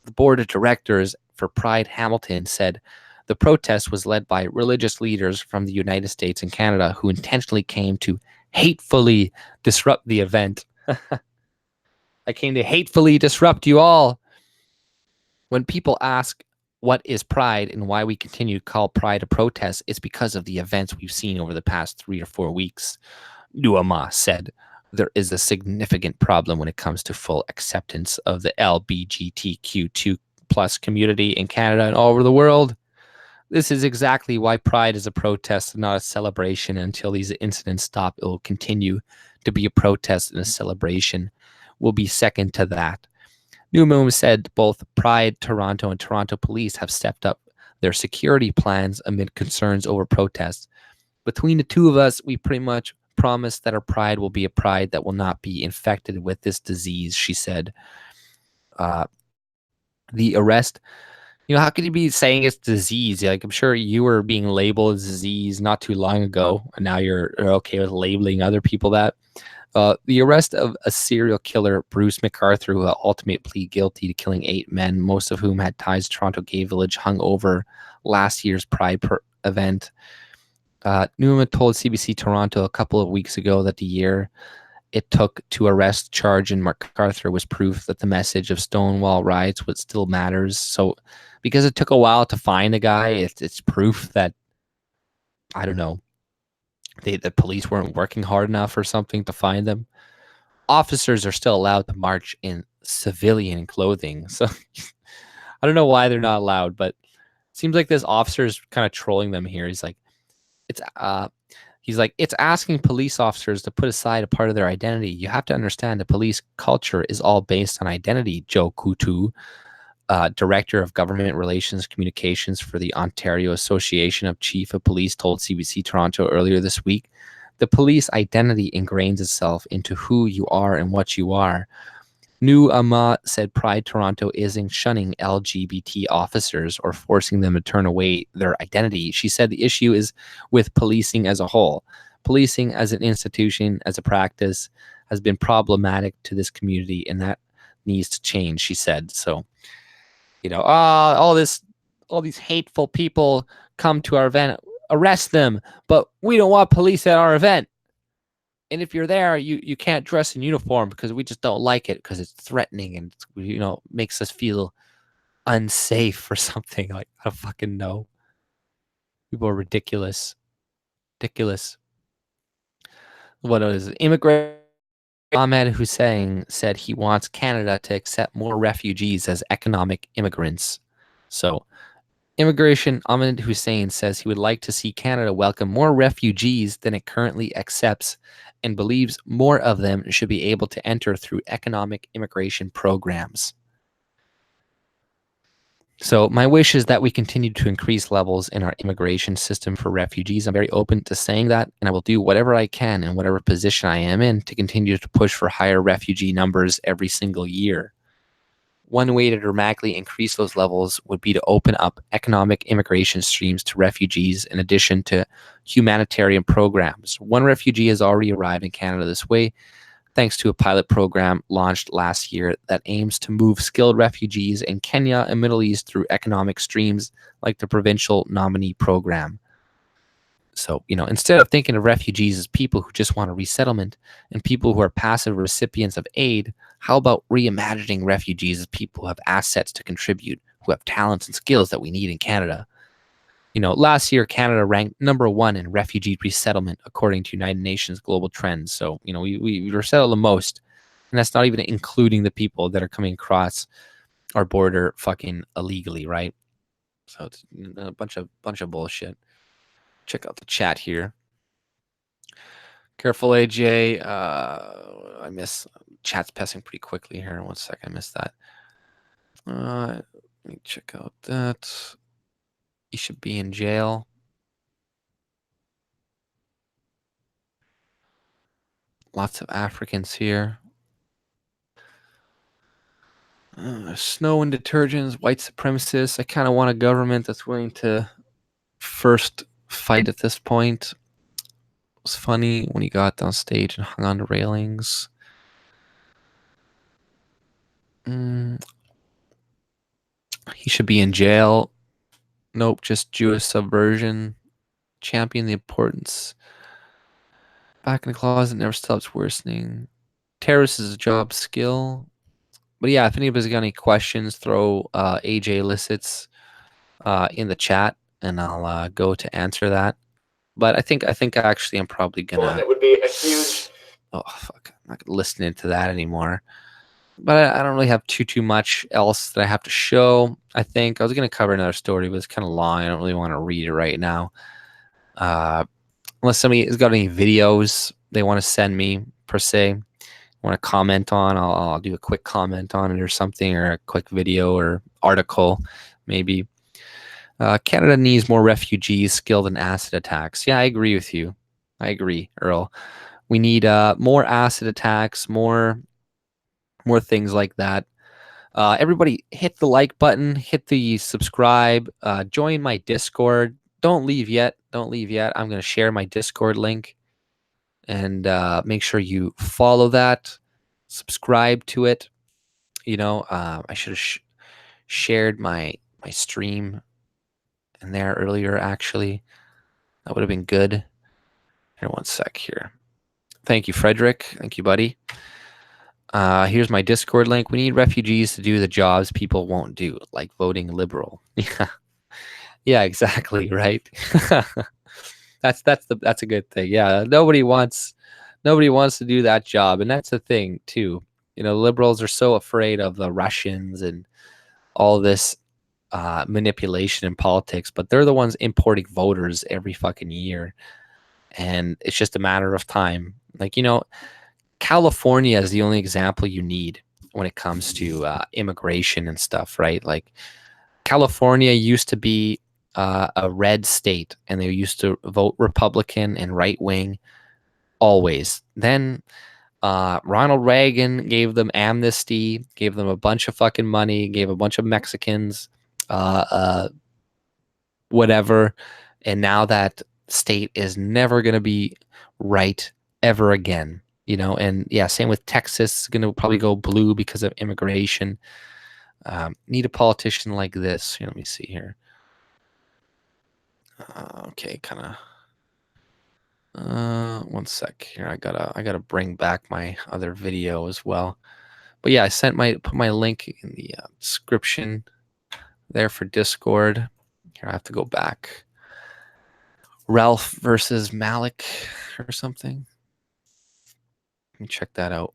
The board of directors for Pride Hamilton said the protest was led by religious leaders from the United States and Canada who intentionally came to hatefully disrupt the event. I came to hatefully disrupt you all. When people ask what is Pride and why we continue to call Pride a protest, it's because of the events we've seen over the past 3 or 4 weeks. Duama said there is a significant problem when it comes to full acceptance of the LGBTQ2+ community in Canada and all over the world. This is exactly why Pride is a protest and not a celebration. Until these incidents stop, it will continue to be a protest and a celebration. Will be second to that. New Moon said both Pride Toronto and Toronto Police have stepped up their security plans amid concerns over protests. Between the two of us, we pretty much promise that our Pride will be a Pride that will not be infected with this disease, she said. The arrest... You know, how could you be saying it's disease? Like, I'm sure you were being labeled as disease not too long ago, and now you're okay with labeling other people that. The arrest of a serial killer, Bruce MacArthur, who ultimately pleaded guilty to killing 8 men, most of whom had ties to Toronto Gay Village, hung over last year's Pride event. Newman told CBC Toronto a couple of weeks ago that the year it took to arrest, charge, and MacArthur was proof that the message of Stonewall riots what still matters. So because it took a while to find the guy, it's proof that, I don't know, the police weren't working hard enough or something to find them. Officers are still allowed to march in civilian clothing. So I don't know why they're not allowed, but it seems like this officer is kind of trolling them here. He's like, it's asking police officers to put aside a part of their identity. You have to understand the police culture is all based on identity. Joe Coutu, Director of Government Relations Communications for the Ontario Association of Chief of Police, told CBC Toronto earlier this week. The police identity ingrains itself into who you are and what you are. New Ama said Pride Toronto isn't shunning LGBT officers or forcing them to turn away their identity. She said the issue is with policing as a whole. Policing as an institution, as a practice, has been problematic to this community, and that needs to change, she said. So, you know, all these hateful people come to our event, arrest them, but we don't want police at our event. And if you're there, you can't dress in uniform because we just don't like it because it's threatening and it's, you know, makes us feel unsafe or something. Like, I don't fucking know. People are ridiculous. Ridiculous. What is it? Immigrant Ahmed Hussein said he wants Canada to accept more refugees as economic immigrants. So, Immigration Ahmed Hussein says he would like to see Canada welcome more refugees than it currently accepts and believes more of them should be able to enter through economic immigration programs. So my wish is that we continue to increase levels in our immigration system for refugees. I'm very open to saying that, and I will do whatever I can in whatever position I am in to continue to push for higher refugee numbers every single year. One way to dramatically increase those levels would be to open up economic immigration streams to refugees in addition to humanitarian programs. One refugee has already arrived in Canada this way, thanks to a pilot program launched last year that aims to move skilled refugees in Kenya and Middle East through economic streams like the Provincial Nominee Program. So, you know, instead of thinking of refugees as people who just want a resettlement and people who are passive recipients of aid, how about reimagining refugees as people who have assets to contribute, who have talents and skills that we need in Canada? You know, last year, Canada ranked #1 in refugee resettlement, according to United Nations Global Trends. So, you know, we resettle the most, and that's not even including the people that are coming across our border fucking illegally, right? So it's a bunch of bullshit. Check out the chat here. Careful, AJ. I miss chat's passing pretty quickly here. 1 second, I missed that. Let me check out that. He should be in jail. Lots of Africans here. Snow and detergents, white supremacists. I kind of want a government that's willing to first fight at this point. It was funny when he got down stage and hung on the railings. He should be in jail. Nope, just Jewish subversion. Champion the importance. Back in the closet never stops worsening. Terrorist is a job skill. But yeah, if anybody's got any questions, throw AJ Elicits in the chat, and I'll go to answer that. But I think actually I'm probably gonna. It would be a huge. Oh fuck! I'm not listening to that anymore. But I don't really have too much else that I have to show. I think I was gonna cover another story, but it's kind of long. I don't really want to read it right now. Unless somebody has got any videos they want to send me per se, want to comment on, I'll do a quick comment on it or something, or a quick video or article, maybe. Canada needs more refugees skilled in acid attacks. Yeah, I agree with you. I agree, Earl. We need more acid attacks, more things like that. Everybody hit the like button, hit the subscribe, join my Discord. Don't leave yet. I'm going to share my Discord link and make sure you follow that, subscribe to it. I should have shared my stream in there earlier, actually. That would have been good. Here, one sec here. Thank you, Fredrick. Thank you, buddy. Here's my Discord link. We need refugees to do the jobs people won't do, like voting Liberal. Yeah, exactly, right. That's a good thing. Yeah, nobody wants to do that job, and that's the thing too. Liberals are so afraid of the Russians and all this manipulation in politics, but they're the ones importing voters every fucking year, and it's just a matter of time. Like, California is the only example you need when it comes to immigration and stuff, right? Like, California used to be a red state, and they used to vote Republican and right wing always. Then Ronald Reagan gave them amnesty, gave them a bunch of fucking money, gave a bunch of Mexicans whatever, and now that state is never going to be right ever again. And yeah, same with Texas, going to probably go blue because of immigration. Need a politician like this. Let me see here. Okay, kind of. One sec here. I gotta bring back my other video as well. But yeah, I put my link in the description there for Discord. Here, I have to go back. Ralph versus Malik or something. Let me check that out.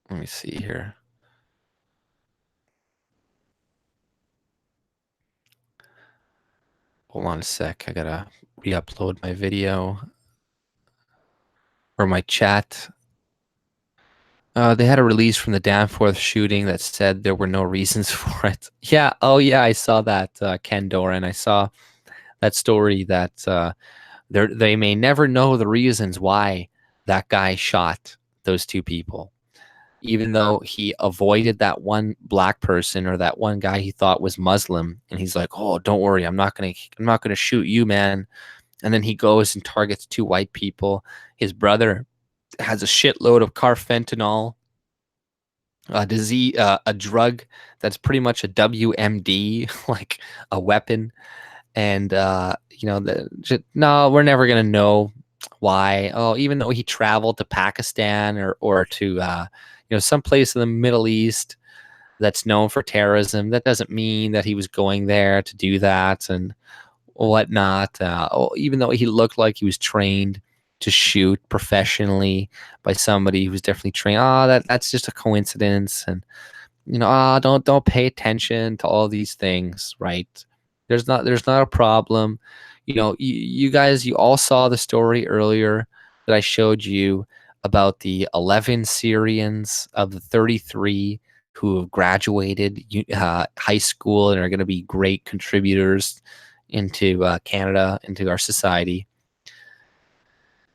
Let me see here. Hold on a sec. I gotta re-upload my video or my chat. They had a release from the Danforth shooting that said there were no reasons for it. Yeah. Oh, yeah. I saw that, Ken Doran. I saw that story that they may never know the reasons why that guy shot those two people, even though he avoided that one black person or that one guy he thought was Muslim, and he's like, "Oh, don't worry, I'm not gonna shoot you, man." And then he goes and targets two white people. His brother has a shitload of carfentanil, a disease, a drug that's pretty much a WMD, like a weapon. And no, we're never gonna know why. Oh, even though he traveled to Pakistan or to some place in the Middle East that's known for terrorism, that doesn't mean that he was going there to do that and whatnot. Even though he looked like he was trained to shoot professionally by somebody who was definitely trained. That's just a coincidence, and don't pay attention to all these things, right? There's not a problem. You guys, you all saw the story earlier that I showed you about the 11 Syrians of the 33 who have graduated high school and are going to be great contributors into Canada, into our society.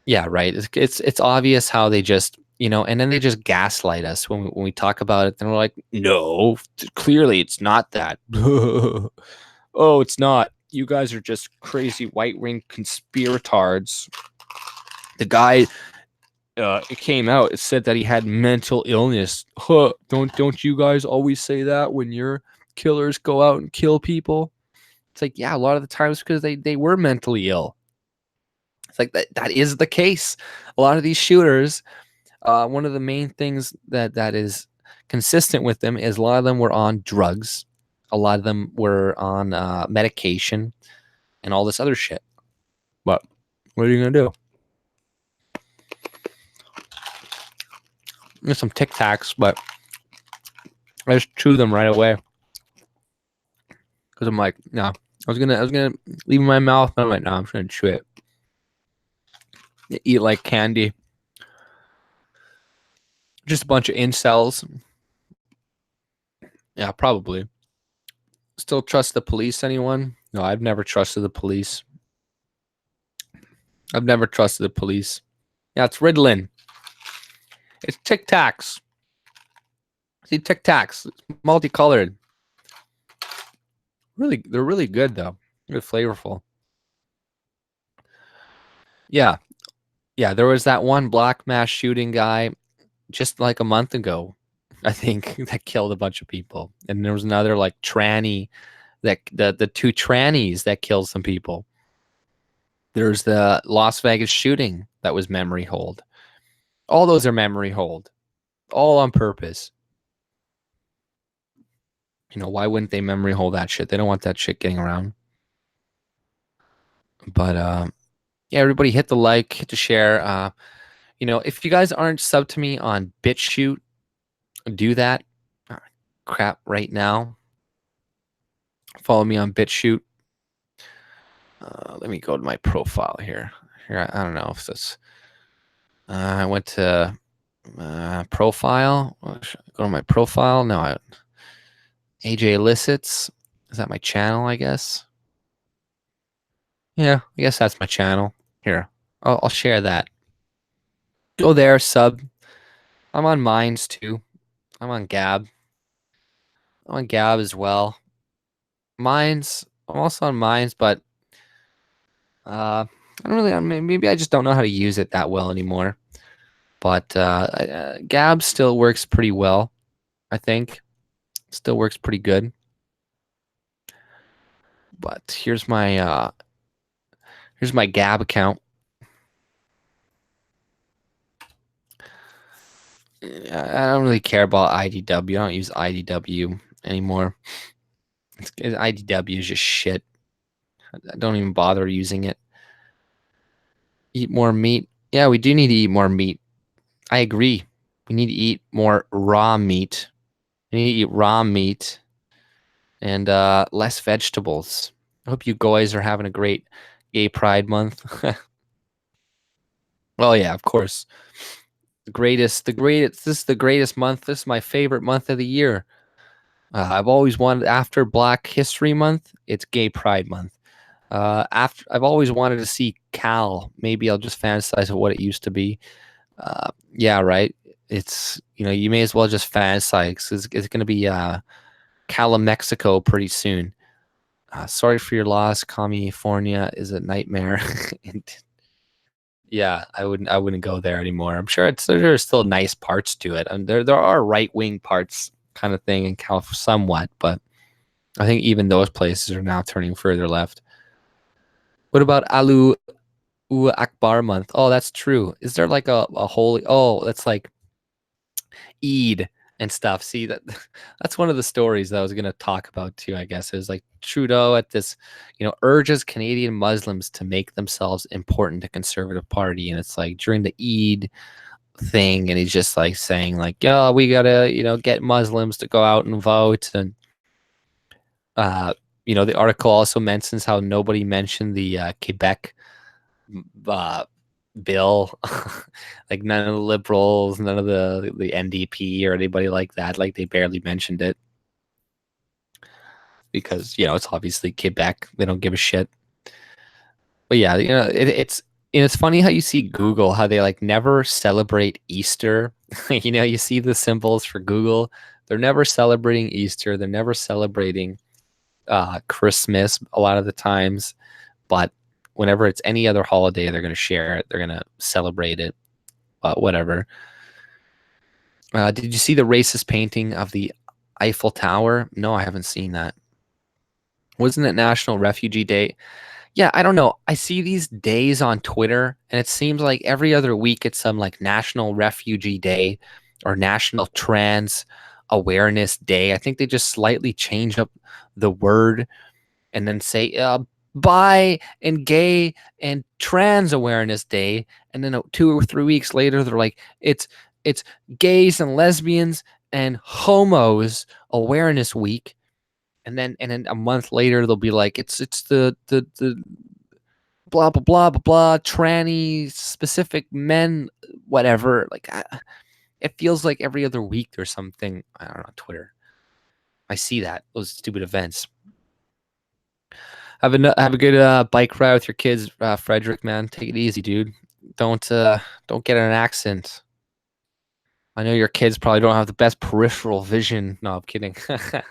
Yeah, right. It's obvious how they just, and then they just gaslight us when we talk about it. Then we're like, no, clearly it's not that. Oh, it's not. You guys are just crazy white-wing conspiratards. The guy, it came out. It said that he had mental illness. Huh? Don't you guys always say that when your killers go out and kill people? It's like, yeah, a lot of the times because they were mentally ill. It's like that is the case. A lot of these shooters, one of the main things that is consistent with them is a lot of them were on drugs. A lot of them were on medication and all this other shit. But what are you going to do? There's some Tic Tacs, but I just chew them right away. Because I'm like, no. I was gonna leave in my mouth, but I'm like, no, I'm just going to chew it. Eat like candy. Just a bunch of incels. Yeah, probably. Still trust the police, anyone? No, I've never trusted the police. I've never trusted the police. Yeah, it's Ritalin. It's Tic Tacs. See, Tic Tacs. It's multicolored. They're really good though. Really flavorful. Yeah. Yeah, there was that one black mass shooting guy just like a month ago, I think, that killed a bunch of people. And there was another like tranny that the two trannies that killed some people. There's the Las Vegas shooting that was memory hold. All those are memory hold. All on purpose. You know, why wouldn't they memory hold that shit? They don't want that shit getting around. But yeah, everybody hit the like, hit the share. You know, if you guys aren't subbed to me on BitChute, do that. Crap right now. Follow me on BitChute. Let me go to my profile here. I don't know if this. I went to profile. Go to my profile. No, AJ Elicits. Is that my channel, I guess? Yeah, I guess that's my channel. Here, I'll share that. Go there, sub. I'm on Minds too. I'm on Gab. I'm on Gab as well. Minds. I'm also on Minds, but I don't really. Maybe I just don't know how to use it that well anymore. But Gab still works pretty well, I think. Still works pretty good. But here's my Gab account. I don't really care about IDW. I don't use IDW anymore. IDW is just shit. I don't even bother using it. Eat more meat. Yeah, we do need to eat more meat. I agree. We need to eat more raw meat. We need to eat raw meat and less vegetables. I hope you guys are having a great Gay Pride Month. Well, yeah, of course. This is the greatest month. This is my favorite month of the year. I've always wanted, after Black History Month, it's Gay Pride Month. I've always wanted to see Cal. Maybe I'll just fantasize of what it used to be. Yeah, right. It's, you know, you may as well just fantasize. It's going to be Cal, Mexico pretty soon. Sorry for your loss. California is a nightmare. Yeah, I wouldn't go there anymore. I'm sure there are still nice parts to it, and there are right wing parts kind of thing in California somewhat, but I think even those places are now turning further left. What about Alu Akbar month? Oh, that's true. Is there like a holy? Oh, that's like Eid and stuff. See, that's one of the stories that I was going to talk about too, I guess. It was like Trudeau at this, you know, urges Canadian Muslims to make themselves important to Conservative Party. And it's like during the Eid thing, and he's just like saying like, yeah, we got to, you know, get Muslims to go out and vote. And, you know, the article also mentions how nobody mentioned the Quebec bill. Like none of the Liberals, none of the NDP or anybody like that, like they barely mentioned it because, you know, it's obviously Quebec. They don't give a shit. But yeah, you know, it's funny how you see Google, how they like never celebrate Easter. You know, you see the symbols for Google. They're never celebrating Easter. They're never celebrating Christmas a lot of the times. But whenever it's any other holiday, they're going to share it. They're going to celebrate it. Whatever. Did you see the racist painting of the Eiffel Tower? No, I haven't seen that. Wasn't it National Refugee Day? Yeah, I don't know. I see these days on Twitter, and it seems like every other week it's some like National Refugee Day or National Trans Awareness Day. I think they just slightly change up the word and then say bi and gay and trans awareness day, and then 2 or 3 weeks later they're like it's gays and lesbians and homos awareness week, and then a month later they'll be like it's the blah blah blah blah blah tranny specific men whatever. Like it feels like every other week there's something. I don't know, Twitter. I see that, those stupid events. Have a good bike ride with your kids, Fredrick, man. Take it easy, dude. Don't get in an accident. I know your kids probably don't have the best peripheral vision. No, I'm kidding. I'm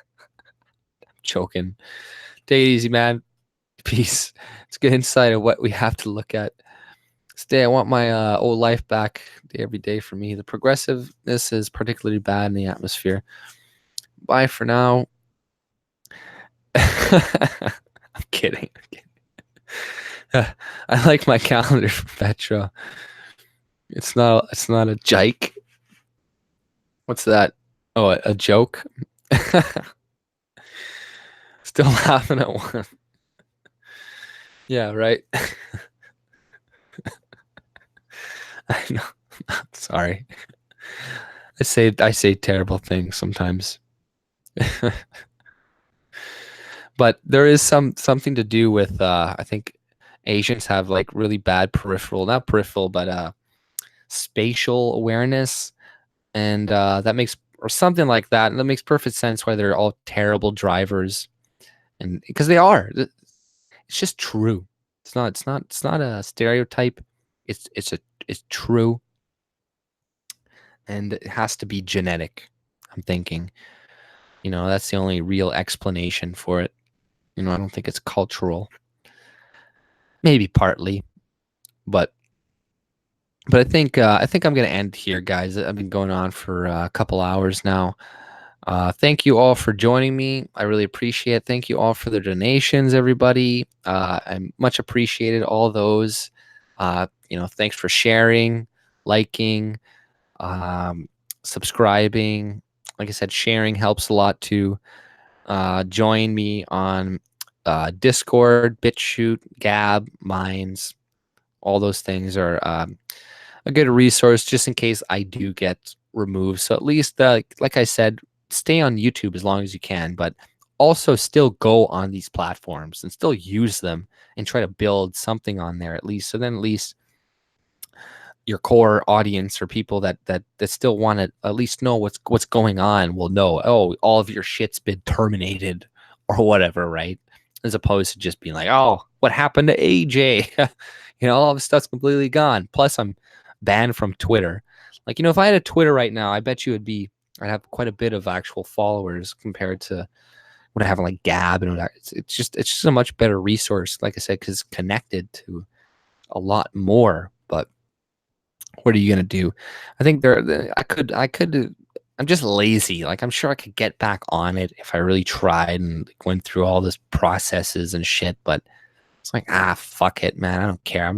joking. Take it easy, man. Peace. Let's get inside of what we have to look at. day. I want my old life back every day for me. The progressiveness is particularly bad in the atmosphere. Bye for now. I'm kidding. I like my calendar for Petra. It's not a jike. What's that? Oh, a joke? Still laughing at one. Yeah, right. I know. Sorry. I say terrible things sometimes. But there is something to do with I think Asians have like really bad not peripheral, but spatial awareness, and that makes, or something like that, and that makes perfect sense why they're all terrible drivers, and because they are. It's just true. It's not a stereotype. It's true, and it has to be genetic. I'm thinking, that's the only real explanation for it. I don't think it's cultural. Maybe partly, but I think I'm gonna end here, guys. I've been going on for a couple hours now. Thank you all for joining me. I really appreciate it. Thank you all for the donations, everybody. I much appreciated all those. Thanks for sharing, liking, subscribing. Like I said, sharing helps a lot too. Join me on Discord, BitChute, Gab, Minds. All those things are a good resource just in case I do get removed. So at least, like I said, stay on YouTube as long as you can, but also still go on these platforms and still use them and try to build something on there at least. So then at least your core audience or people that still want to at least know what's going on will know, oh, all of your shit's been terminated or whatever, right? As opposed to just being like, oh, what happened to AJ? All of stuff's completely gone. Plus, I'm banned from Twitter. Like, if I had a Twitter right now, I bet you I'd have quite a bit of actual followers compared to what I have on like Gab and it's just a much better resource. Like I said, because it's connected to a lot more. But what are you gonna do? I think I'm just lazy. Like, I'm sure I could get back on it if I really tried and went through all this processes and shit. But it's like, fuck it, man. I don't care. I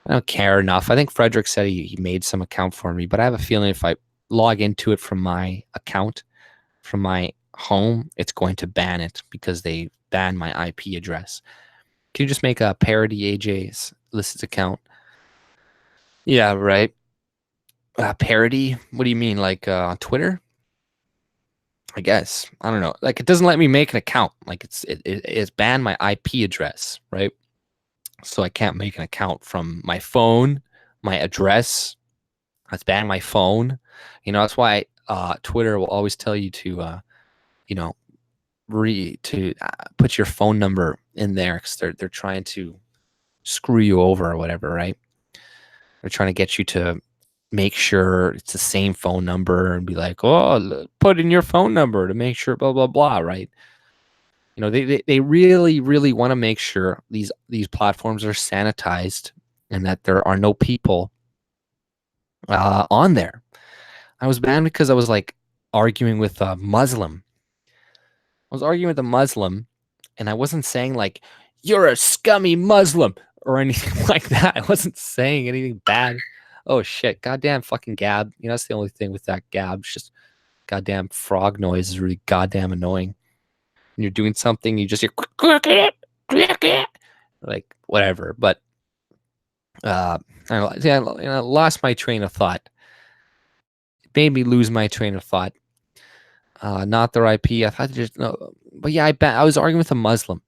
don't care enough. I think Fredrick said he made some account for me, but I have a feeling if I log into it from my account, from my home, it's going to ban it because they banned my IP address. Can you just make a parody AJ's Elicits account? Yeah, right. Parody? What do you mean? Like on Twitter? I guess. I don't know. Like, it doesn't let me make an account. Like, it's banned my IP address, right? So I can't make an account from my phone, my address. It's banned my phone. That's why Twitter will always tell you to, put your phone number in there because they're trying to screw you over or whatever, right? They're trying to get you to make sure it's the same phone number and be like, oh, put in your phone number to make sure, blah, blah, blah, right? They really, really want to make sure these platforms are sanitized and that there are no people on there. I was banned because I was like arguing with a Muslim. I was arguing with a Muslim and I wasn't saying like, you're a scummy Muslim or anything like that. I wasn't saying anything bad. Oh shit, goddamn fucking Gab. That's the only thing with that Gab. It's just goddamn frog noise is really goddamn annoying. When you're doing something, you just hear like whatever. But I lost my train of thought. It made me lose my train of thought. Not their IP. I thought just no, but yeah, I was arguing with a Muslim,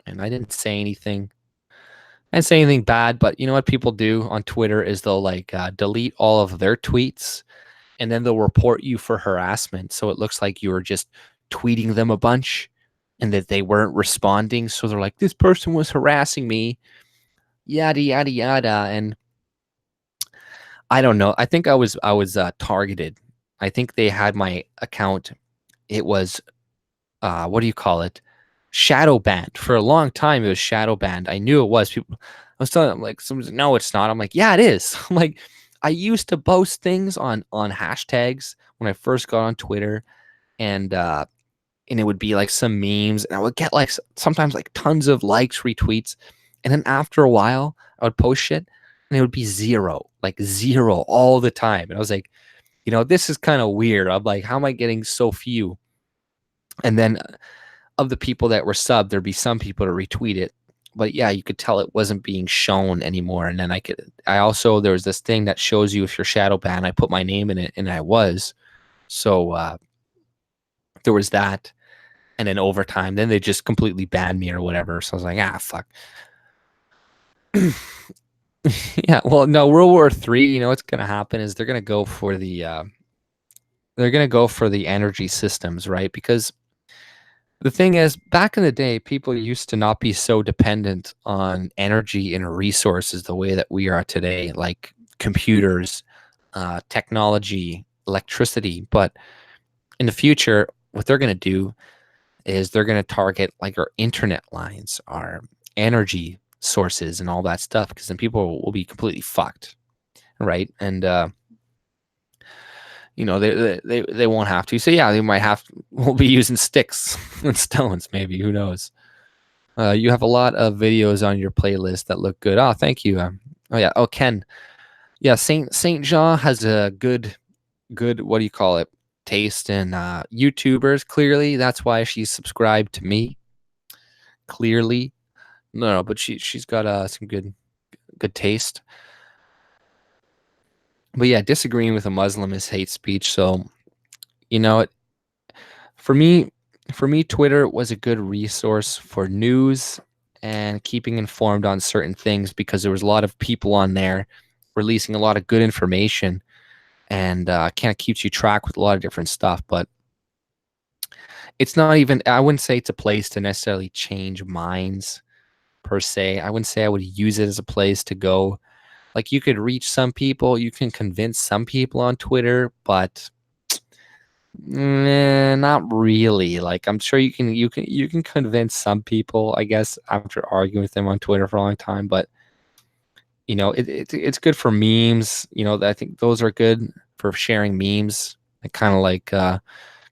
and I didn't say anything. I didn't say anything bad, but you know what people do on Twitter is they'll like delete all of their tweets, and then they'll report you for harassment. So it looks like you were just tweeting them a bunch, and that they weren't responding. So they're like, this person was harassing me, yada yada yada, and I don't know. I think I was targeted. I think they had my account. It was, what do you call it? Shadow banned. For a long time, it was shadow banned. I knew it was. People, was telling them, like, someone's like, no, it's not. I'm like, yeah, it is. I'm like, I used to post things on hashtags when I first got on Twitter, and it would be like some memes, and I would get like sometimes like tons of likes, retweets, and then after a while, I would post shit, and it would be zero, like zero all the time. And I was like, you know, this is kind of weird. I'm like, how am I getting so few? And then of the people that were subbed, there'd be some people to retweet it. But yeah, you could tell it wasn't being shown anymore. And then I also, there was this thing that shows you if you're shadow banned. I put my name in it, and I was. So there was that. And then over time, then they just completely banned me or whatever. So I was like, fuck. Yeah, well, no, World War III, you know what's going to happen is they're going to go for the energy systems, right? Because the thing is, back in the day, people used to not be so dependent on energy and resources the way that we are today, like computers, technology, electricity. But in the future, what they're going to do is they're going to target like our internet lines, our energy sources, and all that stuff, because then people will be completely fucked, right? And you know, they won't have to. So yeah, they might have. We'll be using sticks and stones, maybe. Who knows? You have a lot of videos on your playlist that look good. Oh, thank you. Oh yeah. Oh, Ken. Yeah, Saint Jean has a good. What do you call it? Taste in YouTubers. Clearly, that's why she's subscribed to me. Clearly, no, but she's got some good taste. But yeah, disagreeing with a Muslim is hate speech. So, you know, for me, Twitter was a good resource for news and keeping informed on certain things, because there was a lot of people on there releasing a lot of good information, and kind of keeps you track with a lot of different stuff. But it's not even, I wouldn't say it's a place to necessarily change minds per se. I wouldn't say I would use it as a place to go. Like, you could reach some people, you can convince some people on Twitter, but not really. Like, I'm sure you can convince some people, I guess, after arguing with them on Twitter for a long time. But you know, it's good for memes. You know, I think those are good for sharing memes. It kind of like can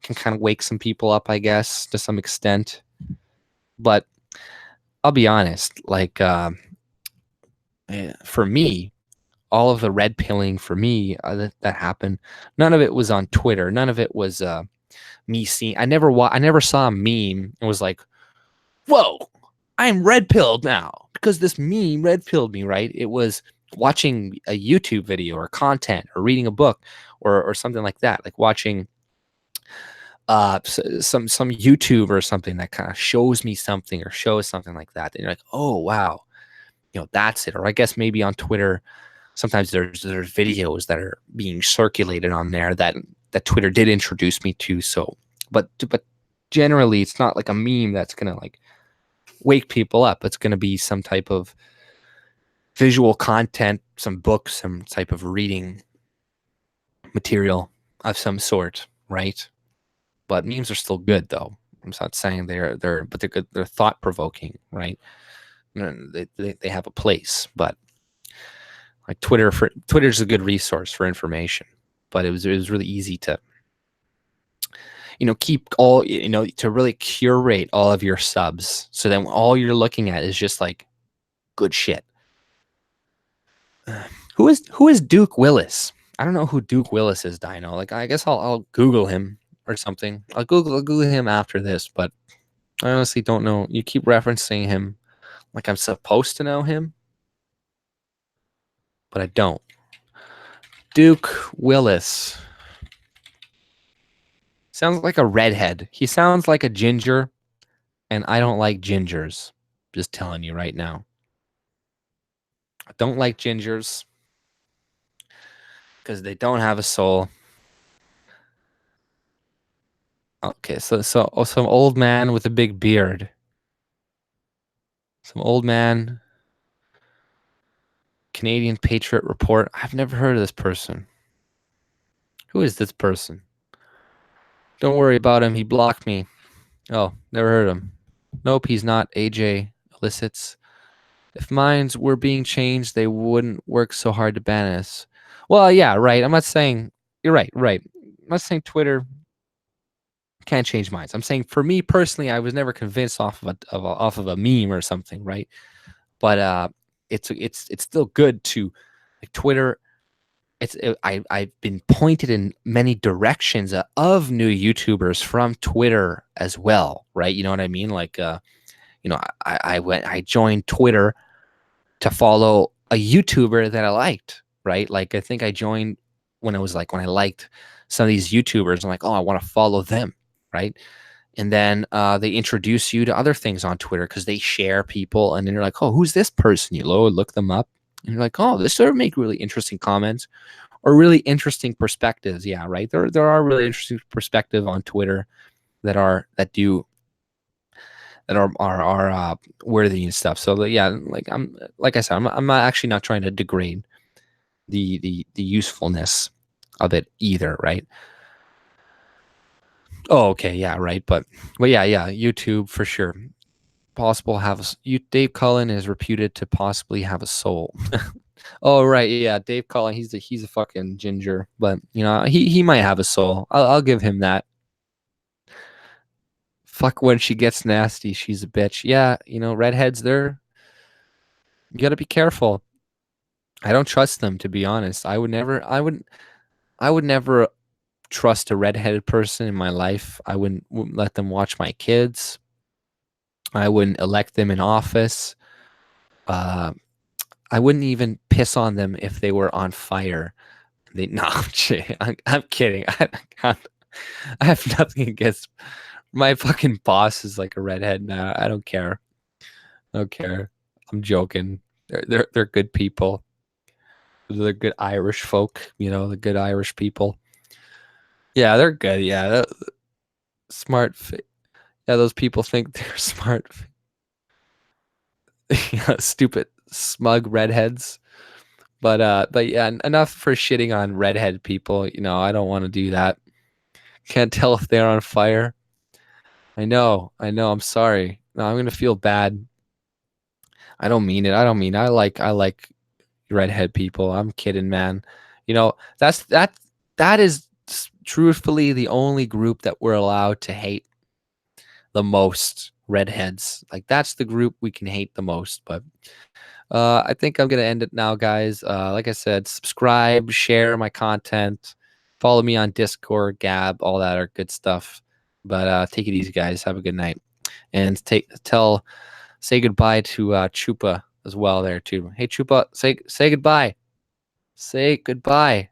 kind of wake some people up, I guess, to some extent. But I'll be honest, like for me, all of the red pilling for me that happened, none of it was on Twitter. None of it was me seeing. I never saw a meme and was like, "Whoa, I'm red pilled now because this meme red pilled me." Right? It was watching a YouTube video or content or reading a book or something like that, like watching some YouTube or something that kind of shows me something or shows something like that. And you're like, "Oh wow, you know, that's it." Or I guess maybe on Twitter, sometimes there's videos that are being circulated on there that Twitter did introduce me to. So, but generally, it's not like a meme that's gonna like wake people up. It's gonna be some type of visual content, some books, some type of reading material of some sort, right? But memes are still good, though. I'm not saying they're good. They're thought provoking, right? They have a place, but like Twitter's a good resource for information, but it was really easy to, you know, keep all, you know, to really curate all of your subs. So then all you're looking at is just like good shit. Who is Duke Willis? I don't know who Duke Willis is, Dino. Like, I guess I'll Google him or something. I'll Google him after this, but I honestly don't know. You keep referencing him like I'm supposed to know him, but I don't. Duke Willis. Sounds like a redhead. He sounds like a ginger, and I don't like gingers. Just telling you right now. I don't like gingers because they don't have a soul. Okay, so some old man with a big beard. Some old man. Canadian Patriot Report. I've never heard of this person. Who is this person? Don't worry about him. He blocked me. Oh, never heard of him. Nope, he's not AJ Elicits. If minds were being changed, they wouldn't work so hard to ban us. Well, yeah, right. I'm not saying you're right. I'm not saying Twitter can't change minds. I'm saying for me personally, I was never convinced off of a meme or something, right? But it's still good to like Twitter. I've been pointed in many directions of new YouTubers from Twitter as well, right? You know what I mean? Like, I joined Twitter to follow a YouTuber that I liked, right? Like, I think I joined when I liked some of these YouTubers. I'm like, oh, I want to follow them, right? And then they introduce you to other things on Twitter because they share people, and then you're like, oh, who's this person? You look them up, and you're like, oh, this sort of make really interesting comments or really interesting perspectives. Yeah, right. There are really interesting perspectives on Twitter that are worthy and stuff. So yeah, like I said, I'm not actually not trying to degrade the usefulness of it either, right? Oh, okay, yeah, right. But yeah, YouTube for sure. Dave Cullen is reputed to possibly have a soul. Oh, right, yeah, Dave Cullen, he's a fucking ginger, but he might have a soul. I'll give him that. Fuck, when she gets nasty, she's a bitch. Yeah, redheads, you gotta be careful. I don't trust them, to be honest. I would never trust a redheaded person in my life. I wouldn't let them watch my kids. I wouldn't elect them in office. I wouldn't even piss on them if they were on fire. I'm kidding. I have nothing against my fucking boss is like a redhead now. I don't care. I'm joking. They're good people. They're good Irish folk, the good Irish people. Yeah, they're good. Yeah, smart. Yeah, those people think they're smart. Stupid, smug redheads. But yeah, enough for shitting on redhead people. I don't want to do that. Can't tell if they're on fire. I know. I'm sorry. No, I'm gonna feel bad. I don't mean it. I like redhead people. I'm kidding, man. That is truthfully the only group that we're allowed to hate the most. Redheads. Like, that's the group we can hate the most. But I think I'm gonna end it now, guys. Like I said, subscribe, share my content, follow me on Discord, Gab, all that are good stuff. But take it easy, guys. Have a good night, and say goodbye to Chupa as well there too. Hey, Chupa, say goodbye. Say goodbye.